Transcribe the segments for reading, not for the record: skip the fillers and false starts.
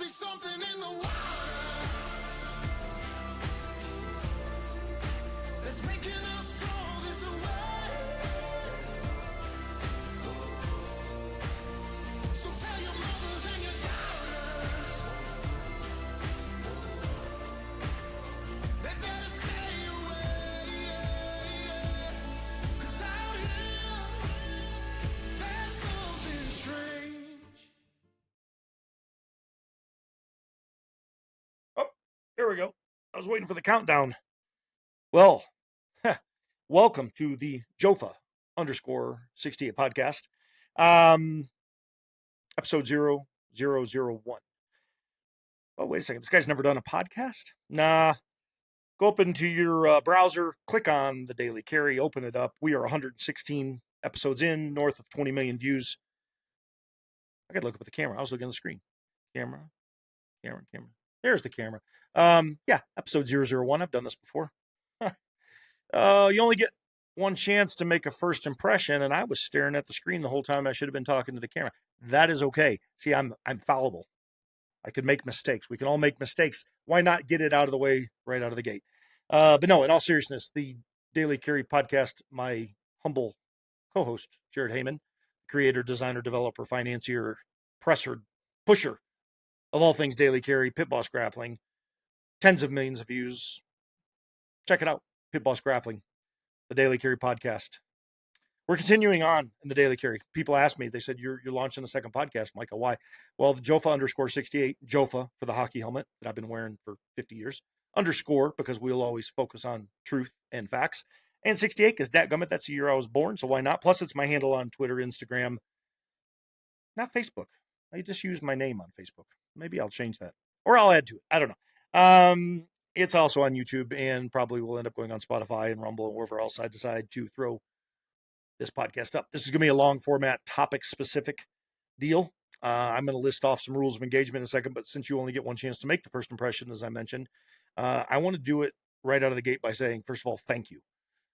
be something in the water that's making us all this away. So tell your mothers and your daughters they better stay away. 'Cause out here there's something strange. Oh, here we go. I was waiting for the countdown. Well, welcome to the Jofa_68 podcast. Episode 0001. Oh, wait a second. This guy's never done a podcast? Nah. Go up into your browser, click on the Daily Carry, open it up. We are 116 episodes in, north of 20 million views. I got to look up at the camera. I was looking at the screen. Camera. There's the camera. Yeah, episode 001. I've done this before. You only get one chance to make a first impression, and I was staring at the screen the whole time. I should have been talking to the camera. That is okay. See, I'm fallible. I could make mistakes. We can all make mistakes. Why not get it out of the way right out of the gate? But no, in all seriousness, the Daily Carry podcast, my humble co-host, Jared Heyman, creator, designer, developer, financier, presser, pusher of all things Daily Carry, Pit Boss Grappling, tens of millions of views. Check it out, Pit Boss Grappling, the Daily Carry podcast. We're continuing on in the Daily Carry. People ask me, they said, you're launching the second podcast, Michael. Why? Well, the Jofa_68, Jofa for the hockey helmet that I've been wearing for 50 years, underscore, because we'll always focus on truth and facts, and 68, because dadgummit, that's the year I was born, so why not? Plus, it's my handle on Twitter, Instagram, not Facebook. I just use my name on Facebook. Maybe I'll change that, or I'll add to it. I don't know. It's also on YouTube, and probably will end up going on Spotify and Rumble and wherever else I decide to throw this podcast up. This is going to be a long format, topic specific deal. I'm going to list off some rules of engagement in a second, but since you only get one chance to make the first impression, as I mentioned, I want to do it right out of the gate by saying, first of all, thank you.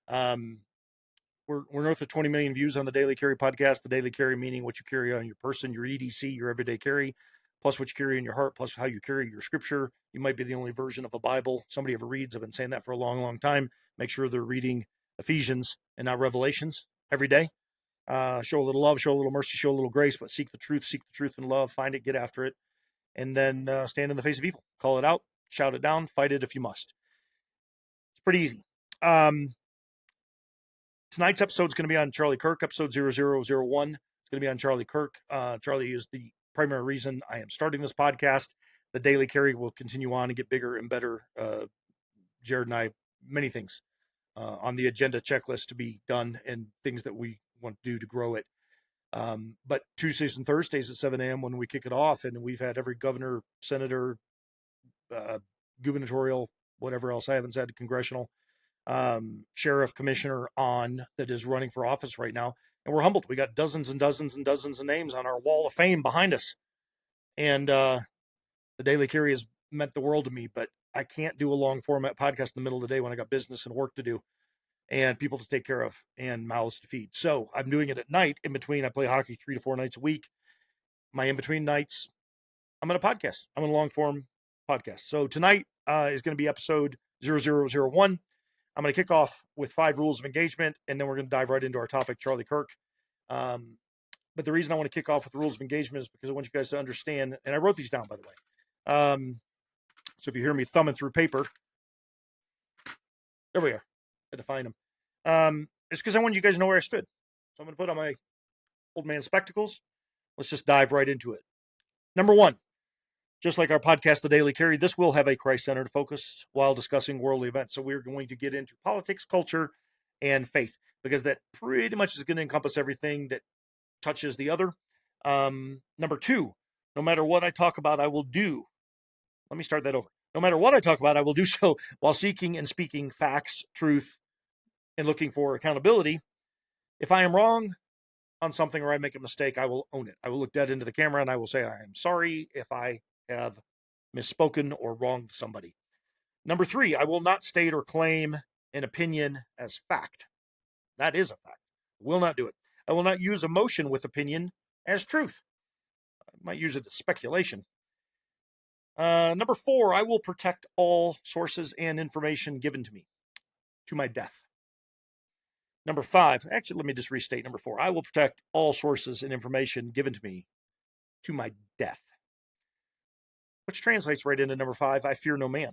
We're north of 20 million views on the Daily Carry podcast. The Daily Carry meaning what you carry on your person, your EDC, your everyday carry, plus what you carry in your heart, plus how you carry your scripture. You might be the only version of a Bible somebody ever reads. I've been saying that for a long, long time. Make sure they're reading Ephesians and not Revelations every day. Show a little love, show a little mercy, show a little grace, but seek the truth in love, find it, get after it, and then stand in the face of evil. Call it out, shout it down, fight it if you must. It's pretty easy. Tonight's episode is going to be on Charlie Kirk, episode 0001. It's going to be on Charlie Kirk. Charlie is the primary reason I am starting this podcast. The Daily Carry will continue on and get bigger and better. Jared and I, many things on the agenda checklist to be done and things that we want to do to grow it. But Tuesdays and Thursdays at 7 a.m. when we kick it off, and we've had every governor, senator, gubernatorial, whatever else I haven't said, congressional, sheriff, commissioner on that is running for office right now. And we're humbled. We got dozens and dozens and dozens of names on our wall of fame behind us. And the Daily Carry has meant the world to me, but I can't do a long format podcast in the middle of the day when I got business and work to do and people to take care of and mouths to feed. So I'm doing it at night in between. I play hockey 3 to 4 nights a week. My in-between nights, I'm going to podcast. I'm in a long form podcast. So tonight is going to be episode 0001. I'm going to kick off with 5 rules of engagement, and then we're going to dive right into our topic, Charlie Kirk. But the reason I want to kick off with the rules of engagement is because I want you guys to understand, and I wrote these down, by the way. So if you hear me thumbing through paper, there we are. I had to find them. It's because I wanted you guys to know where I stood. So I'm going to put on my old man spectacles. Let's just dive right into it. Number 1, just like our podcast, The Daily Carry, this will have a Christ-centered focus while discussing worldly events. So we're going to get into politics, culture, and faith, because that pretty much is going to encompass everything that touches the other. Number 2, no matter what I talk about, I will do. Let me start that over. No matter what I talk about, I will do so while seeking and speaking facts, truth, and looking for accountability. If I am wrong on something or I make a mistake, I will own it. I will look dead into the camera and I will say, I am sorry if I have misspoken or wronged somebody. Number 3, I will not state or claim an opinion as fact. That is a fact. Will not do it. I will not use emotion with opinion as truth. I might use it as speculation. Number 4, I will protect all sources and information given to me to my death. Number 5, actually, let me just restate number 4. I will protect all sources and information given to me to my death. Which translates right into number 5, I fear no man.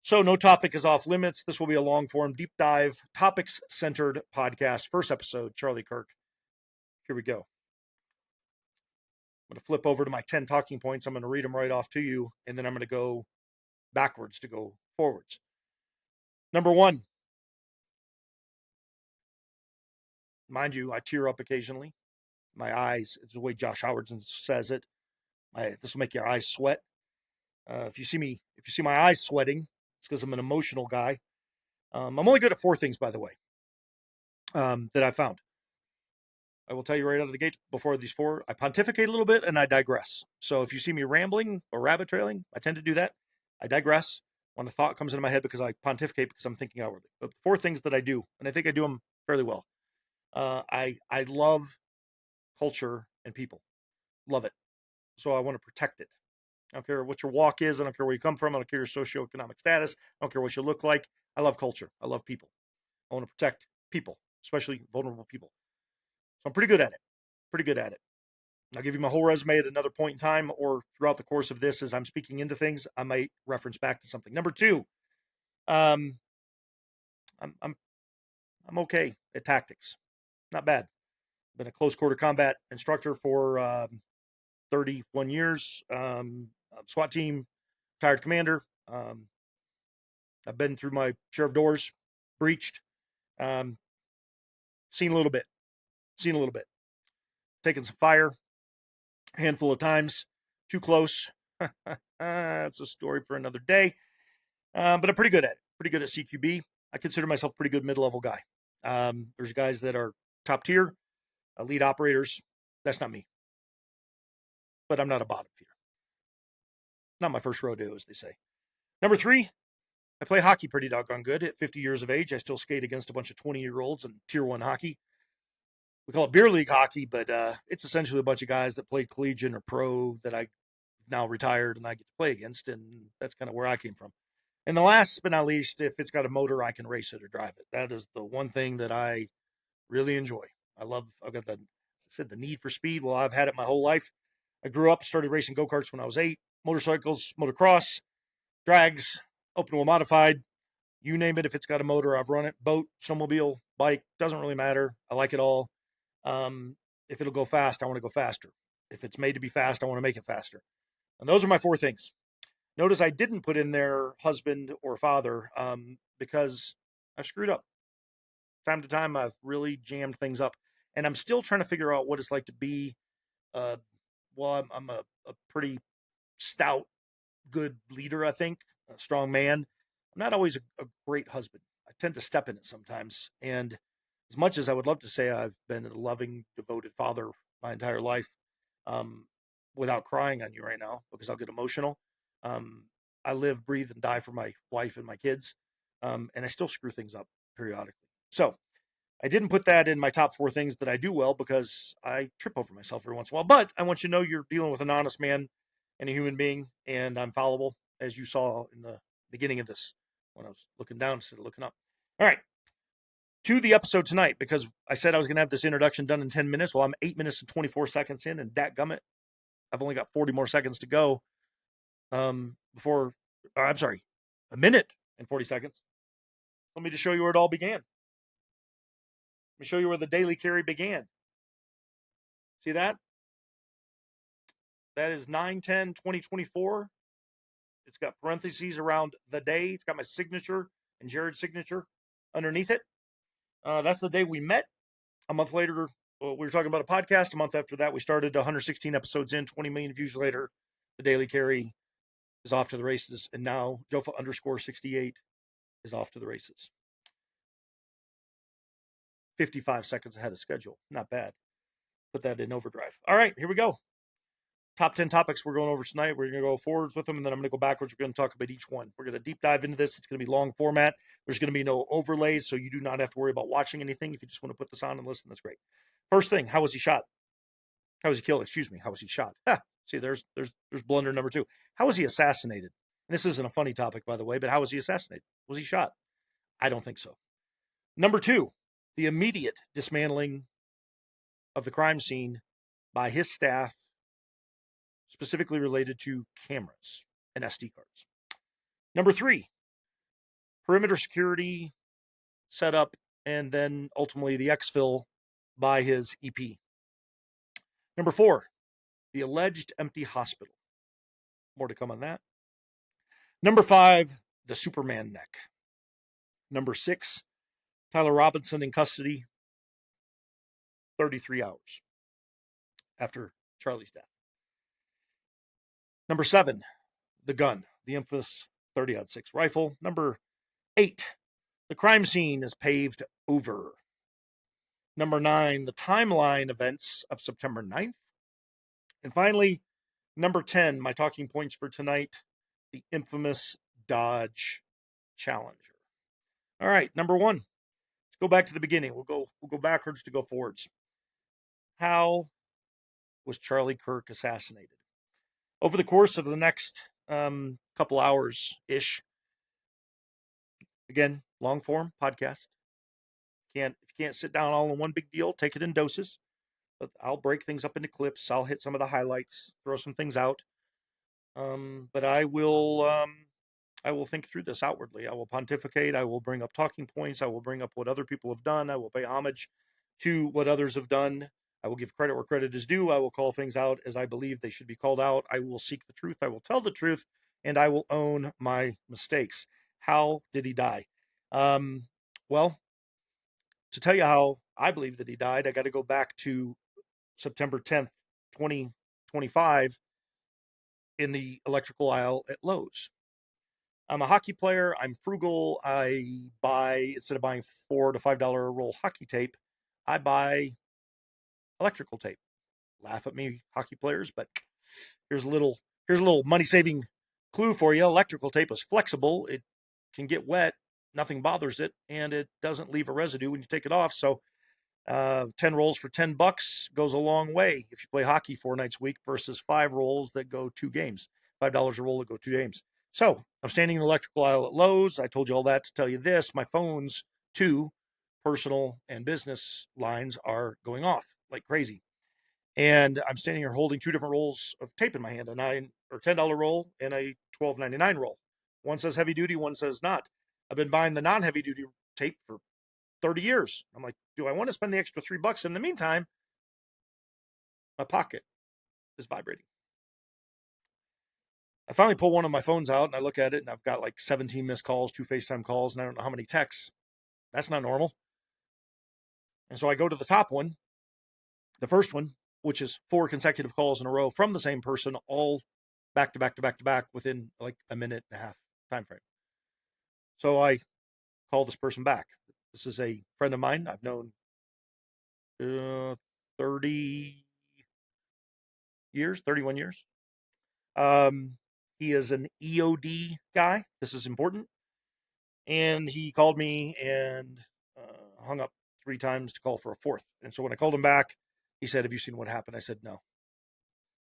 So no topic is off limits. This will be a long form, deep dive, topics centered podcast. First episode, Charlie Kirk. Here we go. I'm going to flip over to my 10 talking points. I'm going to read them right off to you, and then I'm going to go backwards to go forwards. Number 1. Mind you, I tear up occasionally. My eyes, it's the way Josh Howardson says it. This will make your eyes sweat. If you see my eyes sweating, it's because I'm an emotional guy. I'm only good at 4 things, by the way, that I found. I will tell you right out of the gate before these 4, I pontificate a little bit and I digress. So if you see me rambling or rabbit trailing, I tend to do that. I digress when a thought comes into my head because I pontificate because I'm thinking outwardly. But 4 things that I do, and I think I do them fairly well. I love culture and people. Love it. So I want to protect it. I don't care what your walk is. I don't care where you come from. I don't care your socioeconomic status. I don't care what you look like. I love culture. I love people. I want to protect people, especially vulnerable people. So I'm pretty good at it. Pretty good at it. I'll give you my whole resume at another point in time or throughout the course of this as I'm speaking into things. I might reference back to something. Number 2, I'm okay at tactics. Not bad. Been a close quarter combat instructor for 31 years. SWAT team, retired commander. I've been through my share of doors, breached, seen a little bit, taken some fire, a handful of times, too close. That's a story for another day. But I'm pretty good at it. Pretty good at CQB. I consider myself a pretty good mid-level guy. There's guys that are top tier, lead operators. That's not me. But I'm not a bottom feeder. Not my first rodeo, as they say. Number 3, I play hockey pretty doggone good. At 50 years of age, I still skate against a bunch of 20-year-olds in Tier 1 hockey. We call it beer league hockey, but it's essentially a bunch of guys that played collegiate or pro that I now retired and I get to play against, and that's kind of where I came from. And the last but not least, if it's got a motor, I can race it or drive it. That is the one thing that I really enjoy. I've got the, as I said, the need for speed. Well, I've had it my whole life. I grew up, started racing go-karts when I was 8, motorcycles, motocross, drags, open wheel modified, you name it. If it's got a motor, I've run it. Boat, snowmobile, bike, doesn't really matter. I like it all. If it'll go fast, I want to go faster. If it's made to be fast, I want to make it faster. And those are my 4 things. Notice I didn't put in there husband or father because I've screwed up. Time to time, I've really jammed things up. And I'm still trying to figure out what it's like to be, I'm a pretty stout, good leader, I think, a strong man. I'm not always a great husband. I tend to step in it sometimes. And as much as I would love to say I've been a loving, devoted father my entire life, without crying on you right now because I'll get emotional. I live, breathe, and die for my wife and my kids. And I still screw things up periodically. So I didn't put that in my top 4 things that I do well because I trip over myself every once in a while. But I want you to know you're dealing with an honest man and a human being, and I'm fallible, as you saw in the beginning of this when I was looking down instead of looking up. All right. To the episode tonight, because I said I was going to have this introduction done in 10 minutes. Well, I'm 8 minutes and 24 seconds in, and dadgummit, I've only got 40 more seconds to go a minute and 40 seconds. Let me just show you where it all began. Let me show you where the daily carry began. See that? That is 9/10/2024. It's got parentheses around the day. It's got my signature and Jared's signature underneath it. That's the day we met. A month later, we were talking about a podcast. A month after that, we started 116 episodes in, 20 million views later. The daily carry is off to the races. And now Jofa_68 is off to the races. 55 seconds ahead of schedule. Not bad. Put that in overdrive. All right, here we go. Top 10 topics we're going over tonight. We're going to go forwards with them, and then I'm going to go backwards. We're going to talk about each one. We're going to deep dive into this. It's going to be long format. There's going to be no overlays, so you do not have to worry about watching anything. If you just want to put this on and listen, that's great. First thing, how was he shot? How was he killed? Excuse me. How was he shot? Ha! See, there's blunder number 2. How was he assassinated? And this isn't a funny topic, by the way, but how was he assassinated? Was he shot? I don't think so. Number 2, the immediate dismantling of the crime scene by his staff, specifically related to cameras and SD cards. Number 3, perimeter security set up, and then ultimately the exfil by his EP. Number 4, the alleged empty hospital. More to come on that. Number 5, the Superman neck. Number 6, Tyler Robinson in custody 33 hours after Charlie's death. Number 7, the gun, the infamous 30-06 rifle. Number 8, the crime scene is paved over. Number 9, the timeline events of September 9th. And finally, number 10, my talking points for tonight, the infamous Dodge Challenger. All right, number 1, let's go back to the beginning. We'll go backwards to go forwards. How was Charlie Kirk assassinated? Over the course of the next couple hours-ish, again, long form podcast. If you can't sit down all in one big deal, take it in doses. But I'll break things up into clips. I'll hit some of the highlights, throw some things out. But I will think through this outwardly. I will pontificate. I will bring up talking points. I will bring up what other people have done. I will pay homage to what others have done. I will give credit where credit is due. I will call things out as I believe they should be called out. I will seek the truth. I will tell the truth, and I will own my mistakes. How did he die? Well, to tell you how I believe that he died, I got to go back to September 10th, 2025 in the electrical aisle at Lowe's. I'm a hockey player. I'm frugal. I buy, instead of buying $4 to $5 roll hockey tape, I buy electrical tape. Laugh at me, hockey players, but here's a little money-saving clue for you. Electrical tape is flexible. It can get wet. Nothing bothers it, and it doesn't leave a residue when you take it off. So 10 rolls for $10 goes a long way if you play hockey 4 nights a week versus 5 rolls that go 2 games. $5 a roll that go 2 games. So I'm standing in the electrical aisle at Lowe's. I told you all that to tell you this. My phones, 2 personal and business lines, are going off like crazy. And I'm standing here holding 2 different rolls of tape in my hand, a $9 or $10 roll and a $12.99 roll. One says heavy duty, one says not. I've been buying the non-heavy duty tape for 30 years. I'm like, do I want to spend the extra $3? In the meantime, my pocket is vibrating. I finally pull one of my phones out and I look at it, and I've got like 17 missed calls, 2 FaceTime calls, and I don't know how many texts. That's not normal. And so I go to the top one, the first one, which is 4 consecutive calls in a row from the same person, all back to back to back to back within like a minute and a half time frame. So I call this person back. This is a friend of mine I've known 30 years, 31 years. He is an EOD guy. This is important. And he called me and hung up 3 times to call for a 4th. And so when I called him back, he said, "Have you seen what happened?" I said, "No."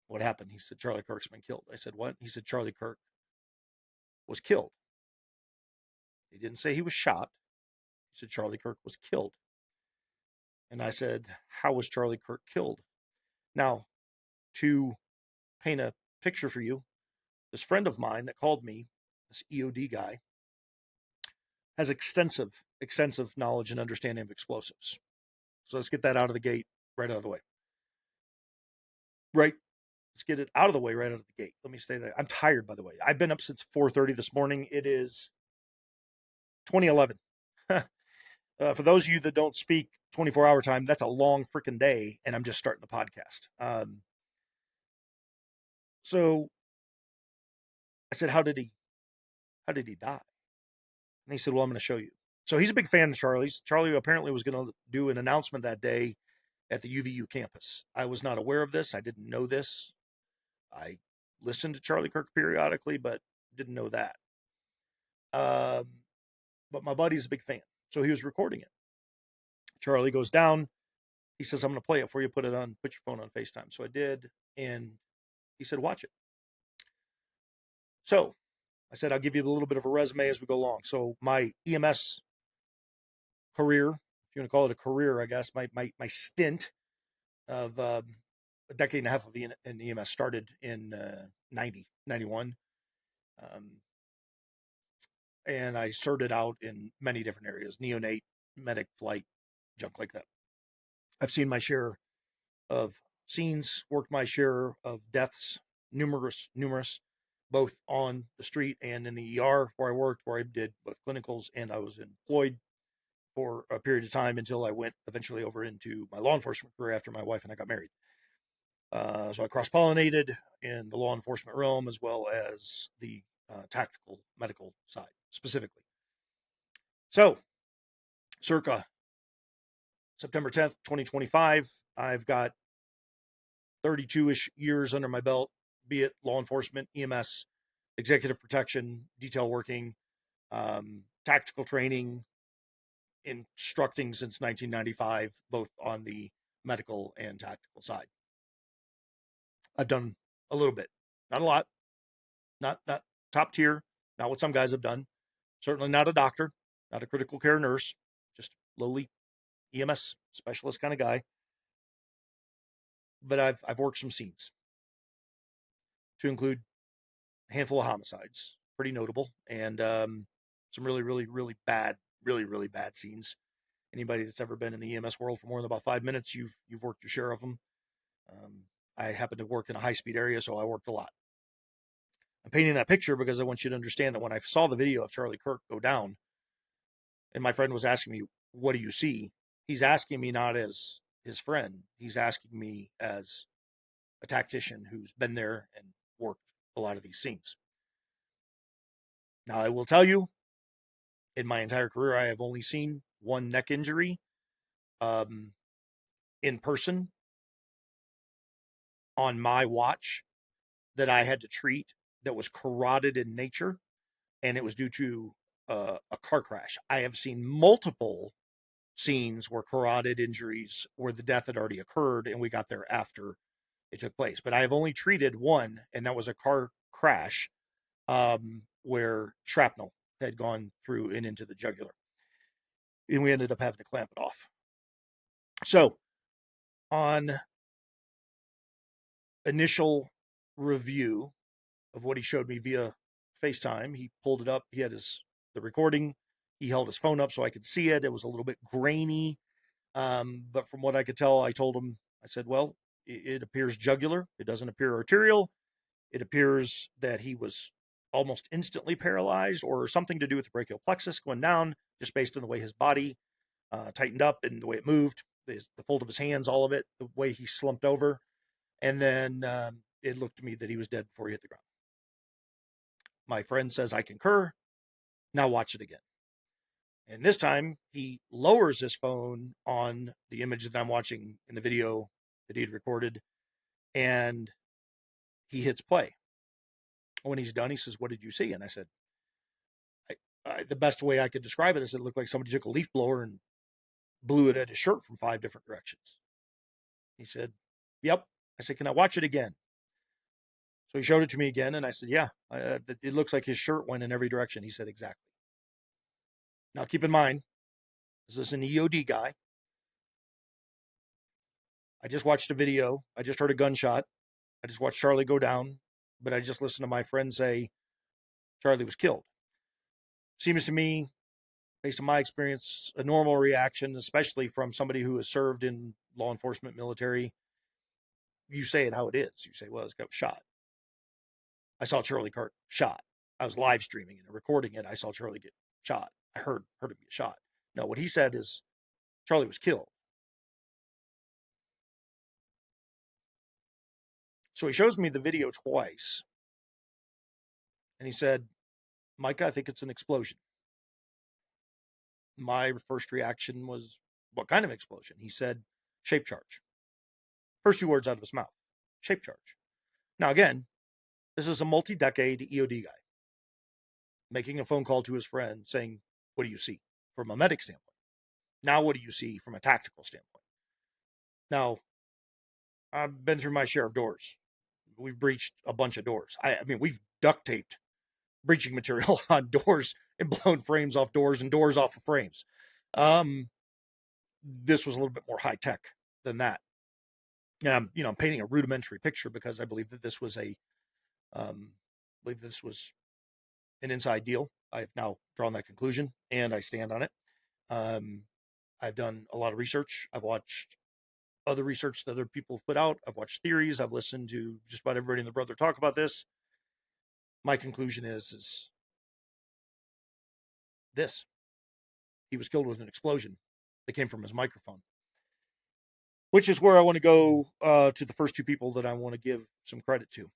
"What happened?" He said, "Charlie Kirk's been killed." I said, "What?" He said, "Charlie Kirk was killed." He didn't say he was shot. He said Charlie Kirk was killed. And I said, "How was Charlie Kirk killed?" Now, to paint a picture for you, this friend of mine that called me, this EOD guy, has extensive knowledge and understanding of explosives. So let's get that out of the gate, right out of the way. Right. Let's get it out of the way right out of the gate. Let me stay there. I'm tired, by the way. I've been up since 4:30 this morning. It is 2011. For those of you that don't speak 24-hour time, that's a long freaking day, and I'm just starting the podcast. So I said, how did he die? And he said, "Well, I'm going to show you." So he's a big fan of Charlie's. Charlie apparently was going to do an announcement that day at the UVU campus. I was not aware of this. I didn't know this. I listened to Charlie Kirk periodically, but didn't know that. But my buddy's a big fan, so he was recording it. Charlie goes down He says, I'm going to play it for you. Put your phone on FaceTime. So I did. And he said, watch it. So I said, I'll give you a little bit of a resume as we go along. So my EMS career, if you want to call it a career, I guess, my stint of a decade and a half of in EMS started in 91. And I started out in many different areas, neonate, medic, flight, junk like that. I've seen my share of scenes, worked my share of deaths, numerous, both on the street and in the ER where I worked, where I did both clinicals and I was employed for a period of time until I went eventually over into my law enforcement career after my wife and I got married. So I cross-pollinated in the law enforcement realm as well as the tactical medical side specifically. So, circa September 10th, 2025, I've got 32-ish years under my belt, be it law enforcement, EMS, executive protection, detail working, tactical training, instructing since 1995, both on the medical and tactical side. I've done a little bit, not a lot, not top tier, not what some guys have done. Certainly not a doctor, not a critical care nurse, just lowly EMS specialist kind of guy. But I've worked some scenes to include a handful of homicides, pretty notable, and some really bad scenes. Anybody that's ever been in the EMS world for more than about 5 minutes, you've worked your share of them. I happen to work in a high-speed area, so I worked a lot. I'm painting that picture because I want you to understand that when I saw the video of Charlie Kirk go down, and my friend was asking me, what do you see? He's asking me not as his friend. He's asking me as a tactician who's been there and worked a lot of these scenes. Now, I will tell you, in my entire career, I have only seen one neck injury in person on my watch that I had to treat that was carotid in nature, and it was due to a car crash. I have seen multiple scenes where carotid injuries where the death had already occurred and we got there after it took place. But I have only treated one, and that was a car crash where shrapnel had gone through and into the jugular. And we ended up having to clamp it off. So, on initial review of what he showed me via FaceTime, he pulled it up. He had the recording. He held his phone up so I could see it. It was a little bit grainy. But from what I could tell, I told him, I said, well, it appears jugular. It doesn't appear arterial. It appears that he was almost instantly paralyzed or something to do with the brachial plexus going down, just based on the way his body tightened up and the way it moved, the fold of his hands, all of it, the way he slumped over. And then it looked to me that he was dead before he hit the ground. My friend says, I concur. Now watch it again. And this time he lowers his phone on the image that I'm watching in the video that he had recorded, and he hits play. When he's done, he says, what did you see? And I said, the best way I could describe it is it looked like somebody took a leaf blower and blew it at his shirt from 5 different directions. He said, yep. I said, can I watch it again? So he showed it to me again, and I said, yeah, it looks like his shirt went in every direction. He said, exactly. Now, keep in mind, this is an EOD guy. I just watched a video. I just heard a gunshot. I just watched Charlie go down, but I just listened to my friend say Charlie was killed. Seems to me, based on my experience, a normal reaction, especially from somebody who has served in law enforcement, military. You say it how it is. You say, well, this guy was shot. I saw Charlie Kirk shot. I was live streaming and recording it. I saw Charlie get shot. I heard him get shot. No, what he said is Charlie was killed. So he shows me the video twice. And he said, Micah, I think it's an explosion. My first reaction was, what kind of explosion? He said, shape charge. First 2 words out of his mouth, shape charge. Now, again, this is a multi-decade EOD guy making a phone call to his friend saying, what do you see from a medic standpoint? Now, what do you see from a tactical standpoint? Now, I've been through my share of doors. We've breached a bunch of doors. I mean, we've duct taped breaching material on doors and blown frames off doors and doors off of frames. This was a little bit more high tech than that. And I'm painting a rudimentary picture because I believe that this was an inside deal. I've now drawn that conclusion and I stand on it. Um, I've done a lot of research. I've watched other research that other people have put out. I've watched theories. I've listened to just about everybody and their brother talk about this. My conclusion is this: he was killed with an explosion that came from his microphone, which is where I want to go to the first two people that I want to give some credit to.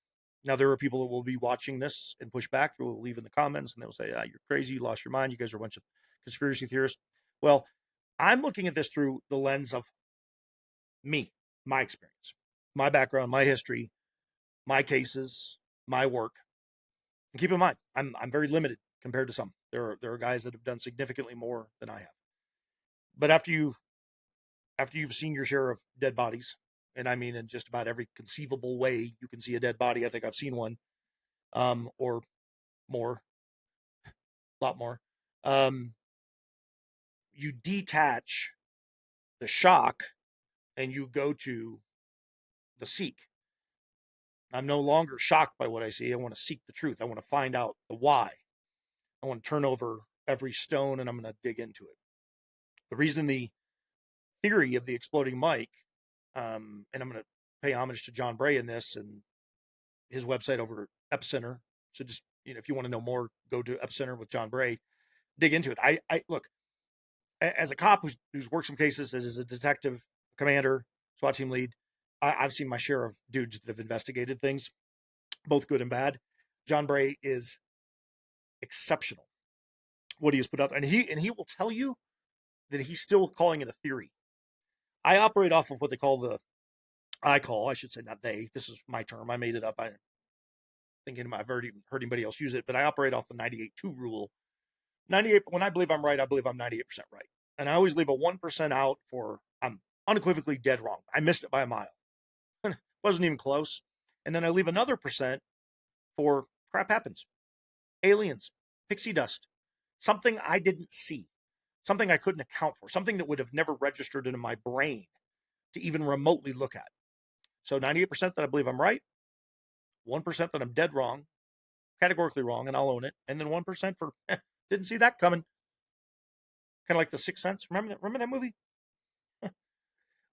Now, there are people that will be watching this and push back, who will leave in the comments and they'll say, you're crazy, you lost your mind, you guys are a bunch of conspiracy theorists. Well, I'm looking at this through the lens of me, my experience, my background, my history, my cases, my work. And keep in mind, I'm very limited compared to some. There are guys that have done significantly more than I have. But after you've seen your share of dead bodies, and I mean in just about every conceivable way you can see a dead body, I think I've seen one, or more, a lot more. You detach the shock and you go to the seek. I'm no longer shocked by what I see. I want to seek the truth. I want to find out the why. I want to turn over every stone and I'm going to dig into it. The reason the theory of the exploding mic, and I'm going to pay homage to John Bray in this and his website over at Epicenter. So just, if you want to know more, go to Epicenter with John Bray, dig into it. I look, as a cop who's worked some cases, as a detective, commander, SWAT team lead, I've seen my share of dudes that have investigated things, both good and bad. John Bray is exceptional. What he has put out, and he will tell you that he's still calling it a theory. I operate off of what they call I should say, not they. This is my term. I made it up. I thinking I've already heard anybody else use it, but I operate off the 98-2 rule. 98. When I believe I'm right, I believe I'm 98% right, and I always leave a 1% out for I'm unequivocally dead wrong. I missed it by a mile. Wasn't even close. And then I leave another percent for crap happens. Aliens, pixie dust, something I didn't see, something I couldn't account for, something that would have never registered into my brain to even remotely look at. So 98% that I believe I'm right, 1% that I'm dead wrong, categorically wrong, and I'll own it, and then 1% for didn't see that coming. Kind of like The Sixth Sense. Remember that movie?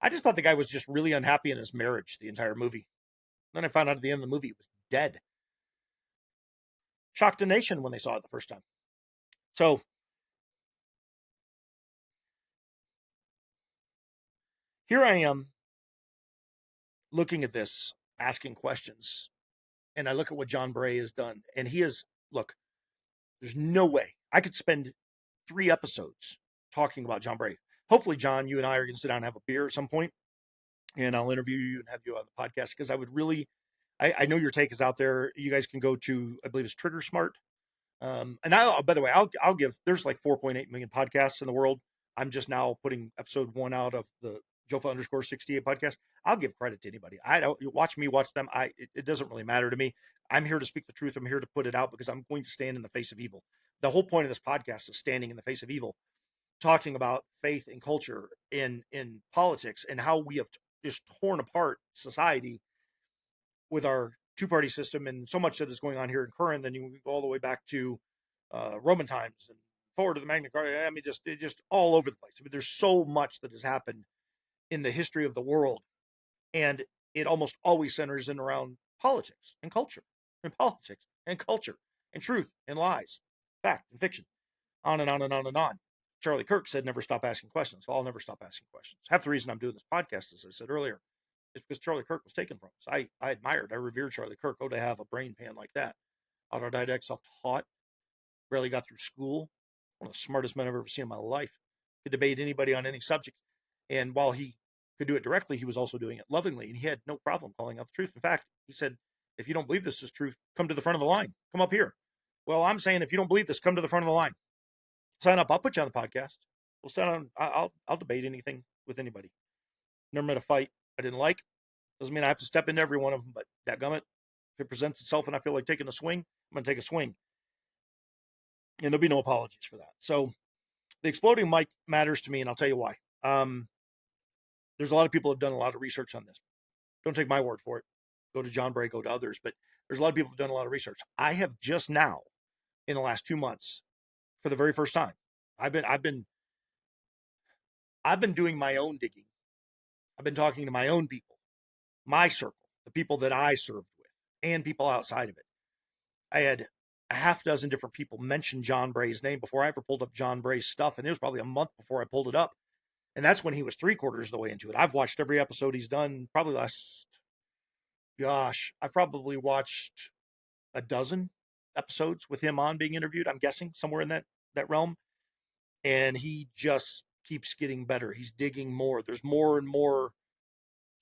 I just thought the guy was just really unhappy in his marriage the entire movie. Then I found out at the end of the movie he was dead. Shocked a nation when they saw it the first time. So here I am looking at this, asking questions, and I look at what John Bray has done, and he is, look, there's no way I could spend 3 episodes talking about John Bray. Hopefully, John, you and I are going to sit down and have a beer at some point, and I'll interview you and have you on the podcast because I would really, I know your take is out there. You guys can go to, I believe it's Trigger Smart. And by the way, I'll give, there's like 4.8 million podcasts in the world. I'm just now putting episode 1 out of the Jofa_68 podcast. I'll give credit to anybody. I don't watch me, watch them. It doesn't really matter to me. I'm here to speak the truth. I'm here to put it out because I'm going to stand in the face of evil. The whole point of this podcast is standing in the face of evil, talking about faith and culture in politics and how we have just torn apart society with our two-party system and so much that is going on here in current. Then you go all the way back to Roman times and forward to the Magna Carta. I mean, just all over the place. I mean, there's so much that has happened in the history of the world, and it almost always centers in around politics and culture, and politics and culture, and truth and lies, fact and fiction, on and on and on and on. Charlie Kirk said, "Never stop asking questions." Well, I'll never stop asking questions. Half the reason I'm doing this podcast, as I said earlier, is because Charlie Kirk was taken from us. I admired, I revered Charlie Kirk. Oh, to have a brain pan like that. Autodidact, self-taught, barely got through school. One of the smartest men I've ever seen in my life. Could debate anybody on any subject. And while he could do it directly, he was also doing it lovingly. And he had no problem calling out the truth. In fact, he said, if you don't believe this is truth, come to the front of the line. Come up here. Well, I'm saying if you don't believe this, come to the front of the line. Sign up. I'll put you on the podcast. We'll sit on. I'll debate anything with anybody. Never met a fight I didn't like. Doesn't mean I have to step into every one of them, but dadgummit, if it presents itself and I feel like taking a swing, I'm going to take a swing. And there'll be no apologies for that. So the exploding mic matters to me, and I'll tell you why. There's a lot of people who have done a lot of research on this. Don't take my word for it. Go to John Bray, go to others, but there's a lot of people who've done a lot of research. I have just now, in the last 2 months, for the very first time, I've been doing my own digging. I've been talking to my own people, my circle, the people that I served with, and people outside of it. I had a half dozen different people mention John Bray's name before I ever pulled up John Bray's stuff, and it was probably a month before I pulled it up. And that's when he was 3/4 of the way into it. I've watched every episode he's done, probably I've probably watched a dozen episodes with him on being interviewed, I'm guessing, somewhere in that realm. And he just keeps getting better. He's digging more. There's more and more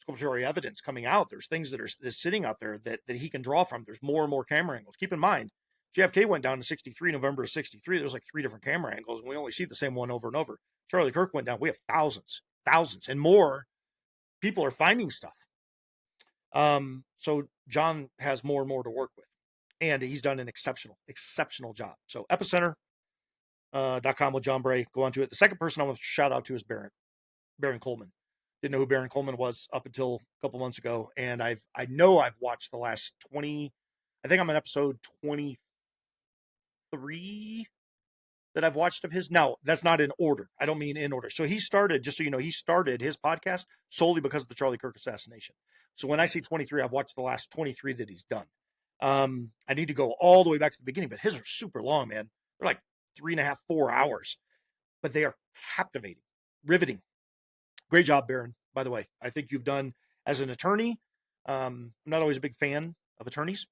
sculptural evidence coming out. There's things that are sitting out there that he can draw from. There's more and more camera angles. Keep in mind, JFK went down to 63, November of 63. There's like 3 different camera angles, and we only see the same one over and over. Charlie Kirk went down. We have thousands, and more people are finding stuff. So John has more and more to work with, and he's done an exceptional job. So epicenter.com with John Bray, go on to it. The second person I want to shout out to is Baron Coleman. Didn't know who Baron Coleman was up until a couple months ago, and I know I've watched the last 20. I think I'm on episode 23 that I've watched of his. Now, that's not in order. I don't mean in order. So he started, just so you know, he started his podcast solely because of the Charlie Kirk assassination. So when I say 23, I've watched the last 23 that he's done. I need to go all the way back to the beginning, but his are super long, man. They're like 3.5, 4 hours, but they are captivating, riveting. Great job, Baron, by the way. I think you've done, as an attorney, I'm not always a big fan of attorneys.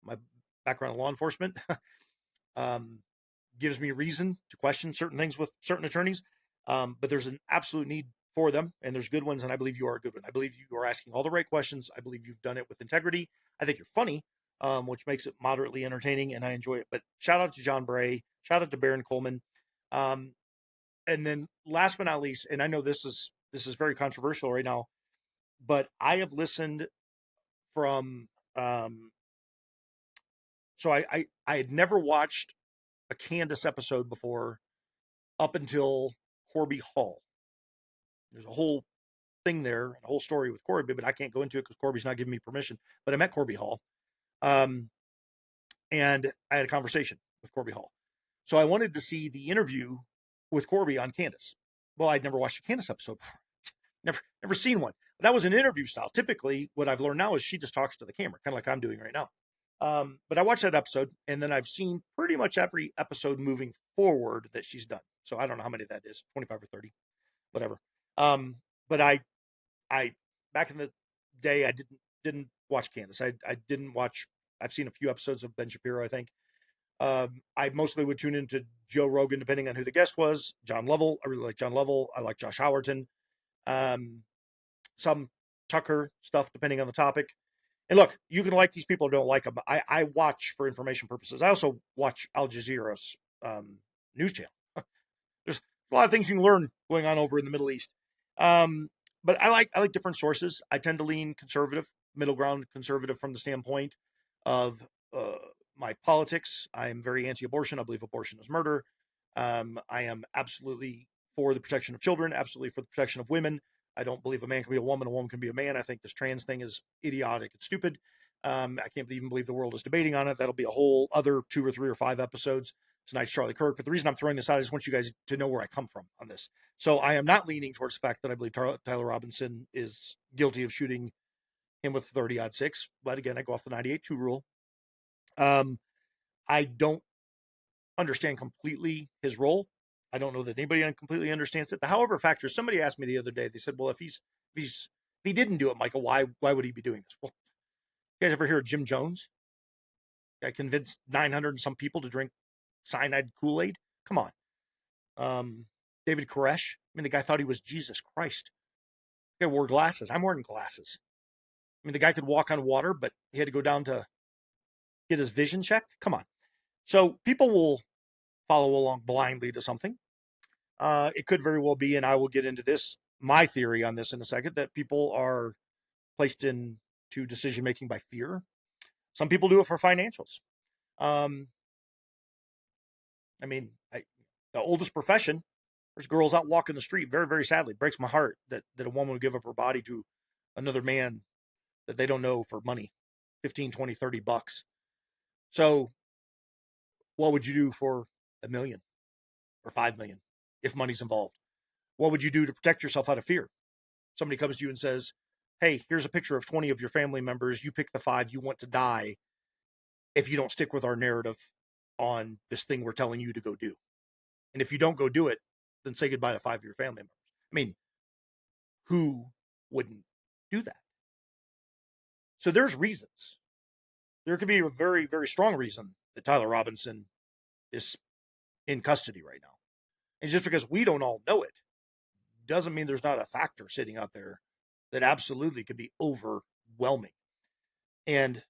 My background in law enforcement gives me reason to question certain things with certain attorneys, but there's an absolute need for them, and there's good ones, and I believe you are a good one. I believe you are asking all the right questions. I believe you've done it with integrity. I think you're funny, which makes it moderately entertaining, and I enjoy it. But shout out to John Bray. Shout out to Baron Coleman. And then last but not least, and I know this is very controversial right now, but I have listened from so I had never watched a Candace episode before up until Corby Hall. There's a whole thing there, a whole story with Corby, but I can't go into it because Corby's not giving me permission. But I met Corby Hall, and I had a conversation with Corby Hall. So I wanted to see the interview with Corby on Candace. Well, I'd never watched a Candace episode before. Never seen one. That was an interview style. Typically, what I've learned now is she just talks to the camera, kind of like I'm doing right now. But I watched that episode, and then I've seen pretty much every episode moving forward that she's done. So I don't know how many that is, 25 or 30, whatever. But I back in the day, I didn't watch Candace. I didn't watch. I've seen a few episodes of Ben Shapiro, I think. I mostly would tune into Joe Rogan, depending on who the guest was. John Lovell. I really like John Lovell. I like Josh Howerton. Some Tucker stuff, depending on the topic. And look, you can like these people or don't like them. I watch for information purposes. I also watch Al Jazeera's news channel. There's a lot of things you can learn going on over in the Middle East. But I like different sources. I tend to lean conservative, middle ground conservative from the standpoint of my politics. I am very anti-abortion. I believe abortion is murder. I am absolutely for the protection of children, absolutely for the protection of women. I don't believe a man can be a woman can be a man. I think this trans thing is idiotic and stupid. I can't even believe the world is debating on it. That'll be a whole other 2 or 3 or 5 episodes. Tonight's Charlie Kirk. But the reason I'm throwing this out, I just want you guys to know where I come from on this. So I am not leaning towards the fact that I believe Tyler Robinson is guilty of shooting him with 30-06. But again, I go off the 98-2 rule. I don't understand completely his role. I don't know that anybody completely understands it. The however factor, somebody asked me the other day, they said, well, if he didn't do it, Michael, why would he be doing this? Well, you guys ever hear of Jim Jones? I convinced 900 and some people to drink cyanide Kool-Aid. Come on. David Koresh. I mean, the guy thought he was Jesus Christ. The guy wore glasses. I'm wearing glasses. I mean, the guy could walk on water, but he had to go down to get his vision checked. Come on. So people will follow along blindly to something. It could very well be, and I will get into this my theory on this in a second, that people are placed into decision making by fear. Some people do it for financials. Um, I mean, the oldest profession, there's girls out walking the street. Very, very sadly, it breaks my heart that a woman would give up her body to another man that they don't know for money, 15, 20, 30 bucks. So what would you do for $1 million or 5 million if money's involved? What would you do to protect yourself out of fear? Somebody comes to you and says, hey, here's a picture of 20 of your family members. You pick the 5 you want to die if you don't stick with our narrative on this thing we're telling you to go do. And if you don't go do it, then say goodbye to 5 of your family members. I mean, who wouldn't do that? So there's reasons. There could be a very, very strong reason that Tyler Robinson is in custody right now. And just because we don't all know it doesn't mean there's not a factor sitting out there that absolutely could be overwhelming. And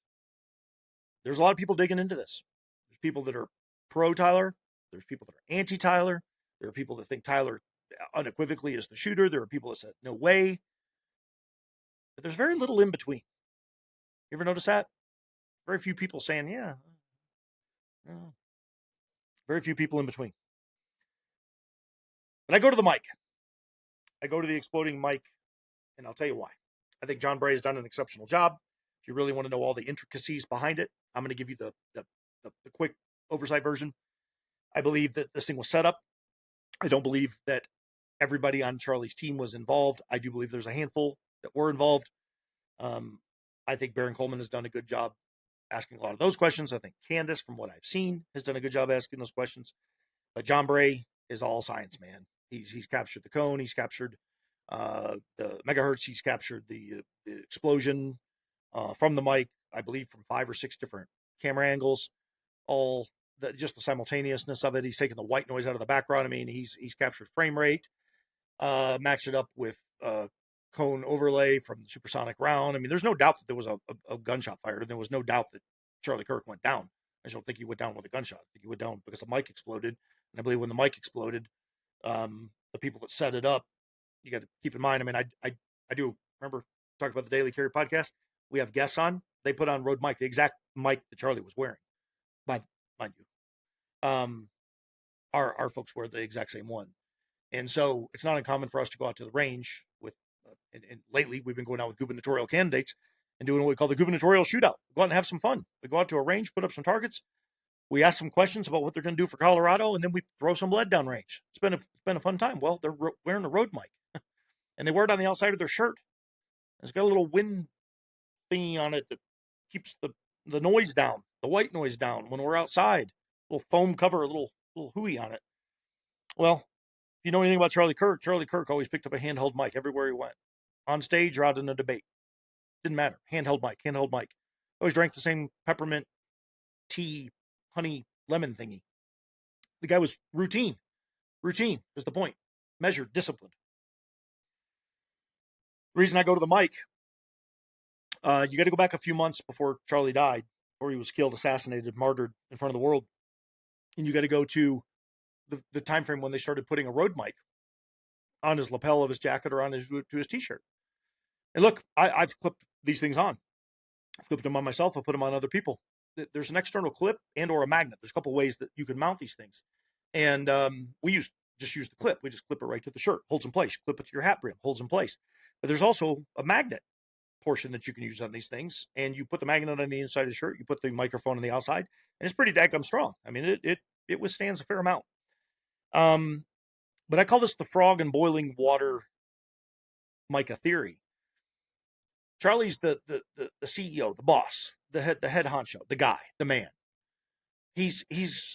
there's a lot of people digging into this. There's people that are pro Tyler. There's people that are anti Tyler. There are people that think Tyler unequivocally is the shooter. There are people that said, no way. But there's very little in between. You ever notice that? Very few people saying, yeah. Very few people in between. But I go to the mic. I go to the exploding mic, and I'll tell you why. I think John Bray has done an exceptional job. If you really want to know all the intricacies behind it, I'm going to give you the quick oversight version. I believe that this thing was set up. I don't believe that everybody on Charlie's team was involved. I do believe there's a handful that were involved. I think Baron Coleman has done a good job asking a lot of those questions. I think Candace, from what I've seen, has done a good job asking those questions. But John Bray is all science, man. He's captured the cone. He's captured the megahertz. He's captured the explosion from the mic, I believe, from 5 or 6 different camera angles. All just the simultaneousness of it. He's taken the white noise out of the background. I mean, he's captured frame rate, matched it up with cone overlay from the supersonic round. I mean, there's no doubt that there was a gunshot fired, and there was no doubt that Charlie Kirk went down. I just don't think he went down with a gunshot. I think he went down because the mic exploded. And I believe when the mic exploded, the people that set it up, you got to keep in mind. I mean, I do remember talking about the Daily Carry podcast. We have guests on. They put on Rode mic, the exact mic that Charlie was wearing. Mind you, our folks wear the exact same one, and so it's not uncommon for us to go out to the range with. And lately, we've been going out with gubernatorial candidates and doing what we call the gubernatorial shootout. We go out and have some fun. We go out to a range, put up some targets. We ask some questions about what they're going to do for Colorado, and then we throw some lead down range. It's been a fun time. Well, they're wearing a Rode mic, and they wear it on the outside of their shirt. It's got a little wind thingy on it that keeps the noise down, the white noise down when we're outside. A little foam cover, a little hooey on it. Well, if you know anything about Charlie Kirk always picked up a handheld mic everywhere he went. On stage or out in a debate. Didn't matter. Handheld mic. Always drank the same peppermint tea, honey, lemon thingy. The guy was routine. Routine is the point. Measured, disciplined. The reason I go to the mic, you got to go back a few months before Charlie died, or he was killed, assassinated, martyred in front of the world. And you got to go to the time frame when they started putting a Rode mic on his lapel of his jacket or on his t-shirt. And look, I've clipped these things on. I've clipped them on myself. I've put them on other people. There's an external clip and or a magnet. There's a couple ways that you can mount these things. And we just use the clip. We just clip it right to the shirt, holds in place. Clip it to your hat brim, holds in place. But there's also a magnet portion that you can use on these things. And you put the magnet on the inside of the shirt. You put the microphone on the outside. And it's pretty daggum strong. I mean, it withstands a fair amount. But I call this the frog in boiling water mica theory. Charlie's the CEO, the boss, the head honcho, the guy, the man. He's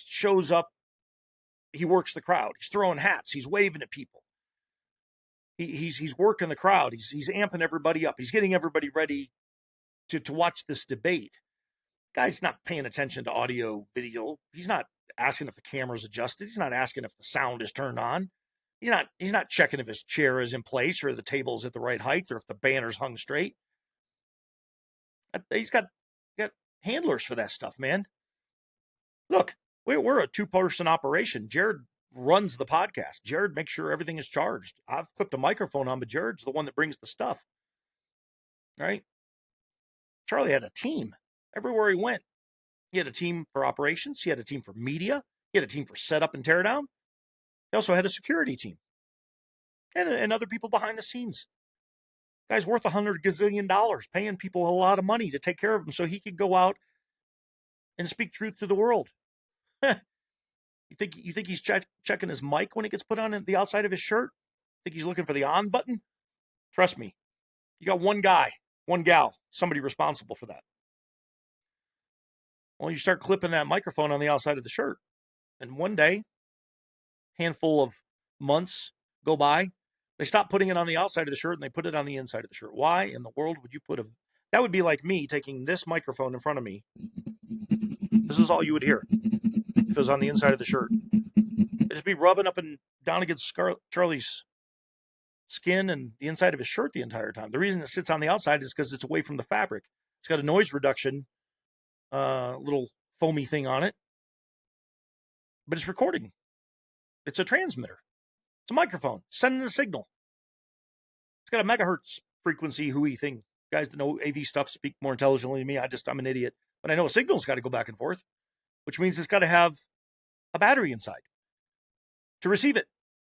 shows up. He works the crowd. He's throwing hats. He's waving at people. He's working the crowd. He's amping everybody up. He's getting everybody ready to watch this debate. Guy's not paying attention to audio, video. He's not asking if the camera's adjusted. He's not asking if the sound is turned on. He's not checking if his chair is in place or the table's at the right height or if the banner's hung straight. He's got handlers for that stuff, man. Look, we're a 2-person operation. Jared runs the podcast. Jared makes sure everything is charged. I've clipped a microphone on, but Jared's the one that brings the stuff. Right? Charlie had a team everywhere he went. He had a team for operations. He had a team for media. He had a team for setup and teardown. He also had a security team and other people behind the scenes. Guy's worth $100 gazillion, paying people a lot of money to take care of him so he could go out and speak truth to the world. You think he's checking his mic when it gets put on the outside of his shirt? Think he's looking for the on button? Trust me, you got one guy, one gal, somebody responsible for that. Well, you start clipping that microphone on the outside of the shirt, and one day, handful of months go by, they stop putting it on the outside of the shirt and they put it on the inside of the shirt. Why in the world would you put a... That would be like me taking this microphone in front of me. This is all you would hear if it was on the inside of the shirt. It'd just be rubbing up and down against Charlie's skin and the inside of his shirt the entire time. The reason it sits on the outside is because it's away from the fabric. It's got a noise reduction little foamy thing on it, but it's recording. It's a transmitter. It's a microphone sending a signal. It's got a megahertz frequency hooey thing. Guys that know AV stuff speak more intelligently than me. I'm an idiot. But I know a signal's got to go back and forth, which means it's got to have a battery inside to receive it,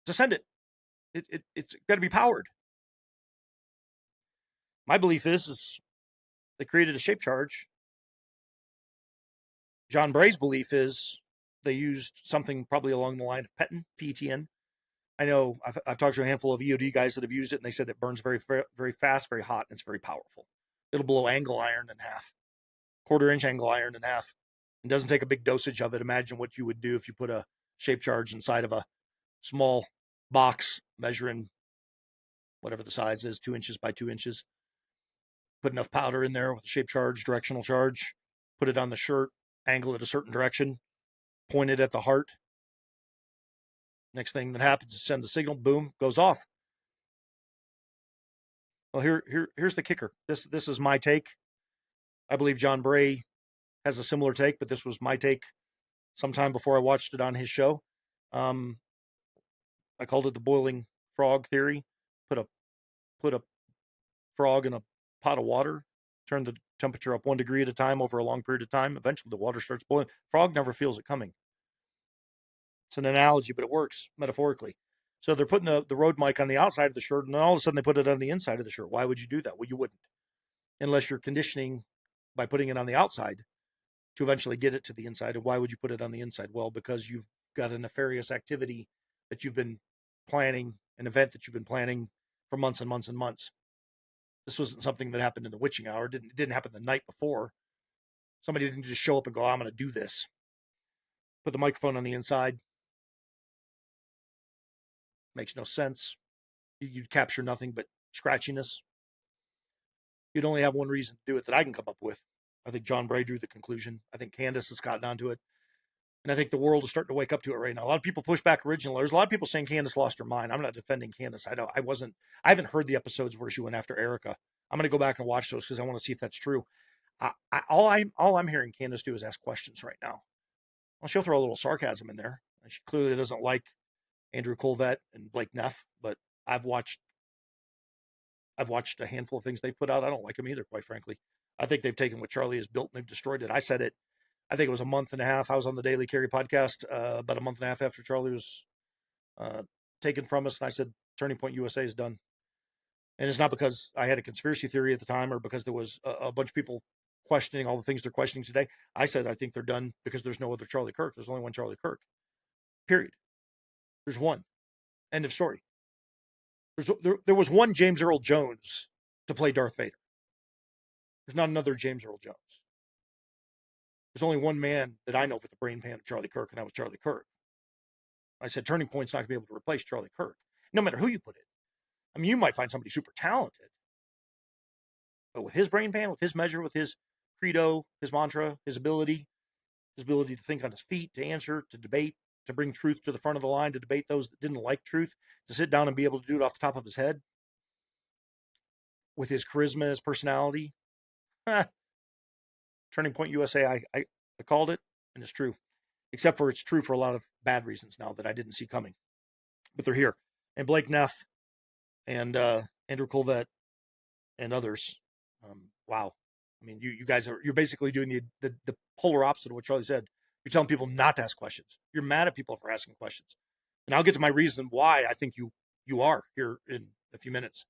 to send it. It's got to be powered. My belief is they created a shape charge. John Bray's belief is they used something probably along the line of PETN, PETN. I know I've talked to a handful of EOD guys that have used it, and they said it burns very, very fast, very hot, and it's very powerful. It'll blow angle iron in half, quarter-inch angle iron in half. It doesn't take a big dosage of it. Imagine what you would do if you put a shape charge inside of a small box measuring whatever the size is, 2 inches by 2 inches. Put enough powder in there with a shape charge, directional charge, put it on the shirt, angle it a certain direction, point it at the heart. Next thing that happens is send the signal, boom, goes off. Well, here's the kicker. This is my take. I believe John Bray has a similar take, but this was my take sometime before I watched it on his show. I called it the boiling frog theory. Put a frog in a pot of water, turn the temperature up 1 degree at a time over a long period of time. Eventually, the water starts boiling. Frog never feels it coming. It's an analogy, but it works metaphorically. So they're putting the road mic on the outside of the shirt, and then all of a sudden they put it on the inside of the shirt. Why would you do that? Well, you wouldn't, unless you're conditioning by putting it on the outside to eventually get it to the inside. And why would you put it on the inside? Well, because you've got a nefarious activity that you've been planning, an event that you've been planning for months and months and months. This wasn't something that happened in the witching hour. It didn't happen the night before. Somebody didn't just show up and go, I'm going to do this. Put the microphone on the inside. Makes no sense. You'd capture nothing but scratchiness. You'd only have one reason to do it that I can come up with. I think John Bray drew the conclusion. I think Candace has gotten onto it. And I think the world is starting to wake up to it right now. A lot of people push back originally. There's a lot of people saying Candace lost her mind. I'm not defending Candace. I haven't heard the episodes where she went after Erica. I'm going to go back and watch those because I want to see if that's true. All I'm hearing Candace do is ask questions right now. Well, she'll throw a little sarcasm in there. She clearly doesn't like Andrew Colvett and Blake Neff, but I've watched a handful of things they've put out. I don't like them either, quite frankly. I think they've taken what Charlie has built and they've destroyed it. I said it. I think it was a month and a half. I was on the Daily Carry podcast about a month and a half after Charlie was taken from us, and I said, Turning Point USA is done. And it's not because I had a conspiracy theory at the time or because there was a bunch of people questioning all the things they're questioning today. I said I think they're done because there's no other Charlie Kirk. There's only one Charlie Kirk. Period. There's one. End of story. There was one James Earl Jones to play Darth Vader. There's not another James Earl Jones. There's only one man that I know with the brain pan of Charlie Kirk, and that was Charlie Kirk. I said Turning Point's not going to be able to replace Charlie Kirk, no matter who you put in. I mean, you might find somebody super talented, but with his brain pan, with his measure, with his credo, his mantra, his ability to think on his feet, to answer, to debate, to bring truth to the front of the line, to debate those that didn't like truth, to sit down and be able to do it off the top of his head, with his charisma, his personality. Turning Point USA, I called it, and it's true. except for it's true for a lot of bad reasons now that I didn't see coming. But they're here. And Blake Neff and Andrew Colvett and others. Wow. I mean, you guys you're basically doing the polar opposite of what Charlie said. You're telling people not to ask questions. You're mad at people for asking questions. And I'll get to my reason why I think you are here in a few minutes.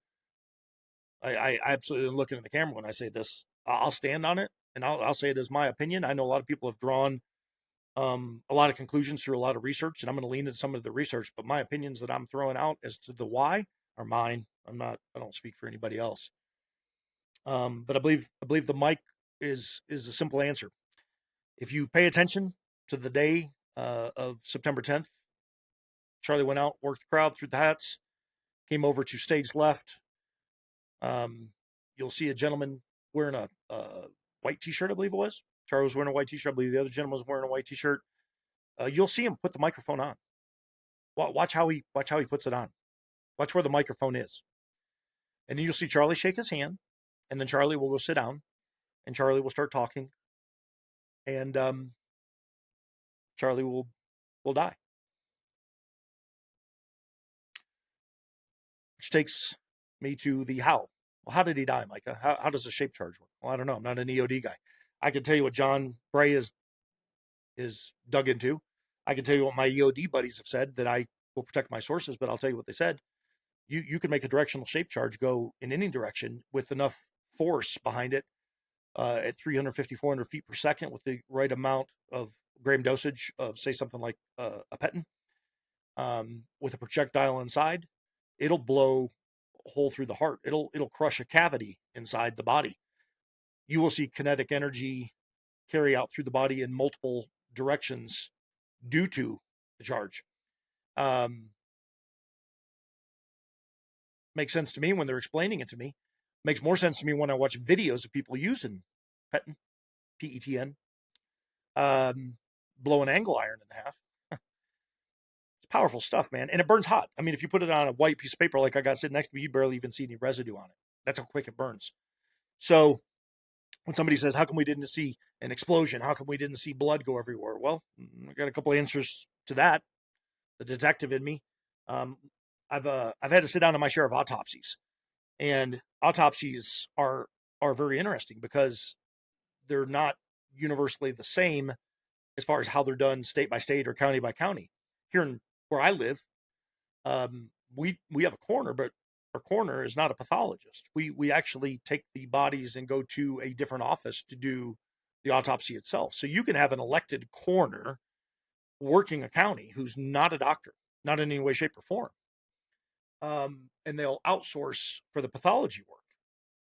I absolutely am looking at the camera when I say this. I'll stand on it, and I'll say it as my opinion. I know a lot of people have drawn a lot of conclusions through a lot of research, and I'm going to lean into some of the research. But my opinions that I'm throwing out as to the why are mine. I don't speak for anybody else. But I believe the mic is a simple answer. If you pay attention to the day of September 10th, Charlie went out, worked the crowd, threw the hats, came over to stage left. You'll see a gentleman wearing a white T-shirt, I believe it was. Charlie was wearing a white T-shirt. I believe the other gentleman was wearing a white T-shirt. You'll see him put the microphone on. Watch how he puts it on. Watch where the microphone is, and then you'll see Charlie shake his hand, and then Charlie will go sit down, and Charlie will start talking, and Charlie will die. Which takes me to the how. Well, how did he die, Micah? How does a shape charge work? Well, I don't know. I'm not an EOD guy. I can tell you what John Bray is dug into. I can tell you what my EOD buddies have said, that I will protect my sources, but I'll tell you what they said. You can make a directional shape charge go in any direction with enough force behind it at 350, 400 feet per second with the right amount of gram dosage of, say, something like a petin, with a projectile inside. It'll blow a hole through the heart. It'll crush a cavity inside the body. You will see kinetic energy carry out through the body in multiple directions due to the charge. Makes sense to me when they're explaining it to me. Makes more sense to me when I watch videos of people using petin, PETN, blow an angle iron in half. It's powerful stuff, man. And it burns hot. I mean, if you put it on a white piece of paper like I got sitting next to me, you barely even see any residue on it. That's how quick it burns. So when somebody says, how come we didn't see an explosion? How come we didn't see blood go everywhere? Well, I got a couple of answers to that. The detective in me. I've had to sit down on my share of autopsies, and autopsies are very interesting because they're not universally the same as far as how they're done state by state or county by county. Here in where I live, we have a coroner, but our coroner is not a pathologist. We actually take the bodies and go to a different office to do the autopsy itself. So you can have an elected coroner working a county who's not a doctor, not in any way, shape, or form. And they'll outsource for the pathology work.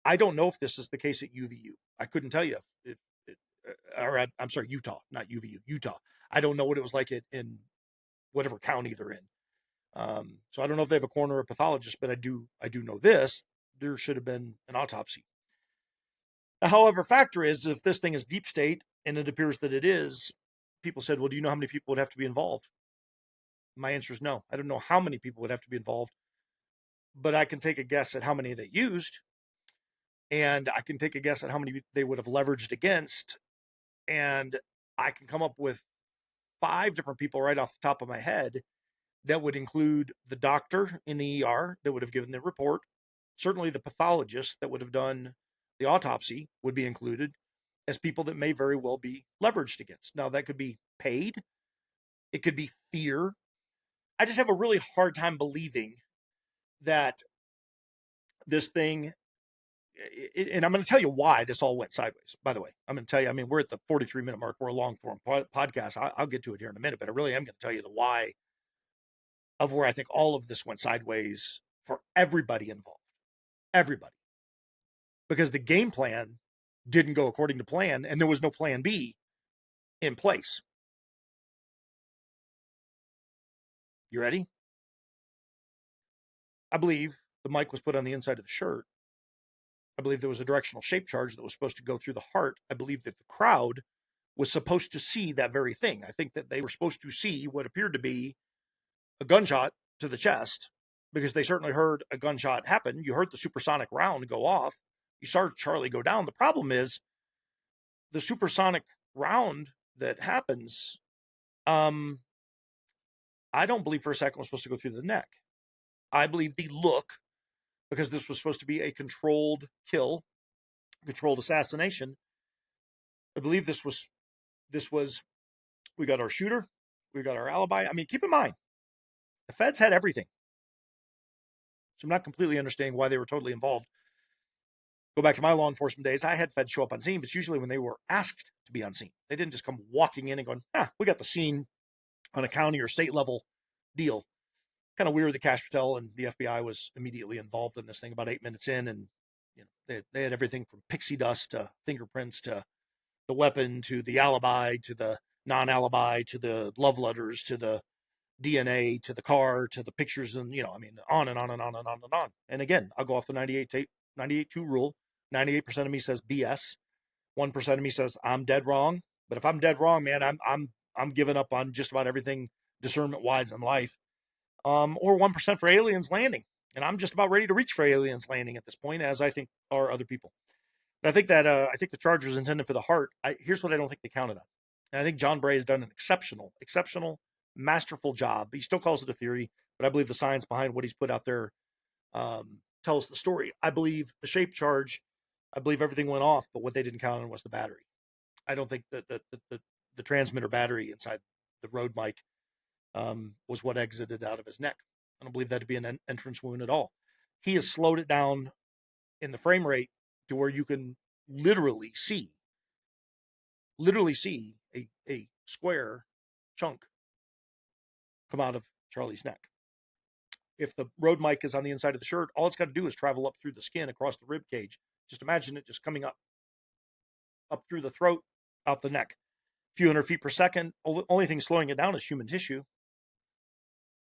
I don't know if this is the case at UVU. I couldn't tell you I'm sorry, Utah, not UVU, Utah. I don't know what it was like in whatever county they're in. So I don't know if they have a coroner or a pathologist, but I do know this: there should have been an autopsy. However, factor is, if this thing is deep state, and it appears that it is, people said, well, do you know how many people would have to be involved? My answer is no. I don't know how many people would have to be involved, but I can take a guess at how many they used, and I can take a guess at how many they would have leveraged against, and I can come up with 5 different people right off the top of my head that would include the doctor in the ER that would have given the report. Certainly the pathologist that would have done the autopsy would be included as people that may very well be leveraged against. Now, that could be paid. It could be fear. I just have a really hard time believing that this thing, and I'm going to tell you why this all went sideways, by the way. I'm going to tell you, I mean, we're at the 43-minute mark. We're a long-form podcast. I'll get to it here in a minute, but I really am going to tell you the why of where I think all of this went sideways for everybody involved. Everybody. Because the game plan didn't go according to plan, and there was no plan B in place. You ready? I believe the mic was put on the inside of the shirt. I believe there was a directional shape charge that was supposed to go through the heart. I believe that the crowd was supposed to see that very thing. I think that they were supposed to see what appeared to be a gunshot to the chest, because they certainly heard a gunshot happen. You heard the supersonic round go off. You saw Charlie go down. The problem is the supersonic round that happens, I don't believe for a second was supposed to go through the neck. I believe the look, because this was supposed to be a controlled kill, controlled assassination. I believe this was we got our shooter, we got our alibi. I mean, keep in mind, the feds had everything. So I'm not completely understanding why they were totally involved. Go back to my law enforcement days. I had feds show up on scene, but it's usually when they were asked to be on scene. They didn't just come walking in and going, we got the scene on a county or state level deal. Kind of weird. The Cash Patel and the FBI was immediately involved in this thing about 8 minutes in, and they had everything from pixie dust to fingerprints to the weapon to the alibi to the non-alibi to the love letters to the DNA to the car to the pictures, and on and on and on and on and on. And again, I'll go off the 98-2 rule. 98% of me says BS. 1% of me says I'm dead wrong. But if I'm dead wrong, man, I'm giving up on just about everything discernment wise in life. Or 1% for aliens landing, and I'm just about ready to reach for aliens landing at this point, as I think are other people. But I think that I think the charge was intended for the heart. Here's what I don't think they counted on. And I think John Bray has done an exceptional, masterful job. He still calls it a theory, but I believe the science behind what he's put out there tells the story. I believe the shape charge. I believe everything went off, but what they didn't count on was the battery. I don't think that the transmitter battery inside the Rode mic was what exited out of his neck. I don't believe that to be an entrance wound at all. He has slowed it down in the frame rate to where you can literally see a square chunk come out of Charlie's neck. If the Rode mic is on the inside of the shirt, all it's got to do is travel up through the skin across the rib cage. Just imagine it just coming up through the throat, out the neck. A few hundred feet per second. Only thing slowing it down is human tissue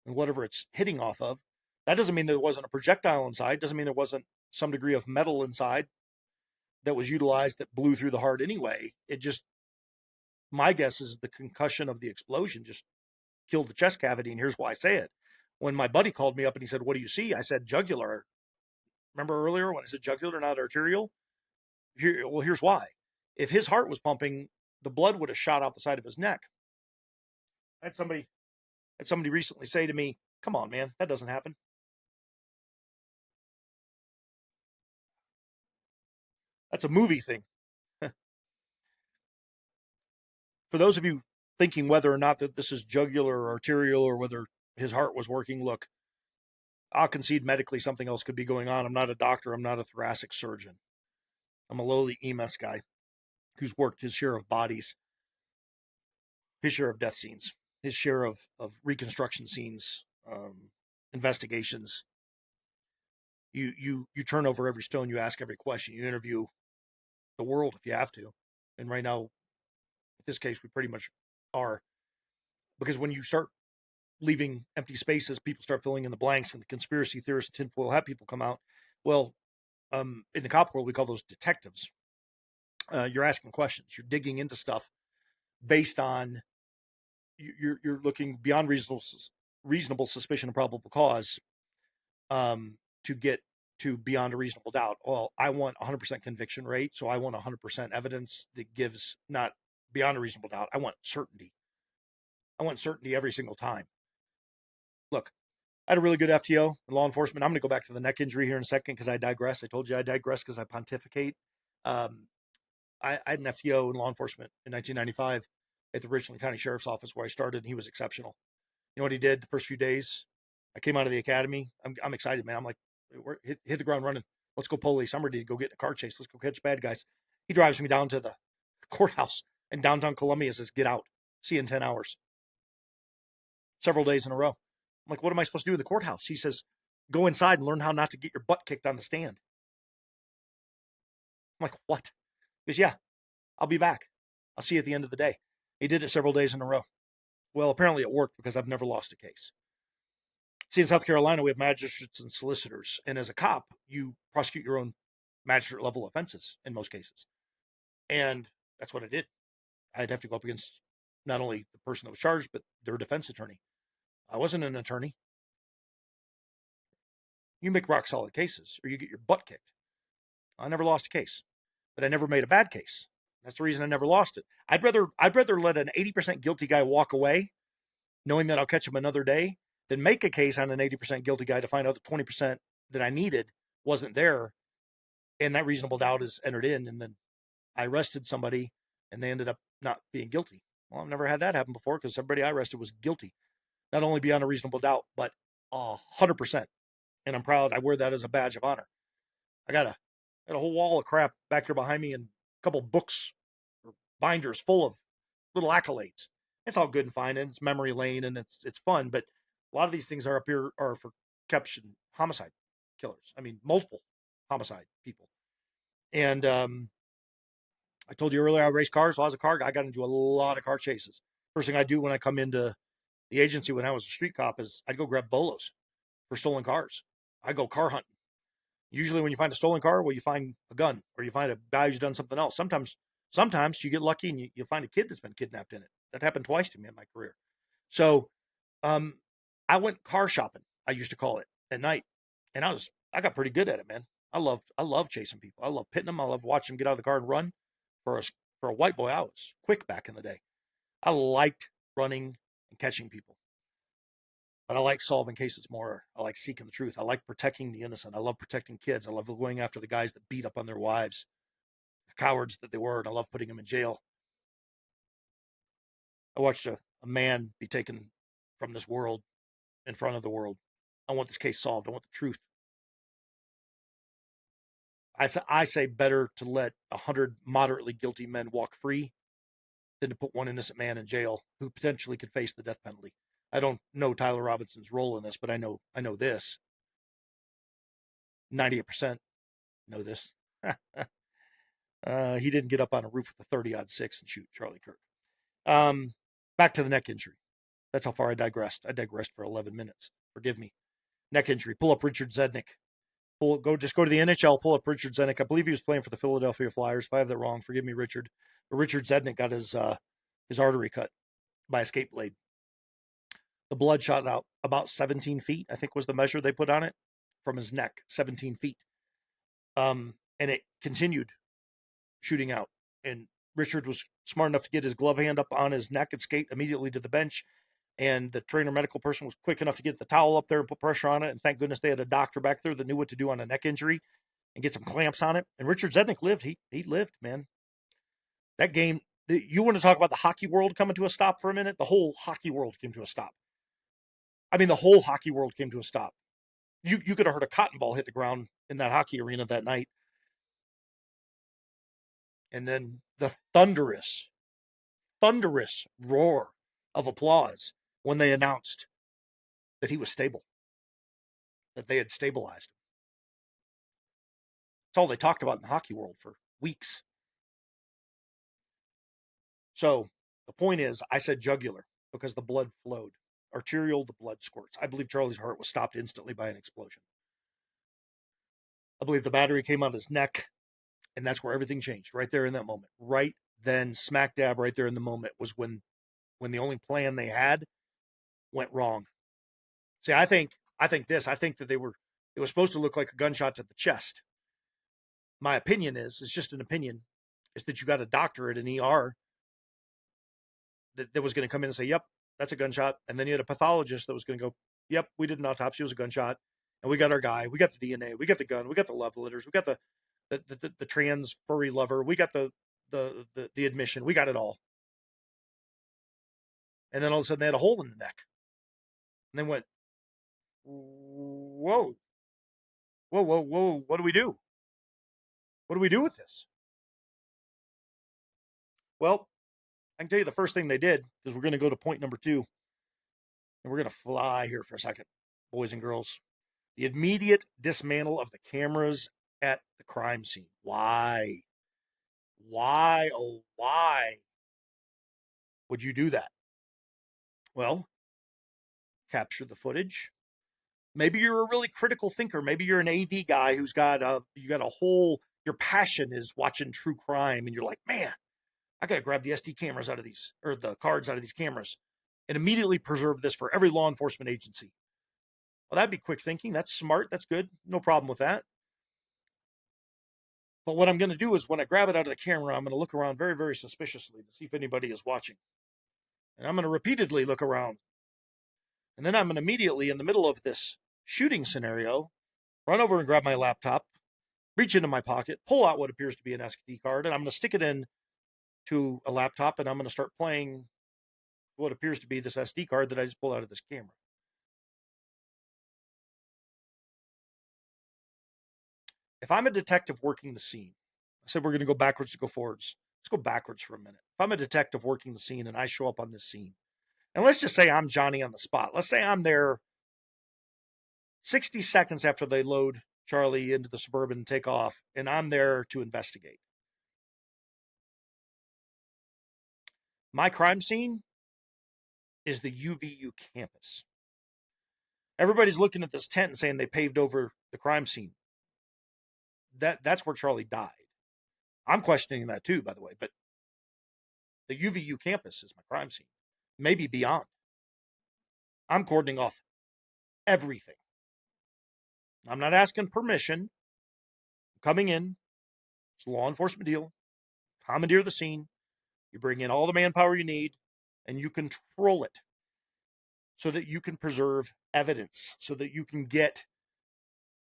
and whatever it's hitting off of. That doesn't mean there wasn't a projectile inside. Doesn't mean there wasn't some degree of metal inside that was utilized that blew through the heart anyway. It just, my guess is the concussion of the explosion just killed the chest cavity. And here's why I say it. When my buddy called me up and he said, "What do you see?" I said, "Jugular." Remember earlier when I said jugular, not arterial? Here's why. If his heart was pumping, the blood would have shot out the side of his neck. I had somebody recently say to me, "Come on, man, that doesn't happen." That's a movie thing. For those of you thinking whether or not that this is jugular or arterial or whether his heart was working, look, I'll concede medically something else could be going on. I'm not a doctor. I'm not a thoracic surgeon. I'm a lowly EMS guy who's worked his share of bodies, his share of death scenes, his share of reconstruction scenes, investigations. You turn over every stone. You ask every question. You interview the world if you have to. And right now, in this case, we pretty much are. Because when you start leaving empty spaces, people start filling in the blanks, and the conspiracy theorists and tinfoil hat people come out. Well, in the cop world, we call those detectives. You're asking questions. You're digging into stuff based on you're looking beyond reasonable suspicion and probable cause to get to beyond a reasonable doubt. Well, I want 100% conviction rate, so I want 100% evidence that gives not beyond a reasonable doubt. I want certainty. I want certainty every single time. Look, I had a really good FTO in law enforcement. I'm going to go back to the neck injury here in a second because I digress. I told you I digress because I pontificate. I had an FTO in law enforcement in 1995 at the Richland County Sheriff's Office where I started, and he was exceptional. You know what he did the first few days? I came out of the academy. I'm excited, man. I'm like, hit the ground running. Let's go police. I'm ready to go get in a car chase. Let's go catch bad guys. He drives me down to the courthouse in downtown Columbia, says, "Get out. See you in 10 hours. Several days in a row. I'm like, what am I supposed to do in the courthouse? He says, "Go inside and learn how not to get your butt kicked on the stand." I'm like, what? He goes, "Yeah, I'll be back. I'll see you at the end of the day." He did it several days in a row. Well, apparently it worked because I've never lost a case. See, in South Carolina, we have magistrates and solicitors. And as a cop, you prosecute your own magistrate level offenses in most cases. And that's what I did. I'd have to go up against not only the person that was charged, but their defense attorney. I wasn't an attorney. You make rock solid cases or you get your butt kicked. I never lost a case, but I never made a bad case. That's the reason I never lost it. I'd rather let an 80% guilty guy walk away knowing that I'll catch him another day, than make a case on an 80% guilty guy to find out the 20% that I needed wasn't there. And that reasonable doubt is entered in. And then I arrested somebody and they ended up not being guilty. Well, I've never had that happen before because everybody I arrested was guilty, not only beyond a reasonable doubt, but 100%. And I'm proud. I wear that as a badge of honor. I got a whole wall of crap back here behind me and a couple books or binders full of little accolades. It's all good and fine, and it's memory lane, and it's fun. But a lot of these things are up here are for caption homicide killers. I mean, multiple homicide people. And I told you earlier I race cars. So I was a car guy. I got into a lot of car chases. First thing I do when I come into the agency when I was a street cop is I'd go grab bolos for stolen cars. I go car hunting. Usually when you find a stolen car, well, you find a gun or you find a guy who's done something else. Sometimes you get lucky and you find a kid that's been kidnapped in it. That happened twice to me in my career. So I went car shopping, I used to call it, at night. And I got pretty good at it, man. I love chasing people. I love pitting them. I love watching them get out of the car and run. For a white boy, I was quick back in the day. I liked running and catching people. But I like solving cases more. I like seeking the truth. I like protecting the innocent. I love protecting kids. I love going after the guys that beat up on their wives, the cowards that they were, and I love putting them in jail. I watched a man be taken from this world in front of the world. I want this case solved. I want the truth. I say better to let 100 moderately guilty men walk free than to put one innocent man in jail who potentially could face the death penalty. I don't know Tyler Robinson's role in this, but I know this. 98% know this. He didn't get up on a roof with a 30-06 and shoot Charlie Kirk. Back to the neck injury. That's how far I digressed. I digressed for 11 minutes. Forgive me. Neck injury. Pull up Richard Zednick. Go to the NHL. Pull up Richard Zednick. I believe he was playing for the Philadelphia Flyers. If I have that wrong, forgive me, Richard. But Richard Zednick got his artery cut by a skate blade. The blood shot out about 17 feet, I think was the measure they put on it, from his neck, 17 feet. And it continued shooting out. And Richard was smart enough to get his glove hand up on his neck and skate immediately to the bench. And the trainer medical person was quick enough to get the towel up there and put pressure on it. And thank goodness they had a doctor back there that knew what to do on a neck injury and get some clamps on it. And Richard Zednick lived. He lived, man. That game, you want to talk about the hockey world coming to a stop for a minute? The whole hockey world came to a stop. I mean, the whole hockey world came to a stop. You could have heard a cotton ball hit the ground in that hockey arena that night. And then the thunderous roar of applause when they announced that he was stable, that they had stabilized him. That's all they talked about in the hockey world for weeks. So the point is, I said jugular because the blood flowed. Arterial, the blood squirts. I believe Charlie's heart was stopped instantly by an explosion. I believe the battery came out of his neck, and that's where everything changed, right there in that moment. Right then, smack dab right there in the moment was when the only plan they had went wrong. See, I think that it was supposed to look like a gunshot to the chest. My opinion it's just an opinion, is that you got a doctor at an ER that was going to come in and say, yep, that's a gunshot. And then you had a pathologist that was going to go, yep, we did an autopsy, it was a gunshot. And we got our guy, we got the DNA, we got the gun, we got the love letters, we got the trans furry lover, we got the admission, we got it all. And then all of a sudden they had a hole in the neck. And they went, whoa, what do we do? What do we do with this? Well, I can tell you the first thing they did, because we're going to go to point number 2. And we're going to fly here for a second, boys and girls. The immediate dismantle of the cameras at the crime scene. Why? Why, oh, why would you do that? Well, capture the footage. Maybe you're a really critical thinker. Maybe you're an AV guy who's got your passion is watching true crime. And you're like, man, I got to grab the SD cameras out of these, or the cards out of these cameras, and immediately preserve this for every law enforcement agency. Well, that'd be quick thinking. That's smart. That's good. No problem with that. But what I'm going to do is when I grab it out of the camera, I'm going to look around very, very suspiciously to see if anybody is watching. And I'm going to repeatedly look around And then I'm going to immediately, in the middle of this shooting scenario, run over and grab my laptop, reach into my pocket, pull out what appears to be an SD card, and I'm going to stick it in to a laptop, and I'm going to start playing what appears to be this SD card that I just pulled out of this camera. If I'm a detective working the scene, I said we're going to go backwards to go forwards. Let's go backwards for a minute. If I'm a detective working the scene and I show up on this scene, and let's just say I'm Johnny on the spot. Let's say I'm there 60 seconds after they load Charlie into the Suburban and take off, and I'm there to investigate. My crime scene is the UVU campus. Everybody's looking at this tent and saying they paved over the crime scene. That's where Charlie died. I'm questioning that too, by the way, but the UVU campus is my crime scene, maybe beyond. I'm cordoning off everything. I'm not asking permission. I'm coming in. It's a law enforcement deal. Commandeer the scene. You bring in all the manpower you need, and you control it so that you can preserve evidence, so that you can get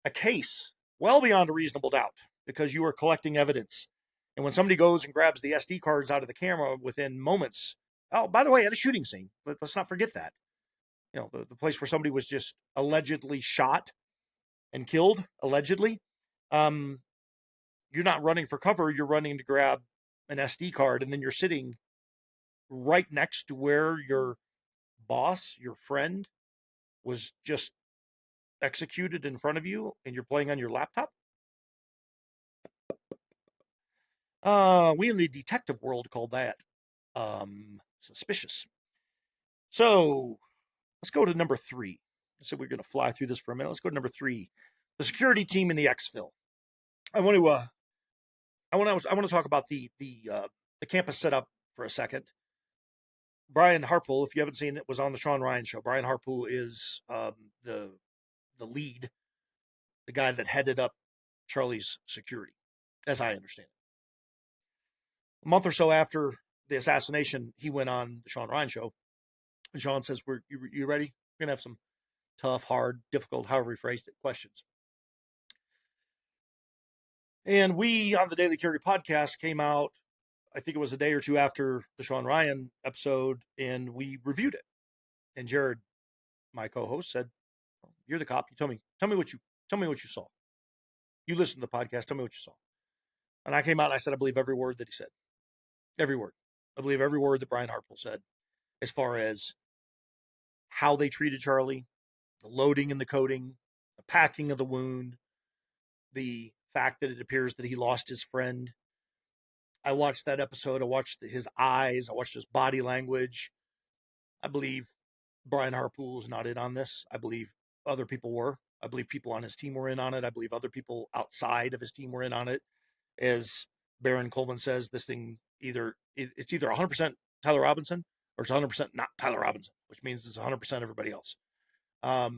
a case well beyond a reasonable doubt because you are collecting evidence. And when somebody goes and grabs the SD cards out of the camera within moments, oh, by the way, at a shooting scene, let's not forget that. You know, the place where somebody was just allegedly shot and killed, allegedly. You're not running for cover. You're running to grab an SD card, and then you're sitting right next to where your boss, your friend, was just executed in front of you, and you're playing on your laptop. We in the detective world call that suspicious. So let's go to number 3. I said we're going to fly through this for a minute. Let's go to number 3, the security team in the exfil. I want to talk about the campus setup for a second. Brian Harpool, if you haven't seen it, was on the Sean Ryan show. Brian Harpool is the lead, the guy that headed up Charlie's security, as I understand it. A month or so after the assassination, he went on the Sean Ryan show, and Sean says, you ready? We're going to have some tough, hard, difficult, however he phrased it, questions. And we, on the Daily Carry podcast, came out, I think it was a day or two after the Sean Ryan episode, and we reviewed it. And Jared, my co-host, said, "You're the cop. You tell me what you saw. You listened to the podcast. Tell me what you saw." And I came out and I said, I believe every word that he said. Every word. I believe every word that Brian Harpool said, as far as how they treated Charlie, the loading and the coding, the packing of the wound, the fact that it appears that he lost his friend. I watched that episode. I watched his eyes. I watched his body language. I believe Brian Harpool was not in on this. I believe other people were. I believe people on his team were in on it. I believe other people outside of his team were in on it. As Baron Coleman says, this thing it's either 100% Tyler Robinson or it's 100% not Tyler Robinson, which means it's 100% everybody else. I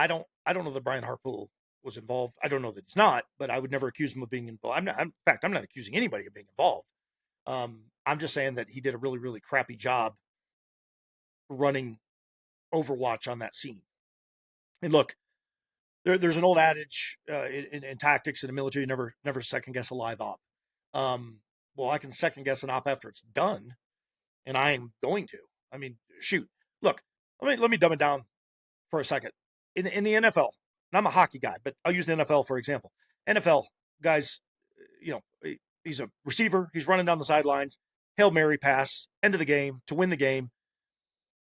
don't know that Brian Harpool was involved. I don't know that he's not, but I would never accuse him of being involved. In fact, I'm not accusing anybody of being involved. I'm just saying that he did a really, really crappy job running Overwatch on that scene. And look, there's an old adage in tactics in the military: never second guess a live op. Well, I can second guess an op after it's done, and I am going to. I mean, shoot. Look, let me dumb it down for a second. In the NFL, and I'm a hockey guy, but I'll use the NFL for example. NFL guys, he's a receiver. He's running down the sidelines. Hail Mary pass, end of the game to win the game.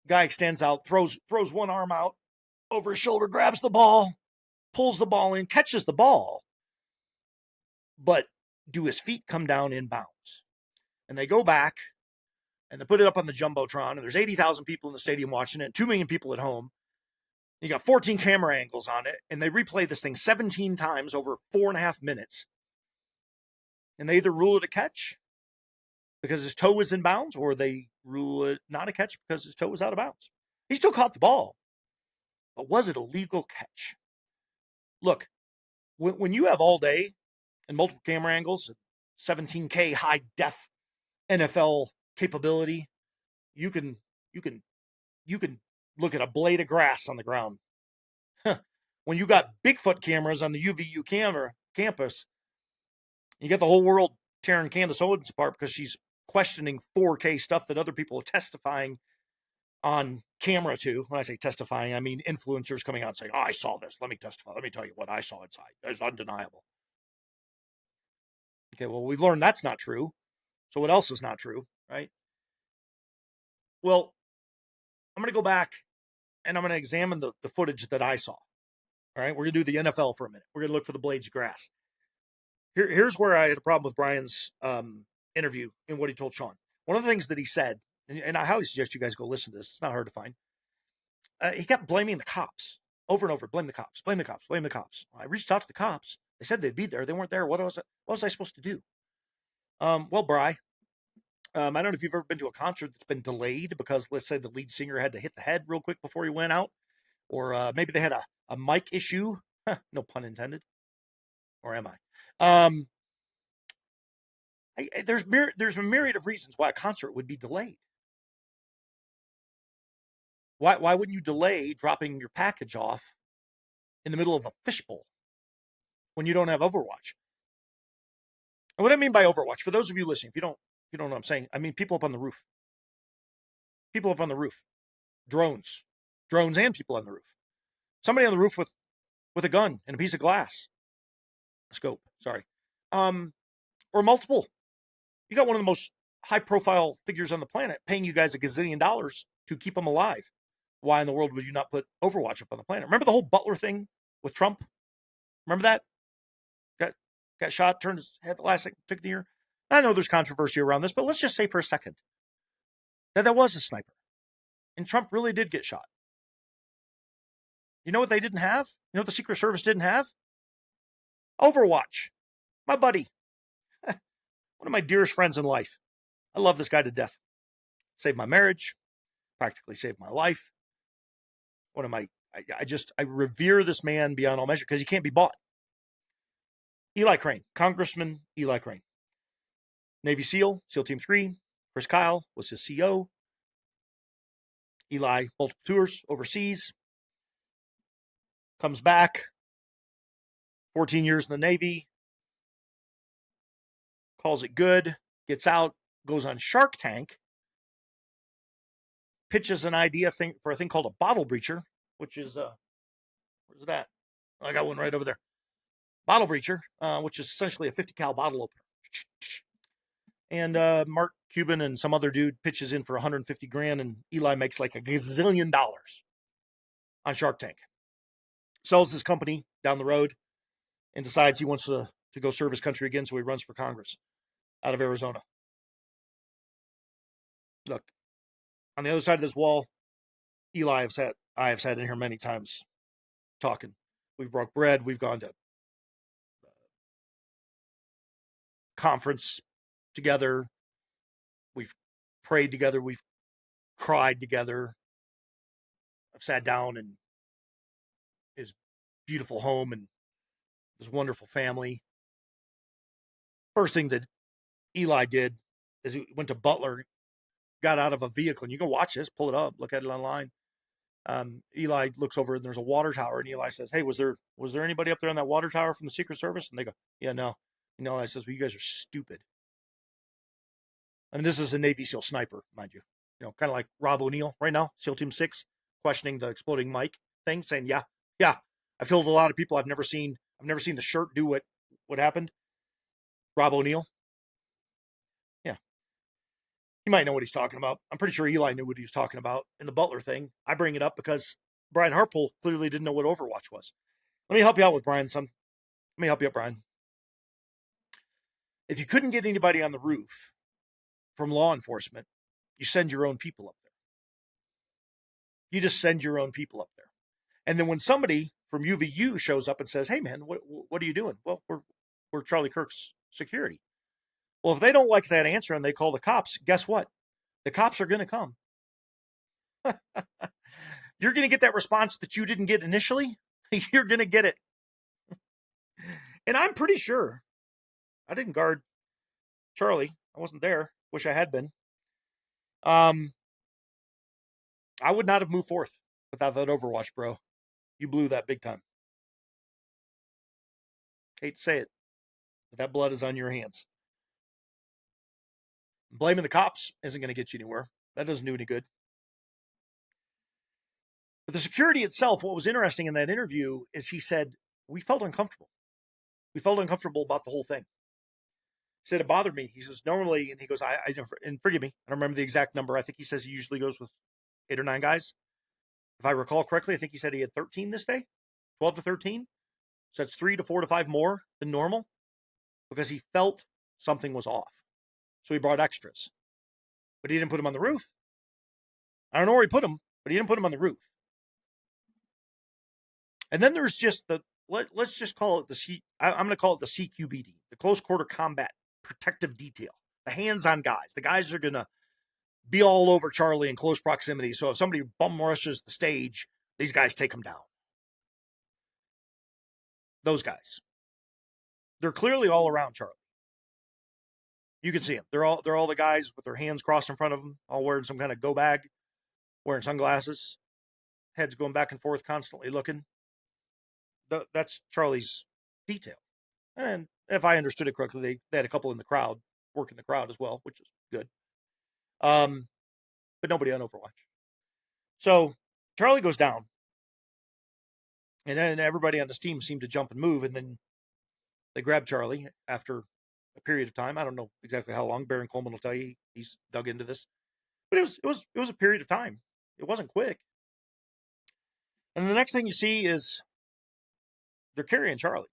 Guy extends out, throws one arm out over his shoulder, grabs the ball, pulls the ball in, catches the ball. But do his feet come down in bounds? And they go back and they put it up on the Jumbotron, and there's 80,000 people in the stadium watching it, 2 million people at home. You got 14 camera angles on it, and they replay this thing 17 times over 4.5 minutes. And they either rule it a catch because his toe was in bounds, or they rule it not a catch because his toe was out of bounds. He still caught the ball, but was it a legal catch? Look, when you have all day and multiple camera angles, 17K high def NFL capability, you can look at a blade of grass on the ground. When you got Bigfoot cameras on the UVU campus, you get the whole world tearing Candace Owens apart because she's questioning 4K stuff that other people are testifying on camera to. When I say testifying, I mean influencers coming out and saying, "Oh, I saw this. Let me testify. Let me tell you what I saw inside. It's undeniable." Okay, well, we've learned that's not true. So what else is not true, right? Well, I'm going to go back and I'm going to examine the footage that I saw. All right, we're going to do the NFL for a minute. We're going to look for the blades of grass. Here's where I had a problem with Brian's interview and what he told Sean. One of the things that he said, and I highly suggest you guys go listen to this. It's not hard to find. He kept blaming the cops over and over. Blame the cops. Blame the cops. Blame the cops. I reached out to the cops. They said they'd be there. They weren't there. What was I supposed to do? Well, Bri, I don't know if you've ever been to a concert that's been delayed because, let's say, the lead singer had to hit the head real quick before he went out, or maybe they had a mic issue. No pun intended. Or am I? There's a myriad of reasons why a concert would be delayed. Why wouldn't you delay dropping your package off in the middle of a fishbowl when you don't have Overwatch? And what I mean by Overwatch, for those of you listening, if you don't know what I'm saying, I mean people up on the roof. People up on the roof. Drones and people on the roof. Somebody on the roof with a gun and a piece of glass. A scope, sorry. Or multiple. You got one of the most high-profile figures on the planet paying you guys $1 gazillion to keep them alive. Why in the world would you not put Overwatch up on the planet? Remember the whole Butler thing with Trump? Remember that? Got shot, turned his head the last second, took the ear. I know there's controversy around this, but let's just say for a second that was a sniper. And Trump really did get shot. You know what they didn't have? You know what the Secret Service didn't have? Overwatch. My buddy. One of my dearest friends in life. I love this guy to death. Saved my marriage. Practically saved my life. One of my, I revere this man beyond all measure because he can't be bought. Eli Crane, Congressman Eli Crane. Navy SEAL, SEAL Team 3. Chris Kyle was his CO. Eli, multiple tours overseas. Comes back. 14 years in the Navy. Calls it good. Gets out. Goes on Shark Tank. Pitches an idea for a thing called a bottle breacher, which is, where's that? I got one right over there. Bottle breacher, which is essentially a 50 cal bottle opener. And Mark Cuban and some other dude pitches in for 150 grand, and Eli makes like $1 gazillion on Shark Tank. Sells his company down the road and decides he wants to go serve his country again, so he runs for Congress out of Arizona. Look, on the other side of this wall, I have sat in here many times talking. We've broke bread. We've gone to conference together. We've prayed together. We've cried together. I've sat down in his beautiful home and his wonderful family. First thing that Eli did is he went to Butler, got out of a vehicle, and you can watch this, pull it up, look at it online. Eli looks over and there's a water tower, and Eli says, "Hey, was there anybody up there on that water tower from the Secret Service?" And they go, "Yeah, no." And Eli says, "Well, you guys are stupid." I mean, this is a Navy SEAL sniper, mind you. You know, kind of like Rob O'Neill right now, SEAL Team 6, questioning the exploding mic thing, saying, "Yeah, I've killed a lot of people. I've never seen the shirt do what happened." Rob O'Neill. Yeah. You might know what he's talking about. I'm pretty sure Eli knew what he was talking about in the Butler thing. I bring it up because Brian Hartpole clearly didn't know what Overwatch was. Let me help you out with Brian, son. Let me help you out, Brian. If you couldn't get anybody on the roof from law enforcement, you send your own people up there. You just send your own people up there. And then when somebody from UVU shows up and says, "Hey, man, what are you doing?" "Well, we're Charlie Kirk's security." Well, if they don't like that answer and they call the cops, guess what? The cops are going to come. You're going to get that response that you didn't get initially. You're going to get it. And I'm pretty sure I didn't guard Charlie. I wasn't there. Wish I had been. I would not have moved forth without that Overwatch, bro. You blew that big time. Hate to say it, but that blood is on your hands. Blaming the cops isn't going to get you anywhere. That doesn't do any good. But the security itself, what was interesting in that interview is he said, we felt uncomfortable. We felt uncomfortable about the whole thing. He said it bothered me. He says, normally, and he goes, I and forgive me, I don't remember the exact number. I think he says he usually goes with 8 or 9 guys. If I recall correctly, I think he said he had 13 this day, 12 to 13. So that's 3 to 4 to 5 more than normal because he felt something was off. So he brought extras, but he didn't put them on the roof. I don't know where he put them, but he didn't put them on the roof. And then there's just let's just call it I'm going to call it the CQBD, the close quarter combat protective detail, the hands-on guys. The guys are going to be all over Charlie in close proximity. So if somebody bum rushes the stage, these guys take them down. Those guys. They're clearly all around Charlie. You can see them. They're all the guys with their hands crossed in front of them, all wearing some kind of go bag, wearing sunglasses, heads going back and forth, constantly looking. That's Charlie's detail. And if I understood it correctly, they had a couple in the crowd, working the crowd as well, which is good. But nobody on Overwatch. So Charlie goes down. And then everybody on this team seemed to jump and move. And then they grab Charlie after a period of time. I don't know exactly how long. Baron Coleman will tell you. He's dug into this. But it was a period of time. It wasn't quick. And the next thing you see is they're carrying Charlie.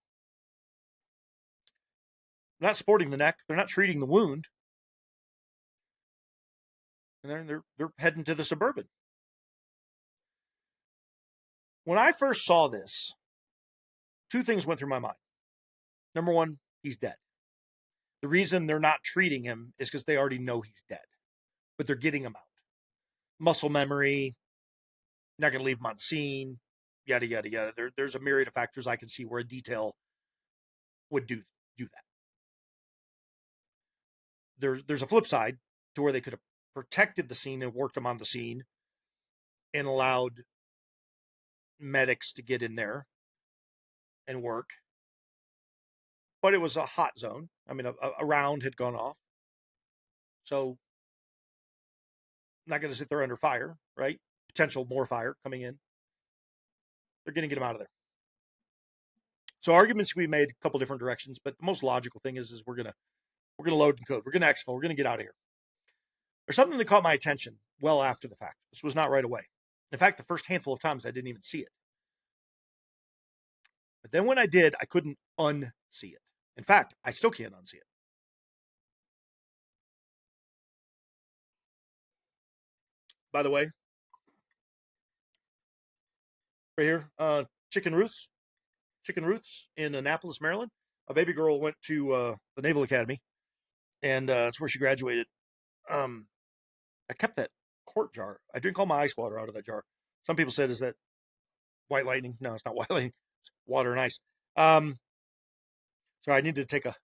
They're not supporting the neck. They're not treating the wound. And they're heading to the Suburban. When I first saw this, 2 things went through my mind. Number one, he's dead. The reason they're not treating him is because they already know he's dead, but they're getting him out. Muscle memory, not going to leave him on scene, yada, yada, yada. There's a myriad of factors I can see where a detail would do that. There's a flip side to where they could have protected the scene and worked him on the scene and allowed medics to get in there and work. But it was a hot zone. I mean, a round had gone off. So, not going to sit there under fire, right? Potential more fire coming in. They're going to get him out of there. So arguments can be made a couple different directions, but the most logical thing is we're gonna load and code. We're gonna exfil. We're gonna get out of here. There's something that caught my attention well after the fact. This was not right away. In fact, the first handful of times I didn't even see it. But then when I did, I couldn't unsee it. In fact, I still can't unsee it. By the way, right here, Chicken Ruth's in Annapolis, Maryland. A baby girl went to the Naval Academy, and that's where she graduated. I kept that quart jar. I drink all my ice water out of that jar. Some people said, is that white lightning? No, it's not white lightning. It's water and ice. So I need to take a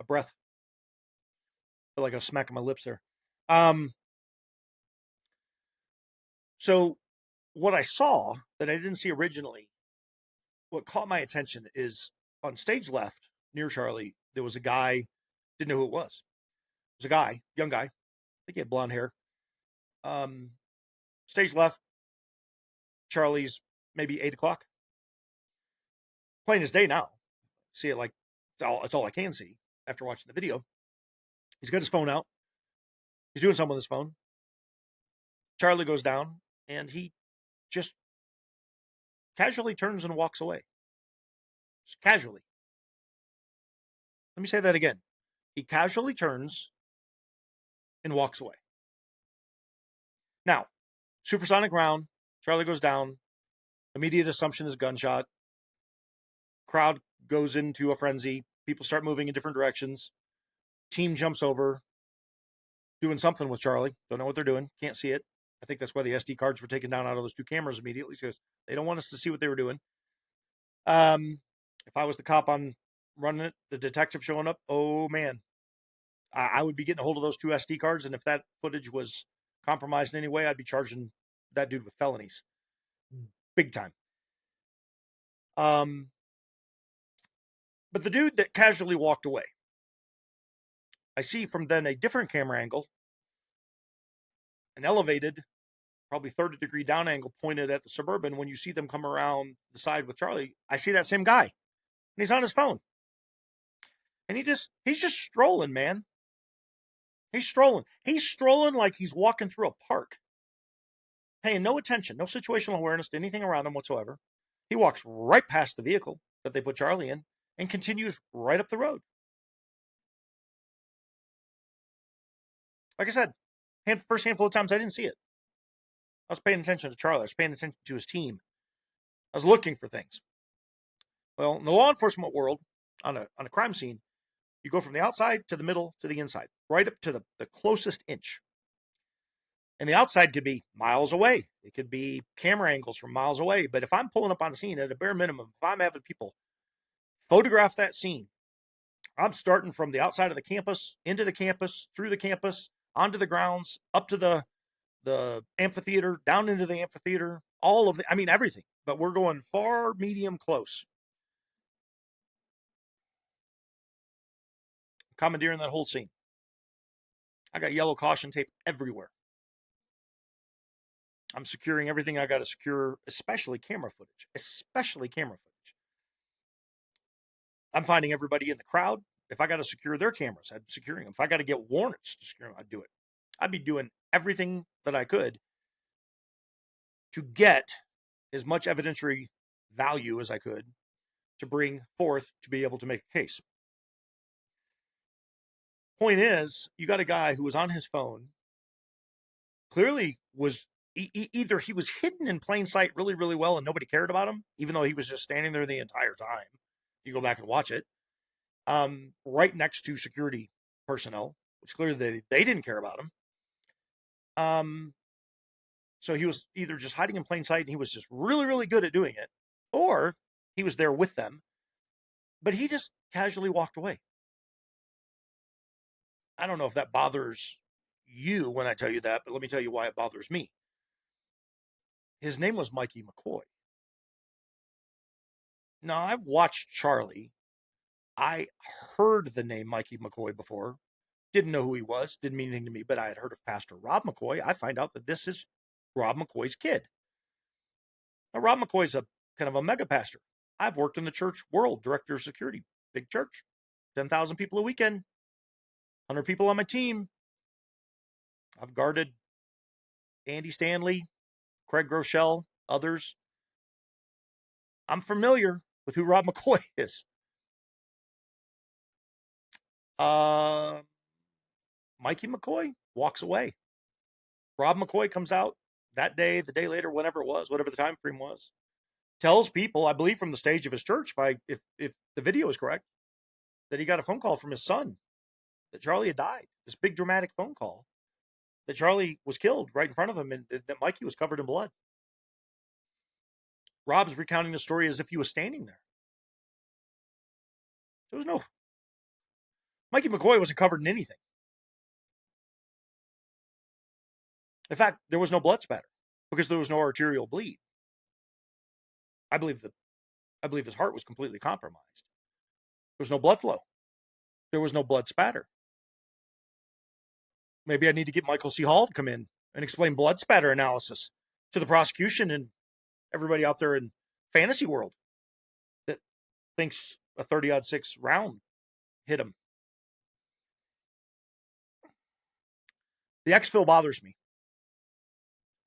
breath. I feel like I was smacking my lips there. So what I saw that I didn't see originally, what caught my attention is on stage left near Charlie, there was a guy, didn't know who it was. It was a guy, young guy. I think he had blonde hair. Stage left, Charlie's maybe 8 o'clock. Plain as day now. See it like it's all I can see after watching the video. He's got his phone out. He's doing something with his phone. Charlie goes down and he just casually turns and walks away. Just casually. Let me say that again. He casually turns and walks away. Now, supersonic round. Charlie goes down. Immediate assumption is gunshot. Crowd goes into a frenzy. People start moving in different directions. Team jumps over, doing something with Charlie. Don't know what they're doing. Can't see it. I think that's why the SD cards were taken down out of those 2 cameras immediately, because they don't want us to see what they were doing. If I was the cop on running it, the detective showing up, oh man, I would be getting a hold of those 2 SD cards, and if that footage was compromised in any way, I'd be charging that dude with felonies. big time. But the dude that casually walked away, I see from then a different camera angle, an elevated, probably 30-degree down angle pointed at the Suburban. When you see them come around the side with Charlie, I see that same guy, and he's on his phone. And he's just strolling, man. He's strolling. He's strolling like he's walking through a park, paying no attention, no situational awareness to anything around him whatsoever. He walks right past the vehicle that they put Charlie in and continues right up the road. Like I said, first handful of times I didn't see it. I was paying attention to Charlie. I was paying attention to his team. I was looking for things. Well, in the law enforcement world, on a crime scene, you go from the outside to the middle to the inside, right up to the closest inch. And the outside could be miles away. It could be camera angles from miles away. But if I'm pulling up on the scene at a bare minimum, if I'm having people photograph that scene, I'm starting from the outside of the campus, into the campus, through the campus, onto the grounds, up to the amphitheater, down into the amphitheater, everything. But we're going far, medium, close. Commandeering that whole scene. I got yellow caution tape everywhere. I'm securing everything I got to secure, especially camera footage. I'm finding everybody in the crowd. If I got to secure their cameras, I'm securing them. If I got to get warrants to secure them, I'd do it. I'd be doing everything that I could to get as much evidentiary value as I could to bring forth to be able to make a case. Point is, you got a guy who was on his phone, clearly was either he was hidden in plain sight really, really well and nobody cared about him, even though he was just standing there the entire time. You go back and watch it. Right next to security personnel, which clearly they didn't care about him. So he was either just hiding in plain sight and he was just really, really good at doing it, or he was there with them, but he just casually walked away. I don't know if that bothers you when I tell you that, but let me tell you why it bothers me. His name was Mikey McCoy. Now, I've watched Charlie. I heard the name Mikey McCoy before. Didn't know who he was. Didn't mean anything to me, but I had heard of Pastor Rob McCoy. I find out that this is Rob McCoy's kid. Now, Rob McCoy's a kind of a mega pastor. I've worked in the church world, director of security, big church, 10,000 people a weekend, 100 people on my team. I've guarded Andy Stanley, Craig Groeschel, others. I'm familiar with who Rob McCoy is. Mikey McCoy walks away. Rob McCoy comes out that day, the day later, whenever it was, whatever the time frame was, tells people, I believe from the stage of his church, if the video is correct, that he got a phone call from his son that Charlie had died. This big dramatic phone call that Charlie was killed right in front of him and that Mikey was covered in blood. Rob's recounting the story as if he was standing there. There was no... Mikey McCoy wasn't covered in anything. In fact, there was no blood spatter because there was no arterial bleed. I believe his heart was completely compromised. There was no blood flow. There was no blood spatter. Maybe I need to get Michael C. Hall to come in and explain blood spatter analysis to the prosecution and everybody out there in fantasy world that thinks a 30-06 round hit him. The exfil bothers me.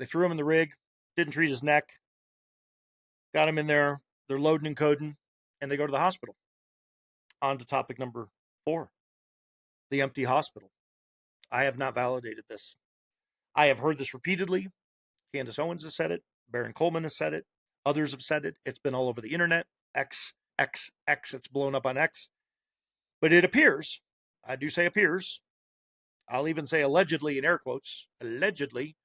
They threw him in the rig, didn't treat his neck, got him in there, they're loading and coding, and they go to the hospital. On to topic number 4, the empty hospital. I have not validated this. I have heard this repeatedly. Candace Owens has said it. Baron Coleman has said it. Others have said it. It's been all over the internet. X, it's blown up on X. But it appears, I do say appears, I'll even say allegedly in air quotes, allegedly,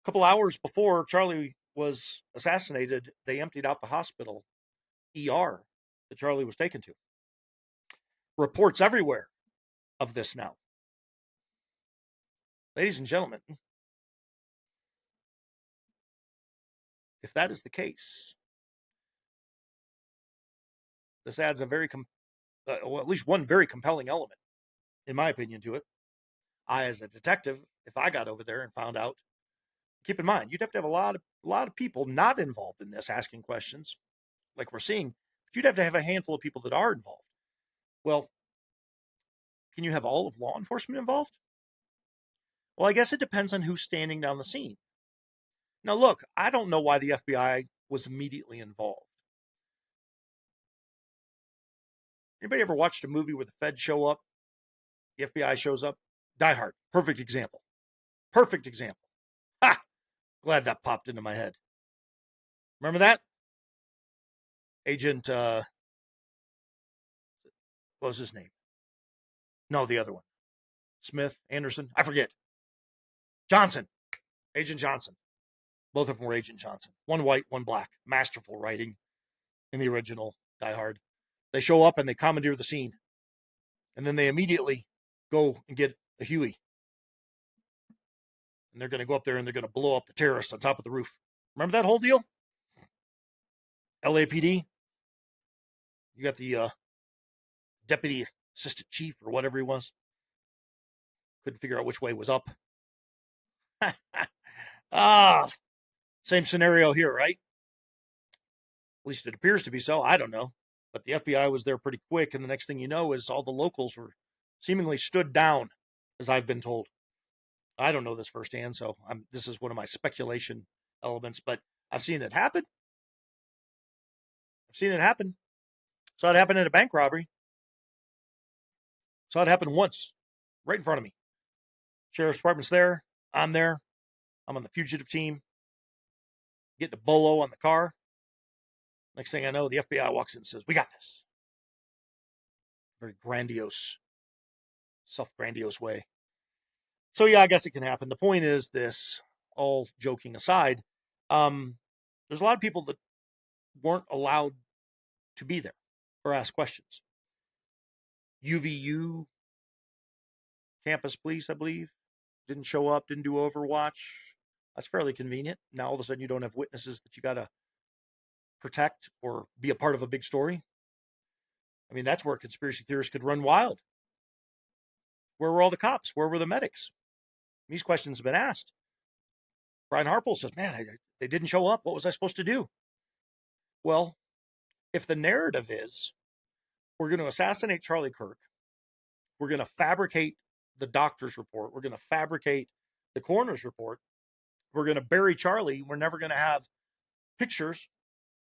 a couple hours before Charlie was assassinated, they emptied out the hospital ER that Charlie was taken to. Reports everywhere of this now. Ladies and gentlemen, if that is the case, this adds a very, well, at least one very compelling element, in my opinion, to it. I, as a detective, if I got over there and found out, keep in mind, you'd have to have a lot of people not involved in this asking questions, like we're seeing, but you'd have to have a handful of people that are involved. Well, can you have all of law enforcement involved? Well, I guess it depends on who's standing down the scene. Now, look, I don't know why the FBI was immediately involved. Anybody ever watched a movie where the feds show up, the FBI shows up? Die Hard, perfect example. Perfect example. Ha! Glad that popped into my head. Remember that? Agent, what was his name? No, the other one. Smith, Anderson, I forget. Johnson, Agent Johnson. Both of them were Agent Johnson. One white, one black. Masterful writing in the original Die Hard. They show up and they commandeer the scene. And then they immediately go and get a Huey. And they're going to go up there and they're going to blow up the terrorists on top of the roof. Remember that whole deal? LAPD. You got the deputy assistant chief or whatever he was. Couldn't figure out which way was up. Same scenario here, right? At least it appears to be so. I don't know. But the FBI was there pretty quick, and the next thing you know is all the locals were seemingly stood down, as I've been told. I don't know this firsthand, so this is one of my speculation elements, but I've seen it happen. Saw it happen at a bank robbery. Saw it happen once, right in front of me. Sheriff's Department's there. I'm there. I'm on the fugitive team. Getting a bolo on the car. Next thing I know, the FBI walks in and says, "We got this." Very grandiose, self-grandiose way. So yeah, I guess it can happen. The point is this, all joking aside, there's a lot of people that weren't allowed to be there or ask questions. UVU campus police, I believe, didn't show up, didn't do Overwatch. That's fairly convenient. Now all of a sudden you don't have witnesses that you got to protect or be a part of a big story. I mean, that's where conspiracy theorists could run wild. Where were all the cops? Where were the medics? These questions have been asked. Brian Harpel says, "Man, they didn't show up. What was I supposed to do?" Well, if the narrative is we're going to assassinate Charlie Kirk, we're going to fabricate the doctor's report, we're going to fabricate the coroner's report, we're going to bury Charlie, we're never going to have pictures